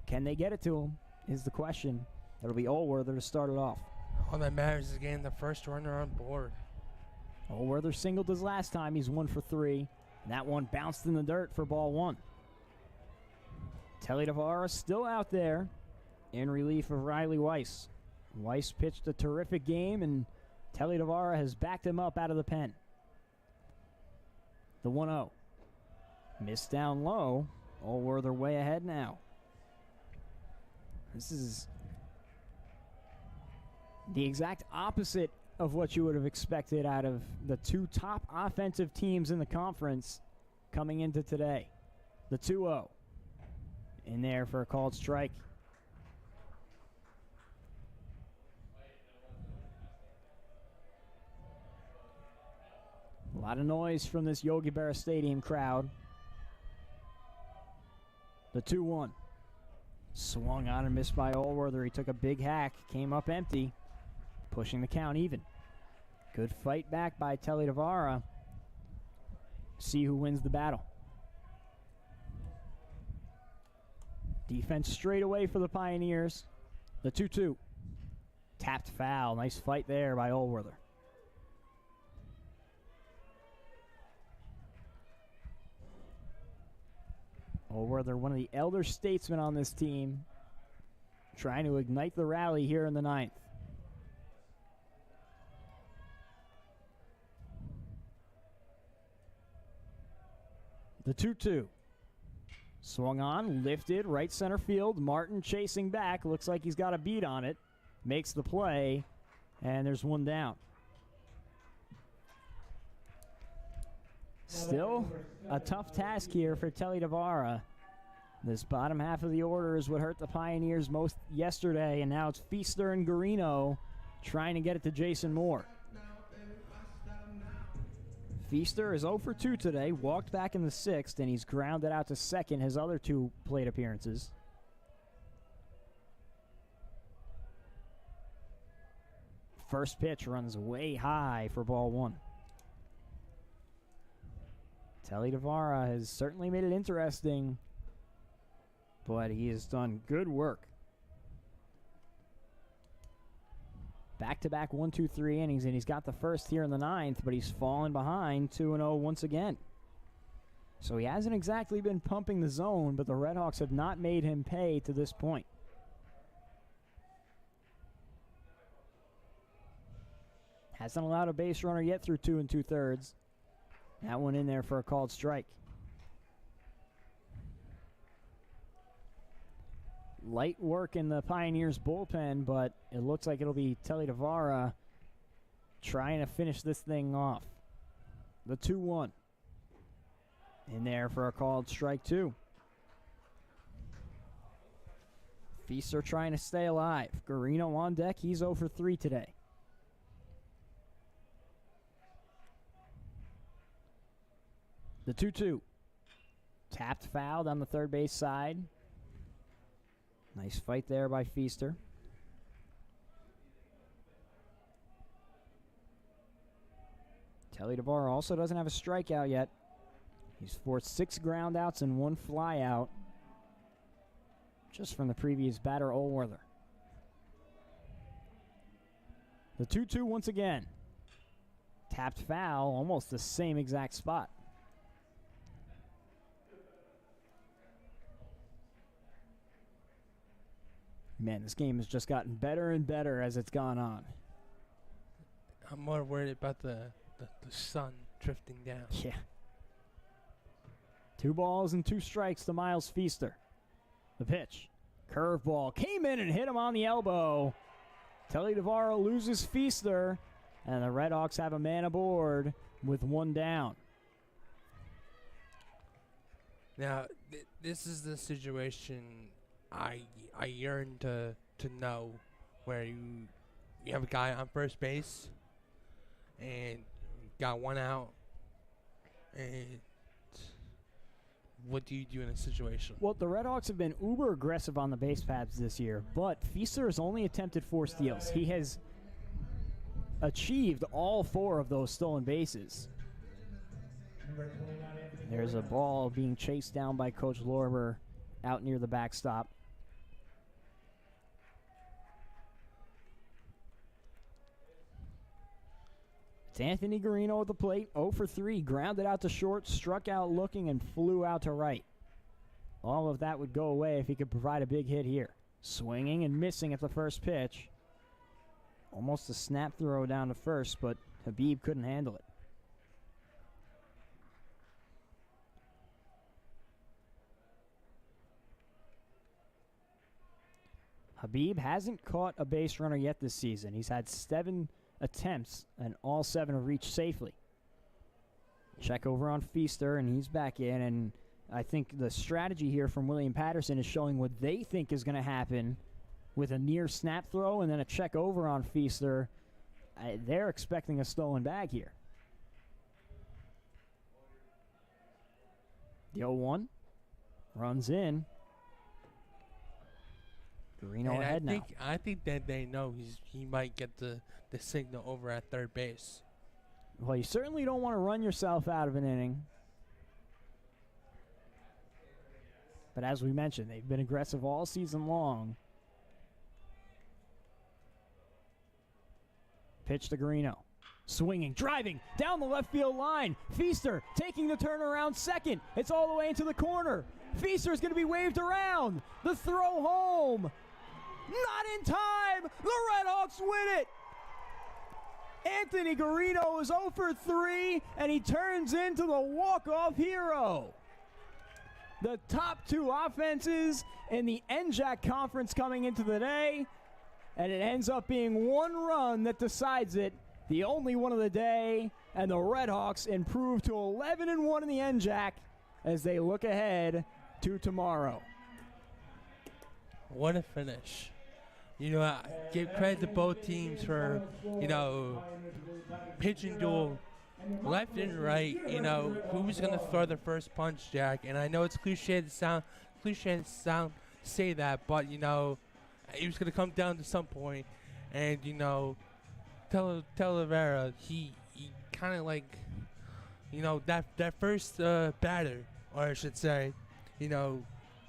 Can they get it to him? Is the question. It'll be Allworther to start it off. All that matters is getting the first runner on board. Allworther singled his last time. He's 1 for 3. And that one bounced in the dirt for ball 1. Telly Tavara still out there in relief of Riley Weiss. Weiss pitched a terrific game, and Telly Tavara has backed him up out of the pen. The 1-0. Missed down low. Allworther way ahead now. This is the exact opposite of what you would have expected out of the 2 top offensive teams in the conference coming into today. The 2-0 in there for a called strike. A lot of noise from this Yogi Berra Stadium crowd. The 2-1. Swung on and missed by Allworther. He took a big hack, came up empty, pushing the count even. Good fight back by Telly Tavara. See who wins the battle. Defense straight away for the Pioneers. The 2-2. Tapped foul. Nice fight there by Allworther. Allworther, one of the elder statesmen on this team, trying to ignite the rally here in the 9th. The 2-2. Swung on, lifted, right center field. Martin chasing back. Looks like he's got a beat on it. Makes the play, and there's one down. Still a tough task here for Telly Tavara. This bottom half of the order is what hurt the Pioneers most yesterday, and now it's Feaster and Garino trying to get it to Jason Moore. Feaster is 0 for 2 today, walked back in the 6th, and he's grounded out to second his other 2 plate appearances. First pitch runs way high for ball one. Telly Devara has certainly made it interesting, but he has done good work. Back-to-back 1-2-3 innings, and he's got the first here in the ninth, but he's fallen behind 2-0 once again. So he hasn't exactly been pumping the zone, but the Redhawks have not made him pay to this point. Hasn't allowed a base runner yet through 2 2/3. That one in there for a called strike. Light work in the Pioneers bullpen, but it looks like it'll be Telly Devara trying to finish this thing off. The 2-1. In there for a called strike 2. Feaster trying to stay alive. Garino on deck. He's 0 for 3 today. The 2-2. Tapped foul down the third base side. Nice fight there by Feaster. Telly Devara also doesn't have a strikeout yet. He's forced 6 groundouts and 1 flyout just from the previous batter, Olwerther. The 2-2 once again. Tapped foul, almost the same exact spot. Man, this game has just gotten better and better as it's gone on. I'm more worried about the sun drifting down. Yeah. 2 balls and 2 strikes to Miles Feaster. The pitch. Curveball. Came in and hit him on the elbow. Telly Devara loses Feaster, and the Redhawks have a man aboard with 1 down. Now, this is the situation I yearn to know, where you have a guy on first base and got 1 out, and what do you do in a situation? Well, the Redhawks have been uber aggressive on the base paths this year, but Feaster has only attempted 4 steals. He has achieved all 4 of those stolen bases. There's a ball being chased down by Coach Lorber out near the backstop. It's Anthony Garino at the plate, 0 for 3, grounded out to short, struck out looking, and flew out to right. All of that would go away if he could provide a big hit here. Swinging and missing at the first pitch. Almost a snap throw down to first, but Habib couldn't handle it. Habib hasn't caught a base runner yet this season. He's had 7 attempts, and all 7 have reached safely. Check over on Feaster, and he's back in, and I think the strategy here from William Paterson is showing what they think is going to happen with a near snap throw and then a check over on Feaster. They're expecting a stolen bag here. The 0-1 runs in. Garino ahead now. I think that they know he might get the signal over at third base. Well, you certainly don't want to run yourself out of an inning. But as we mentioned, they've been aggressive all season long. Pitch to Garino. Swinging, driving, down the left field line. Feaster taking the turnaround second. It's all the way into the corner. Feaster's going to be waved around. The throw home. Not in time. The Redhawks win it. Anthony Garino is 0 for 3, and he turns into the walk-off hero. The top 2 offenses in the NJAC conference coming into the day, and it ends up being 1 run that decides it, the only one of the day, and the Redhawks improve to 11-1 in the NJAC as they look ahead to tomorrow. What a finish. I give credit to both teams for, pitching duel left and right. Who's going to throw the first punch, Jack? And I know it's cliche to say that, but, it was going to come down to some point. And, Talavera, he kind of like, that first batter, or I should say,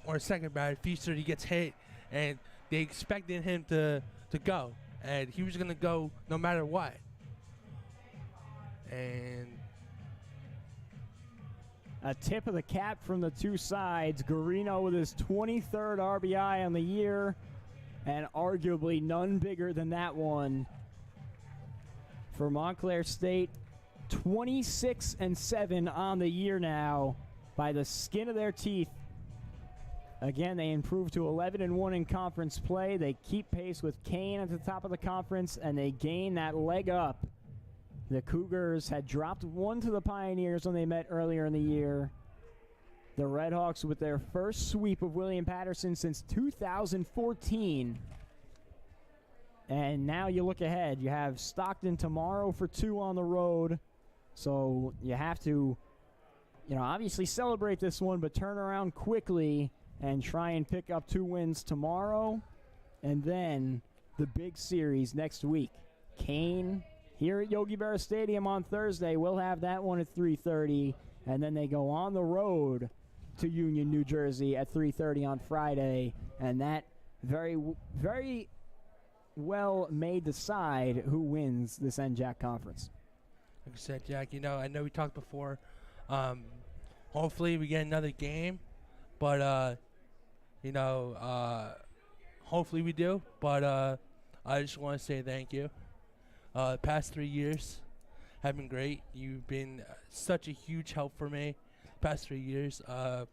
or second batter, featured, he gets hit, and they expected him to go, and he was gonna go no matter what. And a tip of the cap from the two sides. Guarino with his 23rd RBI on the year, and arguably none bigger than that one for Montclair State. 26-7 on the year now by the skin of their teeth. Again, they improved to 11-1 in conference play. They keep pace with Kane at the top of the conference, and they gain that leg up. The Cougars had dropped one to the Pioneers when they met earlier in the year. The Redhawks with their first sweep of William Paterson since 2014. And now you look ahead. You have Stockton tomorrow for 2 on the road. So you have to, obviously celebrate this one, but turn around quickly and try and pick up 2 wins tomorrow. And then the big series next week. Kane here at Yogi Berra Stadium on Thursday. We'll have that one at 3:30. And then they go on the road to Union, New Jersey at 3:30 on Friday. And that very, very well may decide who wins this NJAC conference. Like I said, Jack, I know we talked before. Hopefully we get another game. But, hopefully we do. But I just want to say thank you. The past 3 years have been great. You've been such a huge help for me the past 3 years. I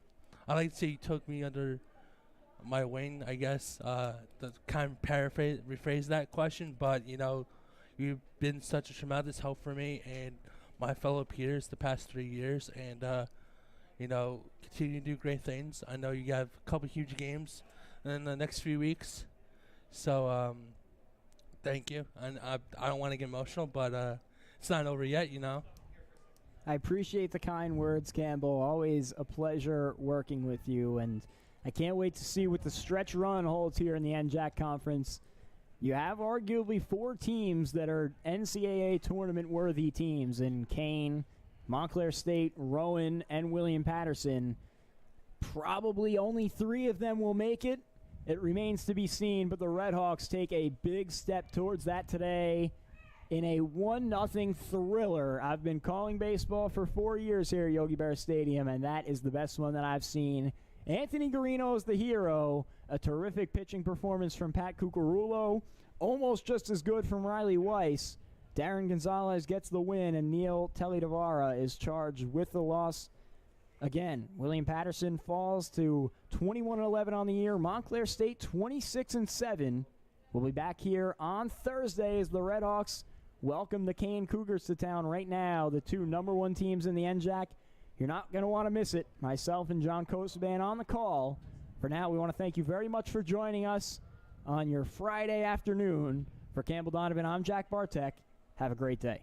like to say you took me under my wing, I guess, to kind of rephrase that question. But, you've been such a tremendous help for me and my fellow peers the past 3 years. And, continue to do great things. I know you have a couple huge games in the next few weeks. So, thank you. And I don't want to get emotional, but it's not over yet, I appreciate the kind words, Campbell. Always a pleasure working with you, and I can't wait to see what the stretch run holds here in the NJAC Conference. You have arguably 4 teams that are NCAA tournament-worthy teams in Kane, Montclair State, Rowan, and William Paterson. Probably only 3 of them will make it. It remains to be seen, but the Redhawks take a big step towards that today in a 1-0 thriller. I've been calling baseball for 4 years here at Yogi Berra Stadium, and that is the best one that I've seen. Anthony Guarino is the hero. A terrific pitching performance from Pat Cucurullo. Almost just as good from Riley Weiss. Darren Gonzalez gets the win, and Neil Telly-Davara is charged with the loss. Again, William Paterson falls to 21-11 on the year. Montclair State 26-7. We'll be back here on Thursday as the Redhawks welcome the Kane Cougars to town right now, the 2 number 1 teams in the NJAC. You're not going to want to miss it. Myself and John Kosoban on the call. For now, we want to thank you very much for joining us on your Friday afternoon. For Campbell Donovan, I'm Jack Bartek. Have a great day.